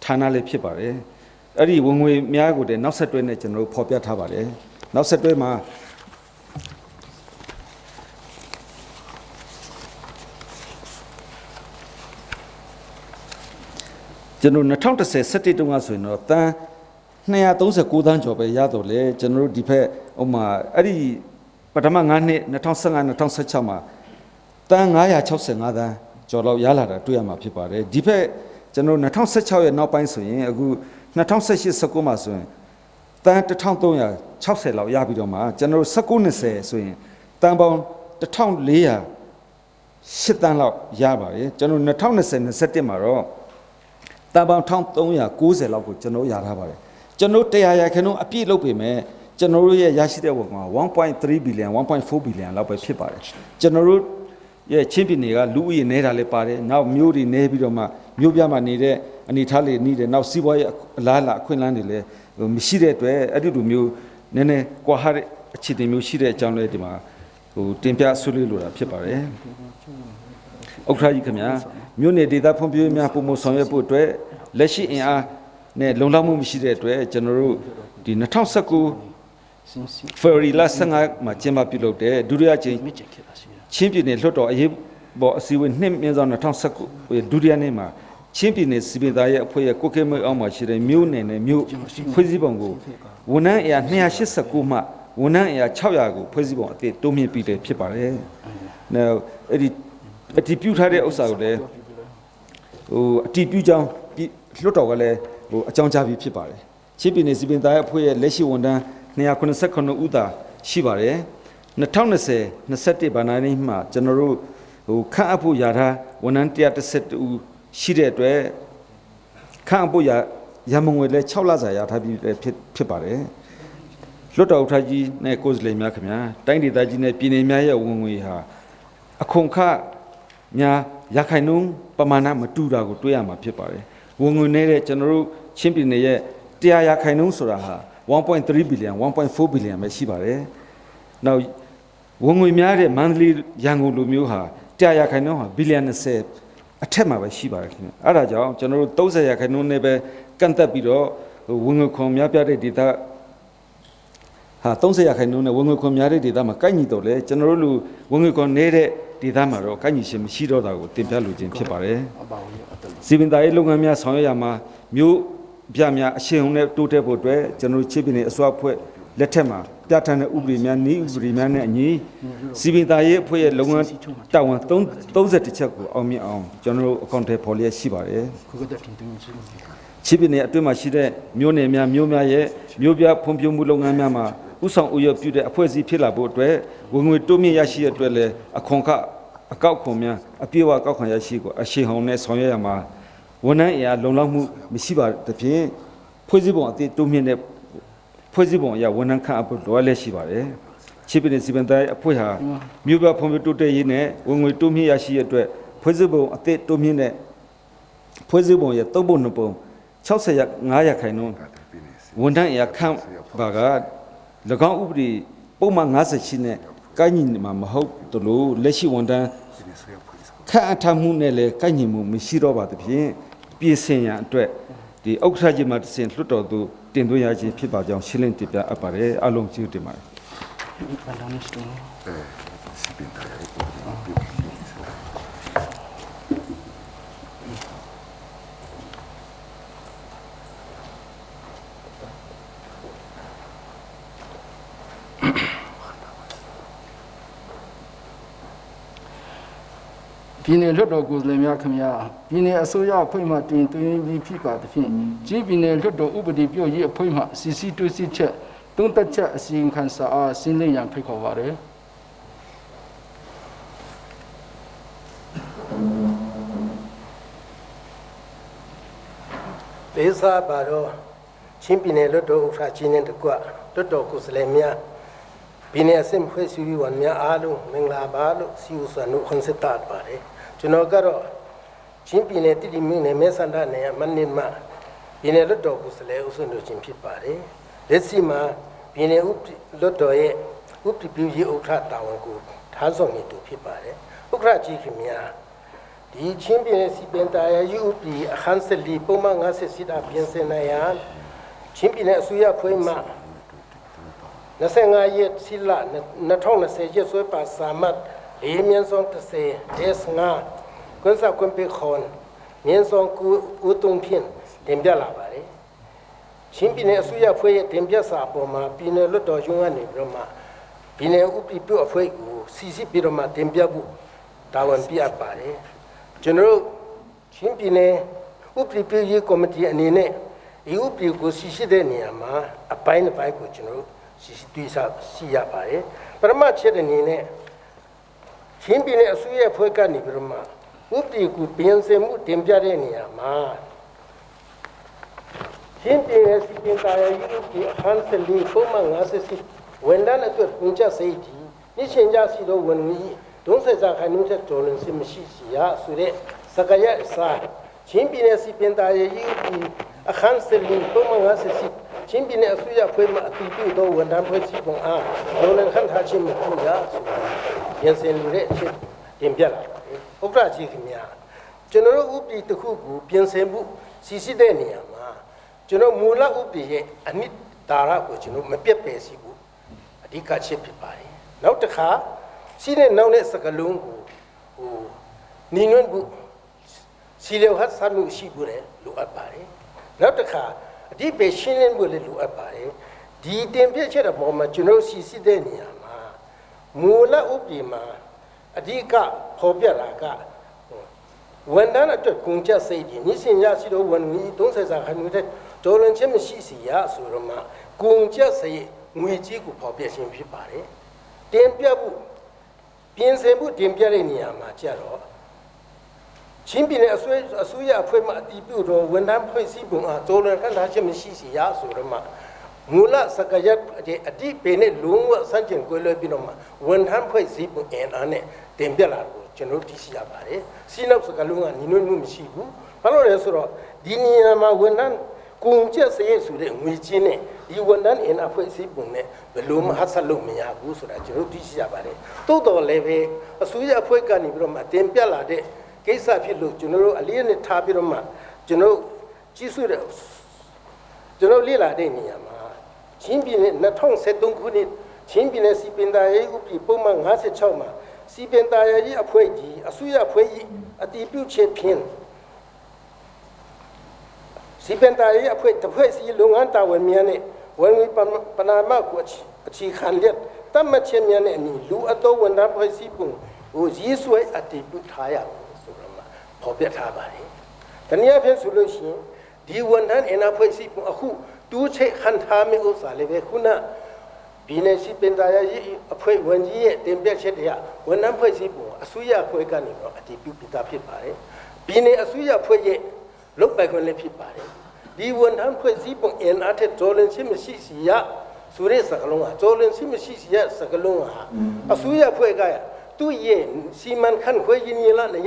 ဌာနလေးဖြစ်ပါတယ်။အဲ့ဒီဝင်ငွေများကိုတည်းနောက်ဆက်တွဲနဲ့ကျွန်တော်တို့ဖော်ပြထားပါတယ်။နောက်ဆက်တွဲမှာကျွန်တော်2017တုန်းကဆိုရင်တော့တန်း239 သန်းကျော်ပဲရတော့လေကျွန်တော်တို့ဒီဖက်ဥမာအဲ့ဒီပထမ9နှစ်2015-2016မှာတန်း965 သန်းကျော်လောက်ရလာတာတွေ့ရမှာဖြစ်ပါတယ်ဒီဖက်ကျွန်တော်2016ရဲ့နောက်ပိုင်းဆိုရင်အခု2018-19မှာဆိုရင်တန်း1360လောက်ရပြီးတော့မှကျွန်တော်19-20ဆိုရင်တန်းပေါင်း1408တန်းလောက်ရပါတယ်ကျွန်တော်2020-21မှာတော့တန်းပေါင်း1390လောက်ကိုကျွန်တော်ရထားပါတယ်ကျွန်တော်100%အပြည့်လုပ်ပေမဲ့ကျွန်တော်တို့ရဲ့ရရှိတဲ့ဝင်ငွေ1.3 billion 1.4 billion လောက်ပဲဖြစ်ပါတယ်ကျွန်တော်တို့ရဲ့ချင်းပြည်နယ်ကလူဦးရေနေတာလည်းပါတယ်နောက်မြို့တွေနေပြီးတော့မှမြို့ပြမှာနေတဲ့အနေထားလေးနေတယ်နောက်စီးပွားရေးအလားအလာအခွင့်အလမ်းတွေလည်းမရှိတဲ့အတွက်အဲ့ဒီလိုမျိုးနည်းနည်းကွာဟတဲ့အခြေအနေမျိုးရှိတဲ့အကြောင်းလေးဒီမှာတင်ပြဆွေးနွေးလိုတာဖြစ်ပါတယ်ဥက္ကဋ္ဌကြီးခင်ဗျာမြို့နယ်ဒေသဖွံ့ဖြိုးရေးများပုံမဆောင်ရွက်ဖို့အတွက်လက်ရှိအင်အားနဲ့လုံလောက်မှုမရှိတဲ့အတွက်ကျွန်တော်တို့ဒီ2019 February လ15မှာကျင်းပပြုလုပ်တဲ့ဒုတိယကြိမ်ချင်းပြည်နယ်လွှတ်တော်အရေးပေါ်အစည်းအဝေး2019ဒုတိယနေ့မှာချင်းပြည်နယ်စီပင်သားရဲ့အဖွဲ့ရဲ့ကိုကဲမဲအောင်မှာရှိတဲ့မြို့နယ်နဲ့မြို့ဖွဲ့စည်းပုံကိုဝန်ထမ်းအရာ289မှဝန်ထမ်းအရာ600ကိုဖွဲ့စည်းပုံအသစ်တိုးမြင့်ပြီးတယ်ဖြစ်ပါတယ်။နောက်အဲ့ဒီအတည်ပြုထားတဲ့ဥစ္စာကိုလည်းအတည်ပြုကြောင်းလွှတ်တော်ကလည်းအကြောင်းကြားပြီးဖြစ်ပါတယ်။ချင်းပြည်နယ်စီပင်သားရဲ့အဖွဲ့ရဲ့လက်ရှိဝန်ထမ်း289ဦးသာရှိပါတယ်။2020-21ဘဏ္ဍာနှစ်မှာကျွန်တော်တို့ခန့်အပ်ဖို့ရထားဝန်ထမ်း112ဦးရှိတဲ့အတွက်ခန့်အပ်ဖို့ရမငွေလဲ6လစာရထားပြီးဖြစ်ပါတယ်လွှတ်တော်ဥက္ကဋ္ဌကြီးနဲ့ကိုယ်စားလှယ်များခင်ဗျာတိုင်းဒေသကြီးနဲ့ပြည်နယ်များရဲ့ဝင်ငွေဟာအခွန်ခများရခိုင်နှုန်းပမာဏမတူတာကိုတွေ့ရမှာဖြစ်ပါတယ်ဝင်ငွေနဲ့ကျွန်တော်တို့ချင်းပြည်နယ်ရဲ့100ရာခိုင်နှုန်းဆိုတာဟာ1.3 billion 1.4 billion ပဲရှိပါတယ်နောက်ဝင်ငွေများတဲ့မန္တလေးရန်ကုန်လိုမျိုးဟာ100ရာခိုင်နှုန်းဟာဘီလီယံ20အထက်မှာပဲရှိပါတယ်ခင်ဗျအဲ့ဒါကြောင့်ကျွန်တော်တို့30ရာခိုင်နှုန်းနဲ့ပဲကန့်သက်ပြီးတော့ဝင်ငွေခွန်များပြတဲ့ဒေသဟာ30ရာခိုင်နှုန်းနဲ့ဝင်ငွေခွန်များတဲ့ဒေသမှာကိုက်ညီတော့လေကျွန်တော်တို့လူဝင်ငွေခွန်နေတဲ့ဒေသမှာတော့ကိုက်ညီခြင်းမရှိတော့တာကိုတင်ပြလိုခြင်းဖြစ်ပါတယ်စီပင်သားရေးလုပ်ငန်းများဆောင်ရွက်ရမှာမြို့ပြများအရှင်ဟုန်နဲ့တိုးတက်ဖို့အတွက်ကျွန်တော်တို့ချင်းပြည်နယ်အစိုးရအဖွဲ့လက်ထက်မှာပြဋ္ဌာန်းတဲ့ဥပဒေများနည်းဥပဒေများနဲ့အညီစီပင်သားရေးအဖွဲ့ရဲ့လုပ်ငန်းတာဝန်31ချက်ကိုအောင်မြင်အောင်ကျွန်တော်တို့အကောင့်ထဲပေါ်လျက်ရှိပါတယ်ချင်းပြည်နယ်အတွင်းမှာရှိတဲ့မြို့နယ်များမြို့များရဲ့မြို့ပြဖွံ့ဖြိုးမှုလုပ်ငန်းများမှာဥဆောင်ဥရပြုတဲ့အဖွဲ့အစည်းဖြစ်လာဖို့အတွက်ဝင်ငွေတိုးမြင့်ရရှိရတဲ့အတွက်လည်းအခွန်ခအကောက်ခွန်များအပြည့်အဝကောက်ခံရရှိကိုအရှိန်ဟုန်နဲ့ဆောင်ရွက်ရမှာဝန်ထမ်းအရာလုံလောက်မှုမရှိပါတဲ့ဖြင့်ဖွဲ့စည်းပုံအသစ်တိုးမြင့်တဲ့ဖွဲ့စည်းပုံအရဝန်ထမ်းခန့်အပ်ဖို့လိုအပ်လက်ရှိပါတယ်ချင်းပြည်နယ်စီပင်တိုင်းအဖွဲ့ဟာမြို့ပြဖွံ့ဖြိုးတိုးတက်ရေးနဲ့ဝင်ငွေတိုးမြင့်ရရှိရတဲ့အတွက်ဖွဲ့စည်းပုံအသစ်တိုးမြင့်တဲ့ဖွဲ့စည်းပုံရဲ့3ပုံ2ပုံ65ရာခိုင်နှုန်းဝန်ထမ်းအရာခန့်ပါက၎င်းဥပဒေပုံမှန်58နဲ့ကိုက်ညီမှာမဟုတ်သလိုလက်ရှိဝန်ထမ်းခန့်အပ်ထားမှုနဲ့လည်းကိုက်ညီမှုမရှိတော့ပါသဖြင့်ပြည်စင်ရန်အတွက်ဒီဥက္ကဋ္ဌကြီးမှတစင်လွှတ်တော်သူတင်သွင်းရခြင်းဖြစ်ပါကြောင်းရှင်းလင်းတင်ပြအပ်ပါတယ်အလုံးကျေးဇူးတင်ပါတယ်ပြည်နယ်လွှတ်တော်ကိုယ်စားလှယ်များခင်ဗျာပြည်နယ်အစိုးရအဖွဲ့မှတင်သွင်းပြီးဖြစ်ပါသဖြင့်ကြီးပြည်နယ်လွှတ်တော်ဥပဒေပြုရေးအဖွဲ့မှစီစီတူစီချက်သုံးသက်ချက်အစီရင်ခံစာအားဆင်းလင်းရန်ဖိတ်ခေါ်ပါရယ် လေးစားပါတော့ချင်းပြည်နယ်လွတ်တော်ဥက္ကဋ္ဌကြီးနဲ့တကွလွတ်တော်ကိုယ်စားလှယ်များပြည်နယ်အဆင့်ဖွဲ့စည်းပြီးဝန်များအားလုံးမင်္ဂလာပါလို့စီဥစွာနှုတ်ခွန်းဆက်တာပါတယ်ကျွန်တော်ကတော့ချင်းပြည်နယ်တည်တည်မြို့နယ်မဲဆန္ဒနယ်မနစ်မှပြည်နယ်လွတ်တော်ကိုယ်စားလှယ်ဦးစွာနှုတ်ခြင်းဖြစ်ပါတယ်လက်ရှိမှာပြည်နယ်လွတ်တော်ရဲ့ဥပဒေပြုရေးဥက္ကဋ္ဌတာဝန်ကိုထားဆောင်နေသူဖြစ်ပါတယ်ဥက္ကဋ္ဌကြီးခင်ဗျာဒီချင်းပြည်နယ်စီပင်တာယာယူပီအခန်းစလီပုံမှန်50တာပြင်ဆင်နိုင်ရန်ချင်းပြည်နယ်အစိုးရဖွဲ့မှ25ရက်စီလ2020ရက်ဆွဲပါစာမတ်4မြန်ဆောင်30 S5 ကွန်ဆာကွန်ပီခွန်မြန်ဆောင်ကူဦးတုံဖြင့်တင်ပြလာပါတယ်ချင်းပြည်နယ်အစိုးရဖွဲ့ရဲ့တင်ပြစာပေါ်မှာပြည်နယ်လွှတ်တော်ရုံးကနေပြီးတော့မှပြည်နယ်ဥပဒေပြုအဖွဲ့ကိုစီစစ်ပြီးတော့မှတင်ပြဖို့တာဝန်ပြအပ်ပါတယ်ကျွန်တော်ချင်းပြည်နယ်ဥပဒေပြုရေးကော်မတီအနေနဲ့ဒီဥပဒေကိုစီစစ်တဲ့နေရာမှာအပိုင်းတစ်ပိုင်းကိုကျွန်တော်စီစစ်တွေ့ရှိရပါတယ်ပထမချက်အနေနဲ့ချင်းပြည်နယ်အစိုးရဖွဲ့ကနေပြီးတော့မှဥပဒေကိုပြင်ဆင်မှုတင်ပြတဲ့နေရာမှာချင်းပြည်နယ်စီပင်တာယာယူပီအခန်းစလီပုံမှန်50ဝန်ထမ်းအတွက်ပုံချစိတ်ဒီနေ့ချင်းကြစီတော့ဝန်ကြီး30စာခိုင်နှုန်းချက်တော်လင်စစ်မရှိစီရဆိုတဲ့စကားရအစားချင်းပြည်နယ်စီပင်တာယာယူပီအခန်းစလီပုံမှန်50ချင်းပြည်နယ်အစိုးရဖွဲ့မှအတည်ပြုသောဝန်ထမ်းဖွဲ့စည်းပုံအားတော်လင်ခန့်ထားခြင်းမပြုရဆိုပြင်ဆင်လိုတဲ့အချက်တင်ပြလာပါတယ်ဥက္ကဋ္ဌကြီးခင်ဗျာကျွန်တော်တို့ဥပဒေတစ်ခုကိုပြင်ဆင်မှုစီစစ်တဲ့နေရာမှာကျွန်တော်မူလဥပဒေရဲ့အနှစ်သာရကိုကျွန်တော်မပြတ်ပယ်စီဘူးအဓိကချက်ဖြစ်ပါတယ်နောက်တစ်ခါရှိတဲ့နောက်တဲ့စကလုံးကိုနီနွန်းဘူးစီလျော်ဟတ်ဆမှုရှိဘူးလေလိုအပ်ပါတယ်နောက်တစ်ခါအဓိပ္ပာယ်ရှင်းလင်းဖို့လည်းလိုအပ်ပါတယ်ဒီတင်ပြချက်တဲ့ပုံမှာကျွန်တော်စီစစ်တဲ့နေရာမှာမူလဥပဒေမှာအဓိကဖော်ပြတာကဝန်ထမ်းအတွက်ကုန်ကျစရိတ်ဒီနေ့စဉ်ရရှိတော့ဝန်ကြီး30စာခိုင်နှုန်းတဲ့ဒေါ်လန်ချင်းမရှိစီရဆိုတော့မှကုန်ကျစရိတ်ငွေကြီးကိုဖော်ပြခြင်းဖြစ်ပါတယ်တင်ပြဖို့ပြင်ဆင်မှုတင်ပြတဲ့နေရာမှာကြတော့ချင်းပြည်နယ်အစိုးရအဖွဲ့မှအတည်ပြုတော့ဝန်ထမ်းဖွဲ့စည်းပုံအားဒေါ်လန်ခန့်ထားခြင်းမရှိစီရဆိုတော့မှမူလစကားရအတိပေနဲ့လုံးဝစန့်ကျင်ကွဲလွဲပြီးတော့မှဝန်ထမ်းဖွဲ့စည်းပုံအင်အားနဲ့တင်ပြလာတော့ကျွန်တော်သိရှိရပါတယ်စီနောက်စကားလုံးကညီညွတ်မှုမရှိဘူးဘာလို့လဲဆိုတော့ဒီနေရာမှာဝန်ထမ်းကုန်ကျစရိတ်ဆိုတဲ့ငွေချင်းနဲ့ဒီဝန်ထမ်းအင်အားဖွဲ့စည်းပုံနဲ့ဘယ်လိုမှဟတ်ဆက်လို့မရဘူးဆိုတာကျွန်တော်သိရှိရပါတယ်တိုးတော်လည်းပဲအစိုးရအဖွဲ့ကနေပြီးတော့မှတင်ပြလာတဲ့ကိစ္စဖြစ်လို့ကျွန်တော်တို့အလေးနဲ့ထားပြီးတော့မှကျွန်တော်ကြီးစုတဲ့ကျွန်တော်လေ့လာတဲ့နေရာမှာချင်းပြည်နယ်2013ခုနှစ်ချင်းပြည်နယ်စီပင်တာရေးဥပဒေပုံမှန်56မှာစီပင်တာရေးအဖွဲ့ကြီးအစိုးရအဖွဲ့ကြီးအတည်ပြုချက်ဖြင့်စီပင်တာရေးအဖွဲ့တစ်ဖွဲ့စီလုပ်ငန်းတာဝန်များနဲ့ဝန်ကြီးပနာမကိုအခြေခံလက်တတ်မှတ်ချက်များနဲ့အညီလူအတော်ဝန်ထမ်းဖွဲ့စည်းပုံကိုရည်ဆွဲအတည်ပြုထားရဆိုတော့မှပေါ်ပြထားပါတယ်။တနည်းအားဖြင့်ဆိုလို့ရှိရင်ဒီဝန်ထမ်းအင်အားဖွဲ့စည်းပုံအခုတူးချိတ်ခံထားမျိုးဥစ္စာလေးပဲခုနပြည်နယ်စီပင်တာရေးအဖွဲ့ဝန်ကြီးရဲ့တင်ပြချက်တွေကဝန်ထမ်းဖွဲ့စည်းပုံအစိုးရအဖွဲ့ကနေတော့အတည်ပြုပြီးသားဖြစ်ပါတယ်။ပြည်နယ်အစိုးရအဖွဲ့ရဲ့လုပ်ပိုင်ခွင့်လည်းဖြစ်ပါတယ်ဒီဝန်ထမ်းဖွဲ့စည်းပုံအင်အားထက်ဒေါ်လန်ရှိမရှိစီရဆိုတဲ့စကားလုံးကဒေါ်လန်ရှိမရှိစီရစကားလုံးဟာအစိုးရဖွဲ့ကသူ့ရဲ့စီမံခန့်ခွဲရေးနည်းလမ်းနဲ့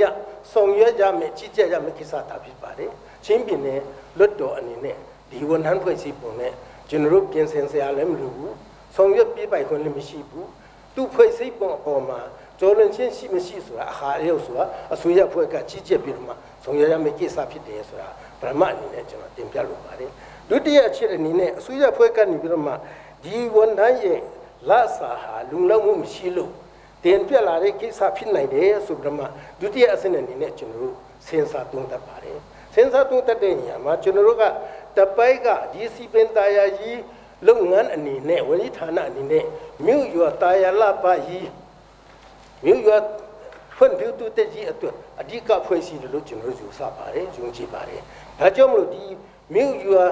ဆောင်ရွက်ကြမယ်ကြီးကြပ်ကြမယ်ကိစ္စတာဖြစ်ပါတယ်ချင်းပြည်နယ်လွတ်တော်အနေနဲ့ဒီဝန်ထမ်းဖွဲ့စည်းပုံနဲ့ကျွန်တော်တို့ပြင်ဆင်စရာလည်းမလိုဘူးဆောင်ရွက်ပြပိုင်ခွင့်လည်းမရှိဘူးသူ့ဖွဲ့စည်းပုံအပေါ်မှာဒေါ်လန်ချင်းရှိမရှိဆိုတာအခါရုပ်ဆိုတာအစိုးရဖွဲ့ကကြီးကြပ်ပြီးတော့မှဆောင်ရွက်ရမယ်ကိစ္စဖြစ်တယ်ဆိုတာပရမတ်အနေနဲ့ကျွန်တော်တင်ပြလိုပါတယ်ဒုတိယအချက်အနေနဲ့အစိုးရဖွဲ့ကနေပြီးတော့မှဒီဝန်ထမ်းရဲ့လက်စာဟာလုံလောက်မှုမရှိလို့တင်ပြလာတဲ့ကိစ္စဖြစ်နိုင်တယ်ဆိုပြီးတော့မှဒုတိယအဆင့်အနေနဲ့ကျွန်တော်တို့စဉ်းစားသုံးသပ်ပါတယ်စဉ်းစားသုံးသပ်တဲ့နေရာမှာကျွန်တော်တို့ကတပိုက်ကဒီစီပင်တာယာကြီးလုပ်ငန်းအနေနဲ့ဝန်ကြီးဌာနအနေနဲ့မြို့ရွာတာယာလပါကြီးမြို့ရွာဖွံ့ဖြိုးတိုးတက်ရေးအတွက်အဓိကဖွဲ့စည်းတယ်လို့ကျွန်တော်ယူဆပါတယ်ယုံကြည်ပါတယ်ဒါကြောင့်မလို့ဒီမြို့ရွာ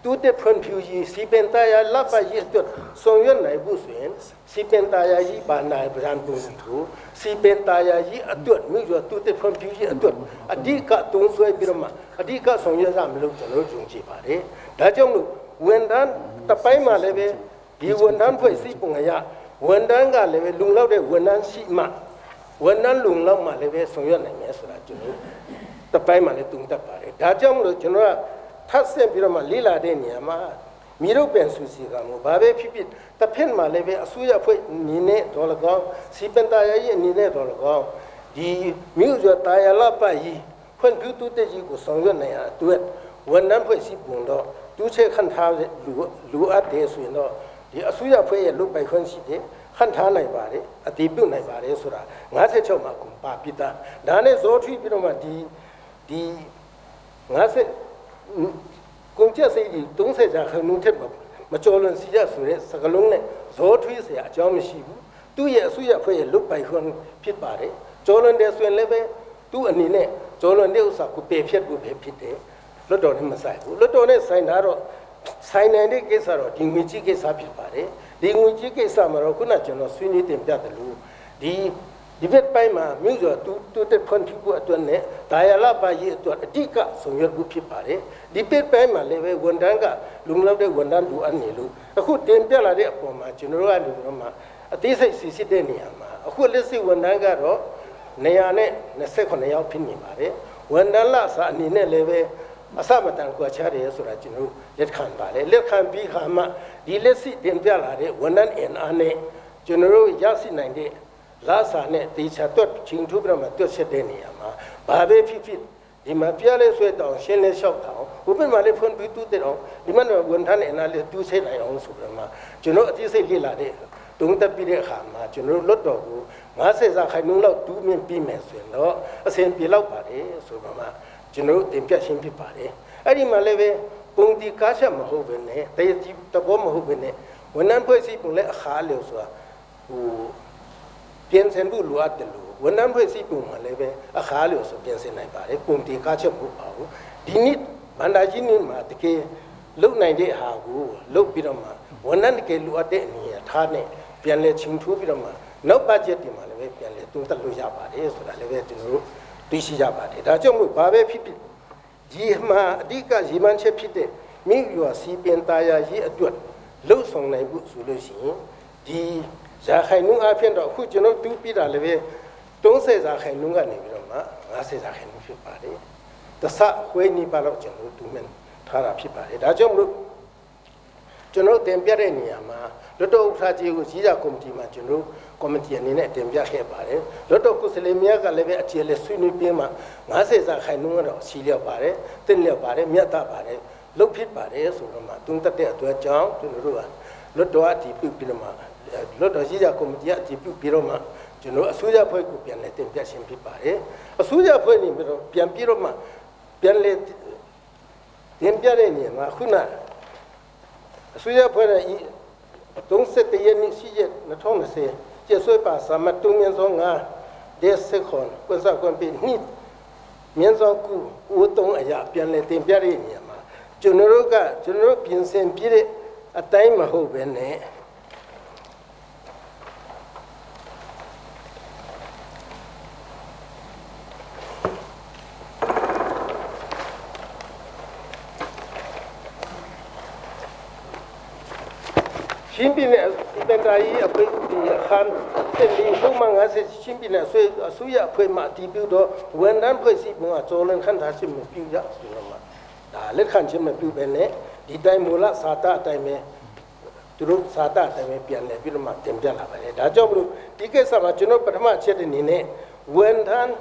တူတဲ့ဖွံ့ဖြိုးရေးစီပင်တရားလပရေးအတွက်ဆောင်ရွက်နိုင်ဖို့ဆိုရင်စီပင်တရားကြီးဘာနိုင်ဗရန်ပုံသူစီပင်တရားကြီးအတွက်မြို့ကျော်တူတဲ့ဖွံ့ဖြိုးရေးအတွက်အဓိကတုံးဆွဲပြီးတော့မှအဓိကဆောင်ရွက်ရမလို့ကျွန်တော်ယုံကြည်ပါတယ်ဒါကြောင့်လို့ဝန်ထမ်းတစ်ပိုင်းမှာလည်းပဲဒီဝန်ထမ်းဖွဲ့စည်းပုံအရဝန်ထမ်းကလည်းပဲလုံလောက်တဲ့ဝန်ထမ်းရှိမှဝန်ထမ်းလုံလောက်မှလည်းပဲဆောင်ရွက်နိုင်မယ်ဆိုတာကျွန်တော်တစ်ပိုင်းမှာလည်းတုံ့တက်ပါတယ်ဒါကြောင့်မလို့ကျွန်တော်ကထပ်ဆင့်ပြီးတော့မှလေးလာတဲ့နေရာမှာမြေတို့ပင်စုစီကမှုဘာပဲဖြစ်ဖြစ်တစ်ဖက်မှာလည်းပဲအစိုးရဖွဲ့နေနဲ့တော်လကောင်းစီပန်တရားရဲ့အနေနဲ့တော်လကောင်းဒီမြို့ကျော်တရားလပတ်ကြီးဖွံ့ဖြိုးတိုးတက်ရေးကိုဆောင်ရွက်နိုင်ရအတွက်ဝန်ထမ်းဖွဲ့စည်းပုံတော့တူးချက်ခန့်ထားလူအပ်တယ်ဆိုရင်တော့ဒီအစိုးရဖွဲ့ရဲ့လုပ်ပိုင်ခွင့်ရှိတယ်ခန့်ထားနိုင်ပါတယ်အတည်ပြုနိုင်ပါတယ်ဆိုတာ56မှာကုန်ပါပြတာဒါနဲ့ဇောထွေးပြီးတော့မှဒီ50ကုန်ချက်စိတ်ကြီး30ရာခိုင်နှုန်းထက်မကျော်လွန်စီရဆိုတဲ့စကလုံးနဲ့ဇောထွေးเสียအကြောင်းမရှိဘူးသူ့ရဲ့အစိုးရဖွဲ့ရဲ့လုပ်ပိုင်ခွင့်ဖြစ်ပါတယ်ကျော်လွန်တယ်ဆိုရင်လည်းပဲသူ့အနေနဲ့ကျော်လွန်တဲ့ဥစ္စာကိုပယ်ဖြတ်ဖို့ပဲဖြစ်တယ်လွတ်တော်နဲ့မဆိုင်ဘူးလွတ်တော်နဲ့ဆိုင်တာတော့ဆိုင်နိုင်တဲ့ကိစ္စတော့ဒီငွေကြီးကိစ္စဖြစ်ပါတယ်ဒီငွေကြီးကိစ္စမှာတော့ခုနကျွန်တော်ဆွေးနွေးတင်ပြတယ်လို့ဒီဘက်ပိုင်းမှာမြို့ကျော်တူတက်ဖွံ့ဖြိုးဖို့အတွက်နဲ့ဒါရလပါရေးအတွက်အဓိကဆောင်ရွက်ဖို့ဖြစ်ပါတယ်ဒီဘက်ပိုင်းမှာလည်းပဲဝန်ထမ်းကလုံလောက်တဲ့ဝန်ထမ်းလူအပ်နေလို့အခုတင်ပြလာတဲ့အပေါ်မှာကျွန်တော်ကနေပြီးတော့မှအသေးစိတ်စီစစ်တဲ့နေရာမှာအခုလက်ရှိဝန်ထမ်းကတော့929ယောက်ဖြစ်နေပါတယ်ဝန်ထမ်းလစာအနေနဲ့လည်းပဲအစမတန်ကွာခြားတယ်ဆိုတာကျွန်တော်လက်ခံပါတယ်လက်ခံပြီးခါမှဒီလက်ရှိတင်ပြလာတဲ့ဝန်ထမ်းအင်အားနဲ့ကျွန်တော်ရရှိနိုင်တဲ့လာစာနဲ့တေချာတွတ်ချင်းထူပြမှာတွတ်ချက်တဲ့နေရာမှာဘာပဲဖြစ်ဖြစ်ဒီမှာပြလဲဆွဲတောင်ရှင်းလဲလျှောက်တောင်ဘုပ္ပမှာလည်းဖွင့်ပြီးတူးတဲ့တော့ဒီမှာဝန်ထမ်းအင်အားလေးတူးချိတ်နိုင်အောင်ဆိုပြီးမှကျွန်တော်အသိစိတ်လေ့လာတဲ့တုံးတက်ပြီးတဲ့အခါမှာကျွန်တော်လွတ်တော်ကို50စာခိုင်နှုန်းလောက်တူးမြင့်ပြီးမယ်ဆိုရင်တော့အစဉ်ပြေလောက်ပါတယ်ဆိုတော့မှကျွန်တော်တင်ပြရှင်းဖြစ်ပါတယ်အဲ့ဒီမှာလည်းပဲပုံဒီကားချက်မဟုတ်ဘဲနဲ့တည်ကြည်တဘောမဟုတ်ဘဲနဲ့ဝန်ထမ်းဖွဲ့စည်းပုံလည်းအခါလို့ဆိုတာပြင်ဆင်ဖို့လိုအပ်တယ်လို့ဝန်ထမ်းဖွဲ့စည်းပုံမှာလည်းပဲအခါလို့ဆိုပြင်ဆင်နိုင်ပါတယ်ပုံဒီကားချက်မဟုတ်ပါဘူးဒီနေ့ဗန္ဒာကြီးနေ့မှာတကယ်လုံနိုင်တဲ့ဟာကိုလုံပြီးတော့မှဝန်ထမ်းတကယ်လိုအပ်တဲ့အနေနဲ့ထားနဲ့ပြန်လဲချင်းထိုးပြီးတော့မှနောက်ဘတ်ဂျက်တွေမှာလည်းပဲပြန်လဲတုံးတက်လို့ရပါတယ်ဆိုတာလည်းပဲကျွန်တော်တို့သိရှိကြပါတယ်ဒါကြောင့်မို့ဘာပဲဖြစ်ဖြစ်ဒီမှာအဓိကရေမှန်းချက်ဖြစ်တဲ့မြို့ရွာစီပင်တရားရေးအတွက်လှုပ်ဆောင်နိုင်ဖို့ဆိုလို့ရှိရင်ဒီရာခိုင်နှုန်းအဖြစ်တော့အခုကျွန်တော်တူးပြတာလည်းပဲ30ရာခိုင်နှုန်းကနေပြီးတော့မှ50ရာခိုင်နှုန်းဖြစ်ပါတယ်တဆခွဲနေပါတော့ကျွန်တော်တူးမယ်ထားတာဖြစ်ပါတယ်ဒါကြောင့်မလို့ကျွန်တော်တင်ပြတဲ့နေရာမှာလွတ်တော်ဥက္ကဋ္ဌကြီးကိုကြီးကြကော်မတီမှာကျွန်တော်ကော်မတီအနေနဲ့တင်ပြခဲ့ပါတယ်လွတ်တော်ကုစလေမြတ်ကလည်းပဲအခြေလဲဆွေးနွေးပြီးမှ50စာခိုင်နှုန်းကတော့စီလျော့ပါတယ်တင်းလျော့ပါတယ်မြတ်တာပါတယ်လုတ်ဖြစ်ပါတယ်ဆိုတော့မှတုံးတက်တဲ့အတွက်ကြောင့်ကျွန်တော်တို့ကလွတ်တော်အတည်ပြုပြီးတော့မှလွတ်တော်ကြီးကြကော်မတီအတည်ပြုပြီးတော့မှကျွန်တော်အစိုးရဖွဲ့ကိုပြန်လဲတင်ပြရှင်းဖြစ်ပါတယ်အစိုးရဖွဲ့နေပြီးတော့ပြန်ပြီးတော့မှပြန်လဲတင်ပြတဲ့နေရာမှာခုနအစိုးရဖွဲ့တဲ့31ရက်နေ့ရှိရက်2020ကျဆွေးပါစာမတုံမြင့်စော9တဲ့စခွန်ကွန်ဆာကွန်ပီနှစ်မြင့်စောကူဦးတုံးအရာပြန်လဲတင်ပြတဲ့နေရာမှာကျွန်တော်တို့ပြင်ဆင်ပြည့်တဲ့အတိုင်းမဟုတ်ပဲနဲ့ရှင်းပြနေဒီပန်တာကြီးအပိဒီခန်တဲ့ဒီဘုံမှာငါစစ်ရှင်းပြနေဆွေအစိုးရအဖွဲ့မှဒီပြုတော့ဝန်ထမ်းဖွဲ့စည်းပုံကကျော်လွန်ခန့်ထားခြင်းမပြုရဆိုတော့မှဒါလက်ခံခြင်းမပြုပဲနဲ့ဒီတိုင်းမူလစာတအတိုင်းပဲသူတို့စာတအတိုင်းပဲပြန်လဲပြီးတော့မှတင်ပြလာပါတယ်ဒါကြောင့်မလို့ဒီကိစ္စမှာကျွန်တော်ပထမအချက်အနေနဲ့ဝန်ထမ်း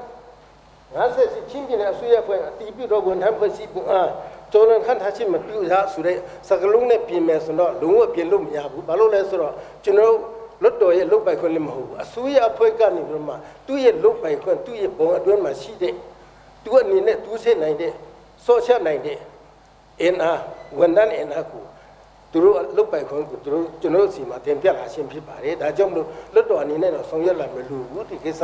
ငါစစ်ချင်းပြနေအစိုးရအဖွဲ့အတီးပြုတော့ဝန်ထမ်းဖွဲ့စည်းပုံအားကျော်လွန်ခန့်ထားခြင်းမပြုရဆိုတဲ့စကလုံးနဲ့ပြင်မယ်ဆိုတော့လုံးဝပြင်လို့မရဘူးဘာလို့လဲဆိုတော့ကျွန်တော်လွတ်တော်ရဲ့လုတ်ပိုင်ခွင့်လည်းမဟုတ်ဘူးအစိုးရအဖွဲ့ကနေပြီးမှသူ့ရဲ့လုတ်ပိုင်ခွင့်သူ့ရဲ့ဘုံအတွင်းမှာရှိတဲ့သူ့အနေနဲ့သူ့ဆက်နိုင်တဲ့ဆော့ချက်နိုင်တဲ့အင်အားဝန်ထမ်းအင်အားကိုသူတို့လုတ်ပိုင်ခွင့်ကိုသူတို့ကျွန်တော်စီမှာတင်ပြလာခြင်းဖြစ်ပါတယ်ဒါကြောင့်မလို့လွတ်တော်အနေနဲ့တော့ဆောင်ရွက်လာမလို့ဘူးဒီကိစ္စ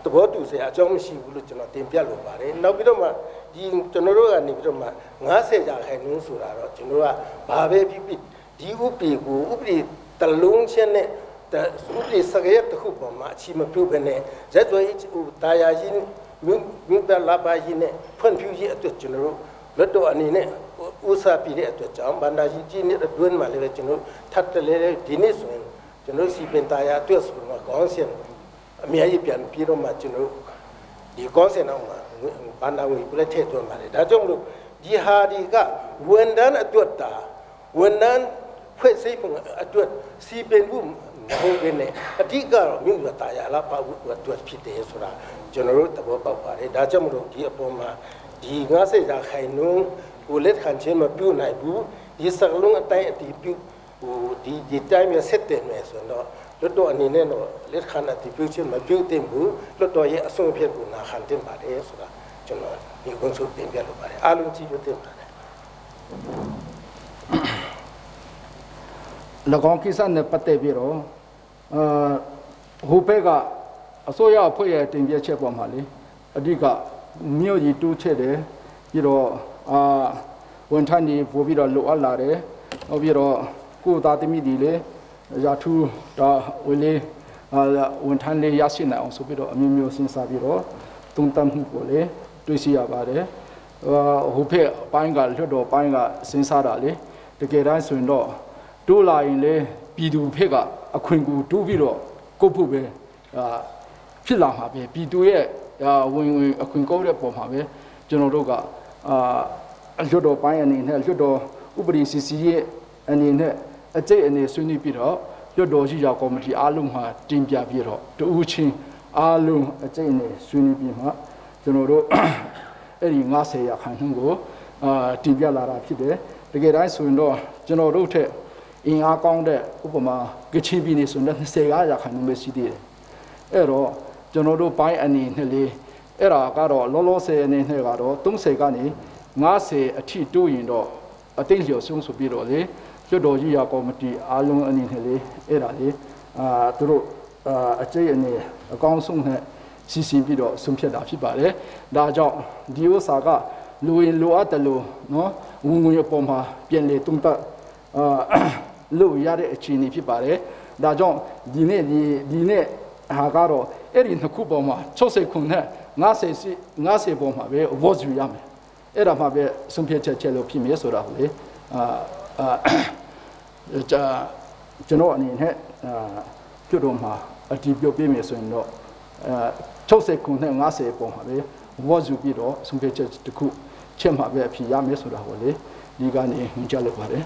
သဘောတူစရာအကြောင်းမရှိဘူးလို့ကျွန်တော်တင်ပြလိုပါတယ်နောက်ပြီးတော့မှဒီကျွန်တော်တို့ကနေပြီးတော့မှ90ရာခိုင်နှုန်းဆိုတာတော့ကျွန်တော်ကဘာပဲဖြစ်ဖြစ်ဒီဥပဒေကိုဥပဒေတလုံးချင်းနဲ့ဥပဒေစကားတစ်ခုပေါ်မှာအချီမပြုတ်ပဲနဲ့ဇက်သွေးတာယာကြီးမြင့်တလာပါကြီးနဲ့ဖွံ့ဖြိုးရေးအတွက်ကျွန်တော်တို့လွတ်တော်အနေနဲ့ဥစားပြည့်တဲ့အတွက်ကြောင့်ဗန္ဒာကြီးကြီးနဲ့အတွင်းမှာလည်းကျွန်တော်ထပ်တလဲဒီနေ့ဆိုရင်ကျွန်တော်စီပင်တာယာအတွက်ဆိုတော့ခေါင်းစဉ်အများကြီးပြန်ပြီးတော့မှကျွန်တော်ဒီခေါင်းစဉ်အောင်မှာဗန္ဒာဝင်ပြည့်ထည့်သွင်းပါတယ်ဒါကြောင့်မလို့ဒီဟာဒီကဝန်တန်းအတွက်တာဝန်တန်းဖွဲ့စည်းပုံအတွက်စီပင်မှုမဟုတ်ဘဲနဲ့အဓိကတော့မြို့ရတာယာလာပါဖို့အတွက်ဖြစ်တယ်ဆိုတာကျွန်တော်တို့သဘောပေါက်ပါတယ်ဒါကြောင့်မလို့ဒီအပေါ်မှာဒီ90ရာခိုင်နှုန်းကိုလက်ခံခြင်းမပြုနိုင်ဘူးဒီစကလုံးအတိုင်းအတီးပြုဒီတိုင်းရဆက်တယ်မယ်ဆိုတော့လွတ်တော်အနေနဲ့တော့လက်ခံအတီးပြုခြင်းမပြုသင့်ဘူးလွတ်တော်ရဲ့အဆုံးအဖြတ်ကိုနာခံသင့်ပါတယ်ဆိုတာကျွန်တော်ဒီကွန်ဆယ်တင်ပြလိုပါတယ်အားလုံးကြည့်ရသင့်ပါတယ်၎င်းကိစ္စနဲ့ပတ်သက်ပြီးတော့ဟိုဘက်ကအစိုးရအဖွဲ့ရဲ့တင်ပြချက်ပေါ်မှာလေအဓိကမြို့ကြီးတိုးချက်တယ်ပြီးတော့ဝန်ထမ်းတွေပို့ပြီးတော့လိုအပ်လာတယ်နောက်ပြီးတော့ကိုသားသမီးတွေလေရာထူးဒါဝင်လေဝန်ထမ်းတွေရရှိနိုင်အောင်ဆိုပြီးတော့အမျိုးမျိုးစဉ်းစားပြီးတော့တုံ့တက်မှုကိုလေတွေ့ရှိရပါတယ်ဟိုဘက်ပိုင်းကလွတ်တော်ပိုင်းကစဉ်းစားတာလေတကယ်တမ်းဆိုရင်တော့တိုးလာရင်လေပြည်သူဘက်ကအခွင့်အရေးတိုးပြီးတော့ကုတ်ဖို့ပဲဖြစ်လာမှာပဲပြည်သူရဲ့ဝင်အခွင့်ကောက်တဲ့ပုံမှာပဲကျွန်တော်တို့ကလွတ်တော်ပိုင်းအနေနဲ့လွတ်တော်ဥပဒေစီစီရဲ့အနေနဲ့အကျိတ်အနေဆွေးနွေးပြီးတော့လွတ်တော်ရှိရာကော်မတီအားလုံးမှာတင်ပြပြီးတော့တဦးချင်းအားလုံးအကျိတ်အနေဆွေးနွေးပြီးမှကျွန်တော်တို့အဲ့ဒီ90ရာခိုင်နှုန်းကိုတင်ပြလာတာဖြစ်တယ်တကယ်တိုင်းဆိုရင်တော့ကျွန်တော်တို့ထက်အင်အားကောင်းတဲ့ဥပမာကချင်ပြည်နယ်ဆိုရင်20ရာခိုင်နှုန်းပဲရှိသေးတယ်အဲ့တော့ကျွန်တော်တို့ပိုင်းအနေနဲ့လေအဲ့ဒါကတော့လောလောဆယ်အနေနဲ့ကတော့30ကနေ90အထိတိုးရင်တော့အသိလျော်ဆုံးဆိုပြီးတော့လေလွတ်တော်ကြီးရာကော်မတီအားလုံးအနေနဲ့လေအဲ့ဒါလေသူတို့အကျိတ်အနေအကောင်းဆုံးနဲ့စီစဉ်ပြီးတော့ဆုံးဖြတ်တာဖြစ်ပါတယ်ဒါကြောင့်ဒီဥစ္စာကလူရင်လိုအပ်တယ်လို့နော်ဝင်ဝင်အပေါ်မှာပြန်လေတုံ့တက်လို့ရတဲ့အခြေအနေဖြစ်ပါတယ်ဒါကြောင့်ဒီနေ့ဟာကတော့အဲ့ဒီနှစ်ခုပေါ်မှာ60ခုနဲ့90ပေါ်မှာပဲ vote ယူရမယ်အဲ့ဒါမှပဲဆုံးဖြတ်ချက်လို့ဖြစ်မယ်ဆိုတာကိုလေကျွန်တော်အနေနဲ့ပြုတော်မှာအတည်ပြုပေးမယ်ဆိုရင်တော့60ခုနဲ့90ပေါ်မှာပဲ vote ယူပြီးတော့ဆုံးဖြတ်ချက်တစ်ခုချက်မှာပဲအဖြစ်ရမယ်ဆိုတာကိုလေဒီကနေညွှန်ကြားလိုက်ပါတယ်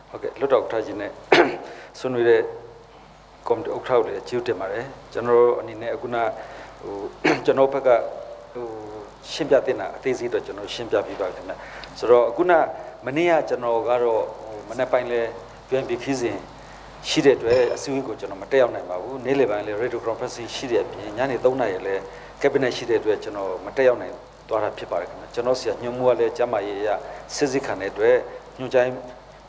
ဟုတ်ကဲ့လွတ်တော်ထားခြင်းနဲ့ဆွေးနွေးတဲ့ကော်မတီဥက္ကဋ္ဌလည်းကျေးဇူးတင်ပါတယ်ကျွန်တော်အနေနဲ့အခုနကျွန်တော်ဘက်ကရှင်းပြတင်တာအသေးစိတ်တော့ကျွန်တော်ရှင်းပြပြီးပါခင်ဗျဆိုတော့အခုနမနေ့ကကျွန်တော်ကတော့မနေ့ပိုင်းလဲပြန်ပြီးခီးစဉ်ရှိတဲ့အတွက်အစည်းအဝေးကိုကျွန်တော်မတက်ရောက်နိုင်ပါဘူးနေ့လယ်ပိုင်းလဲ radio conference ရှိတဲ့အပြင်ညနေ3 နာရီလဲ cabinet ရှိတဲ့အတွက်ကျွန်တော်မတက်ရောက်နိုင်သွားတာဖြစ်ပါတယ်ခင်ဗျကျွန်တော်ဆရာညွှန်မှုကလည်းကျမရေးရစစ်စစ်ခံတဲ့အတွက်ညွှန်ကြား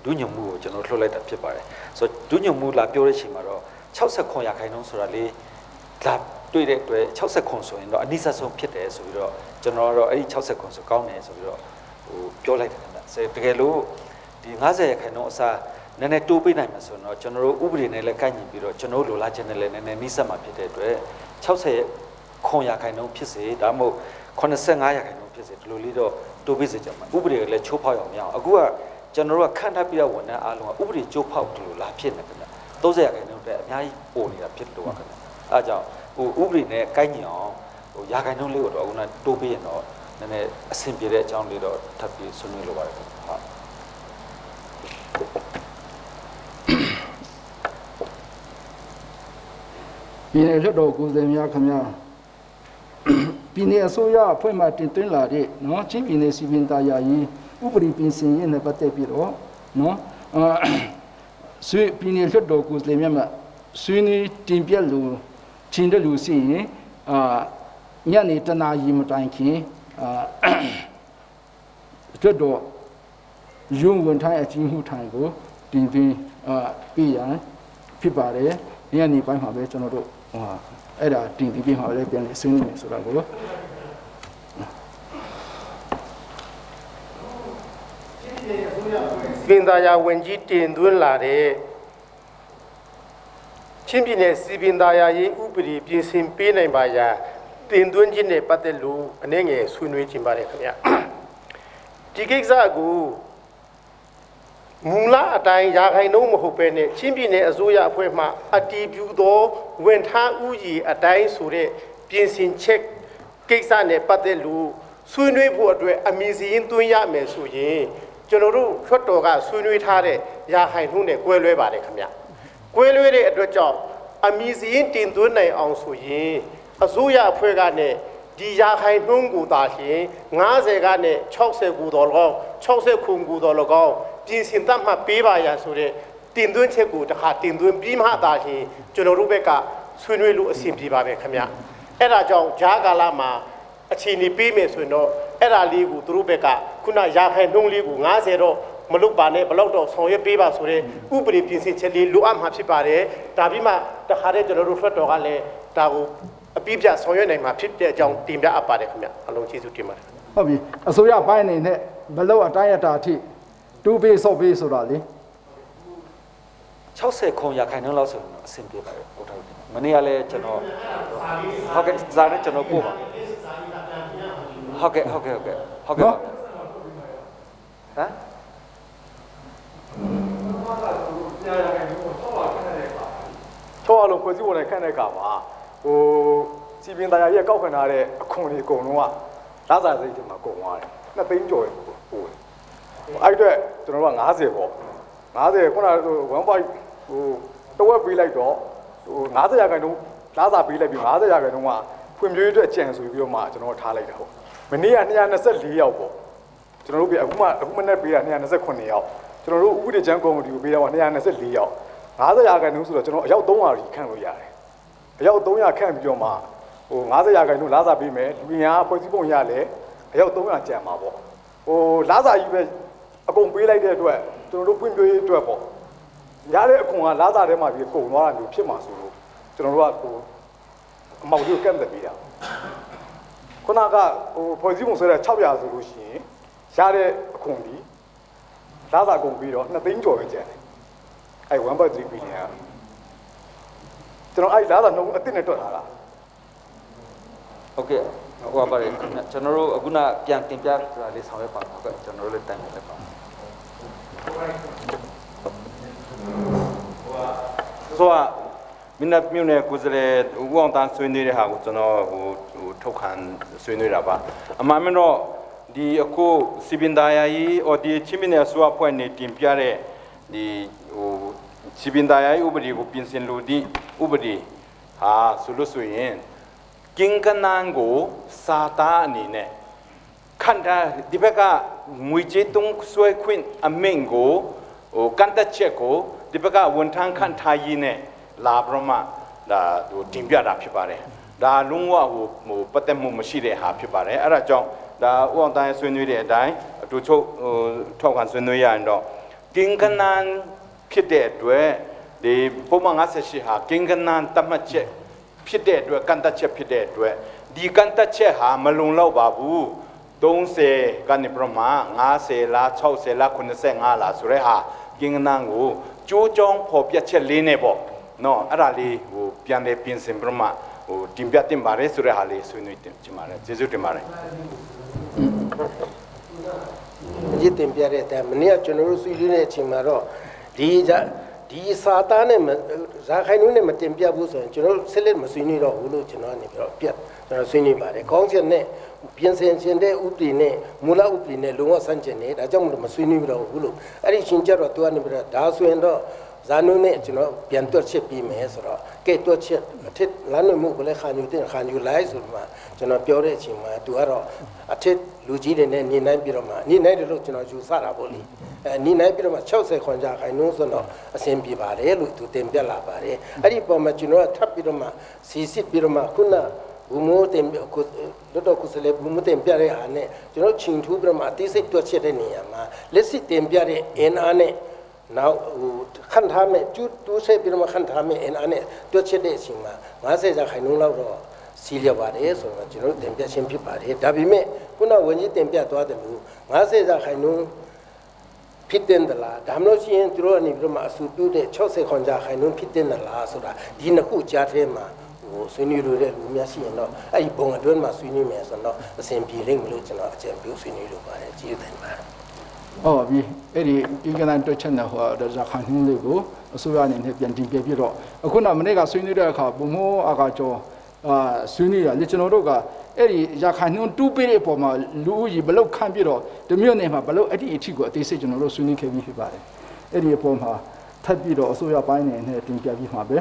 ဒုညွှန်မှုကိုကျွန်တော်လှုပ်လိုက်တာဖြစ်ပါတယ်ဆိုတော့ဒုညွှန်မှုလာပြောတဲ့အချိန်မှာတော့60ရာခိုင်နှုန်းဆိုတာလေလာတွေ့တဲ့အတွက်60ဆိုရင်တော့အနည်းဆက်ဆုံးဖြစ်တယ်ဆိုပြီးတော့ကျွန်တော်ကတော့အဲ့ဒီ60ဆိုကောင်းတယ်ဆိုပြီးတော့ပြောလိုက်တယ်ခင်ဗျတကယ်လို့ဒီ90ရာခိုင်နှုန်းအစားနည်းနည်းတိုးပေးနိုင်မှာဆိုတော့ကျွန်တော်တို့ဥပဒေနဲ့လည်းကိုက်ညီပြီးတော့ကျွန်တော်တို့လိုလားချက်နဲ့လည်းနည်းနည်းနှိစက်မှာဖြစ်တဲ့အတွက်60ရာခိုင်နှုန်းဖြစ်စေဒါမှမဟုတ်85ရာခိုင်နှုန်းဖြစ်စေဒီလိုလေးတော့တိုးပေးစေချင်မှာဥပဒေကလည်းချိုးဖောက်ရအောင်မရအောင်အခုကကျွန်တော်တို့ကခန့်ထားပြီးတော့ဝန်ထမ်းအားလုံးကဥပဒေချိုးဖောက်တယ်လို့လာဖြစ်နေခင်ဗျ30ရာခိုင်နှုန်းတဲ့အများကြီးပို့နေတာဖြစ်လို့ပါခင်ဗျအဲကြောင့်ဥပဒေနဲ့ကိုက်ညီအောင်ရာခိုင်နှုန်းလေးကိုတော့အခုနတိုးပေးရင်တော့နည်းနည်းအဆင်ပြေတဲ့အကြောင်းလေးတော့ထပ်ပြီးဆွေးနွေးလိုပါတယ်ဟုတ်ပြည်နယ်လွှတ်တော်ကိုယ်စားလှယ်များခင်ဗျာပြည်နယ်အစိုးရအဖွဲ့မှတင်သွင်းလာတဲ့နော်ချင်းပြည်နယ်စီပင်သာယာရေးဥပဒေပြင်ဆင်ရေးနဲ့ပတ်သက်ပြီးတော့နော်ဆွေပြည်နယ်လွှတ်တော်ကိုယ်စားလှယ်များမှဆွေးနွေးတင်ပြလို့ချင်းတဲ့လူစီရင်ညနေတနာရီမတိုင်ခင်လွှတ်တော်ရုံးဝန်ထမ်းအကြီးမှုထိုင်ကိုတင်သွင်းပြရန် ဖြစ်ပါတယ်ဒီကနေ့ပိုင်းမှာပဲကျွန်တော်တို့အဲ့ဒါတင်ပြီးပြင်မှာလည်းပြန်ဆွေးနွေးမယ်ဆိုတော့ကို ပင်သာယာဝင်ကြီးတင်သွင်းလာတဲ့ချင်းပြည်နယ်စီပင်သာယာရေးဥပဒေပြင်ဆင်ပေးနိုင်ပါရာတင်သွင်းခြင်းနဲ့ပတ်သက်လို့အနေငယ်ဆွေးနွေးခြင်းပါတယ်ခင်ဗျာဒီကိစ္စကိုမူလအတိုင်းရာခိုင်နှုန်းမဟုတ်ပဲနဲ့ချင်းပြည်နယ်အစိုးရအဖွဲ့မှအတည်ပြုသောဝန်ထမ်းဥယျာဉ်အတိုင်းဆိုတဲ့ပြင်ဆင်ချက်ကိစ္စနဲ့ပတ်သက်လို့ဆွေးနွေးဖို့အတွက်အမည်စီရင်သွင်းရမယ်ဆိုရင်ကျွန်တော်တို့ဖွတ်တော်ကဆွေးနွေးထားတဲ့ရာခိုင်နှုန်းနဲ့ကွဲလွဲပါတယ်ခင်ဗျကွဲလွဲတဲ့အတွက်ကြောင့်အမည်စီရင်တင်သွင်းနိုင်အောင်ဆိုရင်အစိုးရအဖွဲ့ကနဲ့ဒီရာခိုင်နှုန်းကိုသာရှင်50ကနဲ့60ကိုတော်လော60ခုကိုတော်လောပြင်ဆင်သတ်မှတ်ပေးပါရဆိုတဲ့တင်သွင်းချက်ကိုတစ်ခါတင်သွင်းပြီးမှသာရှင်ကျွန်တော်တို့ဘက်ကဆွေးနွေးလို့အဆင်ပြေပါပဲခင်ဗျအဲ့ဒါကြောင့်ဂျားကာလမှာအခြေအနေပေးမယ်ဆိုရင်တော့အဲ့ဒါလေးကိုသူတို့ဘက်ကခုနရာခိုင်နှုန်းလေးကို50တော့မလုပ်ပါနဲ့ဘလောက်တော့ဆောင်ရွက်ပေးပါဆိုတဲ့ဥပဒေပြင်ဆင်ချက်လေးလိုအပ်မှာဖြစ်ပါတယ်ဒါပြီးမှတခါတည်းကျွန်တော်တို့ထွက်တော်ကလည်းဒါကိုအပြည့်ပြဆောင်ရွက်နိုင်မှာဖြစ်တဲ့အကြောင်းတင်ပြအပ်ပါတယ်ခင်ဗျအလုံးကျေးဇူးတင်ပါတယ်ဟုတ်ပြီအစိုးရပိုင်းအနေနဲ့ဘလောက်အတိုင်းအတာအထိတူပေးဆော့ပေးဆိုတာလေ60ခုရာခိုင်နှုန်းလောက်ဆိုတော့အဆင်ပြေပါတယ်ဟုတ်တယ်မနေ့ကလည်းကျွန်တော်ဟုတ်ကဲ့ဇာနဲ့ကျွန်တော်ပို့ပါဟုတ်ကဲ့ဟမ်ချောအလုံးဖွဲ့စည်းပုံနဲ့ခန့်တဲ့အခါမှာစီပင်သားရဲ့ကောက်ခံထားတဲ့အခွန်တွေအကုန်လုံးကလာစားစိတ်တွေမှာကုန်သွားတယ်2သိန်းကျော်ပို့တယ်အဲ့အတွက်ကျွန်တော်တို့က50ပေါ့50ခုနက1.5တဝက်ပေးလိုက်တော့50ရာခိုင်နှုန်းလာစားပေးလိုက်ပြီး50ရာခိုင်နှုန်းကဖွံ့ဖြိုးရေးအတွက်ကြံဆိုပြီးတော့မှကျွန်တော်ထားလိုက်တာပေါ့မနေ့က224ယောက်ပေါ့ကျွန်တော်တို့ပြအခုမနေ့ပေးတာ229ယောက်ကျွန်တော်တို့ဥပဒေချမ်းကော်မတီကိုပေးတာက224ယောက်50ရာခိုင်နှုန်းဆိုတော့ကျွန်တော်အယောက်300ကြီးခန့်လို့ရတယ်အယောက်300ခန့်ပြီးတော့မှ50ရာခိုင်နှုန်းလာစားပေးမယ်လူငယ်ဖွဲ့စည်းပုံရလဲအယောက်300ကျန်မှာပေါ့လာစားကြီးပဲအကုန်ပေးလိုက်တဲ့အတွက်ကျွန်တော်တို့ဖွံ့ဖြိုးရေးအတွက်ပေါ့ရတဲ့အခွန်ကလာစားထဲမှာပြီးကုန်သွားတာမျိုးဖြစ်မှာဆိုလို့ကျွန်တော်တို့ကအမောက်လေးကိုကန့်သက်ပေးတာခုနကဖွဲ့စည်းပုံဆိုတဲ့600ဆိုလို့ရှိရင်ရတဲ့အခွန်ဒီလာစားကုန်ပြီးတော့2သိန်းကျော်ပဲကျန်တယ်အဲ့1.3 ဘီလီယံကျွန်တော်အဲ့လာစားနှုန်းအစ်စ်နဲ့တွက်ထားတာဟုတ်ကဲ့ဟိုပါတယ်ကျွန်တော်တို့အခုနပြန်တင်ပြတာလေးဆောင်ရွက်ပါဟုတ်ကဲ့ကျွန်တော်တို့လည်းတိုင်လိုက်ပါဆိုတော့မင်းတို့မြို့နယ်ကိုယ်စားလှယ်ဦးအောင်တန်းဆွေးနွေးတဲ့ဟာကိုကျွန်တော်ထုတ်ခံဆွေးနွေးတာပါအမှန်တော့ဒီအခုစီပင်ဒါယာကြီးဒီချင်းမင်းနယ်ဆိုအဖွဲ့နေတင်ပြတဲ့ဒီစီပင်ဒါယာကြီးဥပဒေကိုပြင်ဆင်လို့ဒီဥပဒေဟာဆိုလို့ဆိုရင်ကင်ကနန်ကိုစာသားအနေနဲ့ခန္ဓာဒီဘက်ကငွေကြေးတုံးဆွဲခွင့်အမင်းကိုကန်တချက်ကိုဒီဘက်ကဝန်ထမ်းခန့်ထားရေးနဲ့လာပြမဒါတင်ပြတာဖြစ်ပါတယ်ဒါလုံးဝပတ်သက်မှုမရှိတဲ့ဟာဖြစ်ပါတယ်အဲ့ဒါကြောင့်ဒါဥအောင်တိုင်းဆွေးနွေးတဲ့အတိုင်းအတူချုပ်ထောက်ခံဆွေးနွေးရရင်တော့ကင်ကနန်ဖြစ်တဲ့အတွက်ဒီပုံမှန်58ဟာကင်ကနန်တမတ်ချက်ဖြစ်တဲ့အတွက်ကန်တချက်ဖြစ်တဲ့အတွက်ဒီကန်တချက်ဟာမလုံလောက်ပါဘူး30ကနေပြမ50လား60လား85လားဆိုရဲဟာကင်ကနန်ကိုကြိုးကြောင်းဖော်ပြချက်လေးနဲ့ပေါ့နော်အဲ့ဒါလေးပြန်လေပြင်ဆင်ပြမတင်ပြတင်ပါတယ်ဆိုတဲ့ဟာလေးဆွေးနွေးတင်ချင်ပါတယ်ကျေးဇူးတင်ပါတယ်ဒီတင်ပြတဲ့အတိုင်းမနေ့ကကျွန်တော်တို့ဆွေးနွေးတဲ့အချိန်မှာတော့ဒီစာသားနဲ့ဇာခိုင်နှုန်းနဲ့မတင်ပြဘူးဆိုရင်ကျွန်တော်ဆက်လက်မဆွေးနွေးတော့ဘူးလို့ကျွန်တော်ကနေပြီးတော့ကျွန်တော်ဆွေးနွေးပါတယ်ခေါင်းစဉ်နဲ့ပြင်ဆင်ခြင်းတဲ့ဥပဒေနဲ့မူလဥပဒေနဲ့လုံးဝဆန့်ကျင်နေဒါကြောင့်မဆွေးနွေးတော့ဘူးလို့အဲ့ဒီရှင်းကြတော့သူကနေပြီးတော့ဒါဆိုရင်တော့ဇာနုနဲ့ကျွန်တော်ပြန်တွက်ချက်ပြီးမယ်ဆိုတော့ကဲတွက်ချက်အထက်လမ်းမှုကိုလည်းခါယူတင်ခါယူလိုက်ဆိုမှကျွန်တော်ပြောတဲ့အချိန်မှာသူကတော့အထက်လူကြီးတွေနဲ့နေနိုင်ပြီးတော့မှနေနိုင်တယ်လို့ကျွန်တော်ယူဆတာပေါ့လေနေနိုင်ပြီးတော့မှ60ခွန်ကြခိုင်နှုန်းဆိုတော့အဆင်ပြေပါတယ်လို့သူတင်ပြလာပါတယ်အဲ့ဒီပုံမှာကျွန်တော်ထပ်ပြီးတော့မှစီစစ်ပြီးတော့မှခုနဘူမိုးတင်လွတ်တော်ကုစလေဘူမိုးတင်ပြတဲ့ဟာနဲ့ကျွန်တော်ချိန်ထူးပြီးတော့မှအသေးစိတ်တွက်ချက်တဲ့နေရာမှာလက်စစ်တင်ပြတဲ့ NR နဲ့ နောက်ဟိုခန့်ထားမဲ့တူးဆက်ပြီးတော့မှခန့်ထားမဲ့အင်အားနဲ့တွက်ချက်တဲ့အချိန်မှာ50ရာခိုင်နှုန်းလောက်တော့စီလျက်ပါတယ်ဆိုတော့ကျွန်တော်တင်ပြချင်းဖြစ်ပါတယ်ဒါပေမဲ့ခုနဝန်ကြီးတင်ပြသွားတယ်လို့50ရာခိုင်နှုန်းဖြစ်တဲ့လားဒါမှမဟုတ်ရှင်သူတို့အနေပြီးတော့မှအဆူပြုတဲ့60ခွန်ကြာခိုင်နှုန်းဖြစ်တဲ့လားဆိုတာဒီနှစ်ခုကြားထဲမှာဟိုဆွေးနွေးလို့တဲ့လူများရှိရင်တော့အဲ့ဒီဘုံအတွင်းမှာဆွေးနွေးမယ်ဆိုတော့အစဉ်ပြေလိမ့်မလို့ကျွန်တော်အကြံပြုဆွေးနွေးလို့ပါတယ်ကြည့်တယ်ပါဟုတ်ပြီအဲ့ဒီဒီကနေ့တွေ့ချက်နဲ့ဟိုဒါခိုင်နှုန်းလေးကိုအစိုးရအနေနဲ့ပြန်တင်ပြပြီးတော့အခုနမနေ့ကဆွေးနွေးတဲ့အခါဘုံမောအကကျော်ဆွေးနွေးရလေကျွန်တော်တို့ကအဲ့ဒီရခိုင်နှုန်းတူးပေးတဲ့အပေါ်မှာလူဦးကြီးဘလောက်ခန့်ပြီးတော့ဒီမြို့နယ်မှာဘလောက်အဲ့ဒီအထီကိုအသေးစိတ်ကျွန်တော်တို့ဆွေးနွေးခဲ့ပြီးဖြစ်ပါတယ်အဲ့ဒီအပေါ်မှာထပ်ပြီးတော့အစိုးရပိုင်းနဲ့တင်ပြပြီးမှာပဲ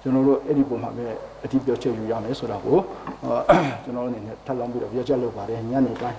ကျွန်တော်တို့အဲ့ဒီပုံမှာပဲအထီပြောချက်ယူရမယ်ဆိုတာကိုကျွန်တော်အနေနဲ့ထပ်လောင်းပြီးတော့ပြောချက်လုပ်ပါတယ်ညနေပိုင်း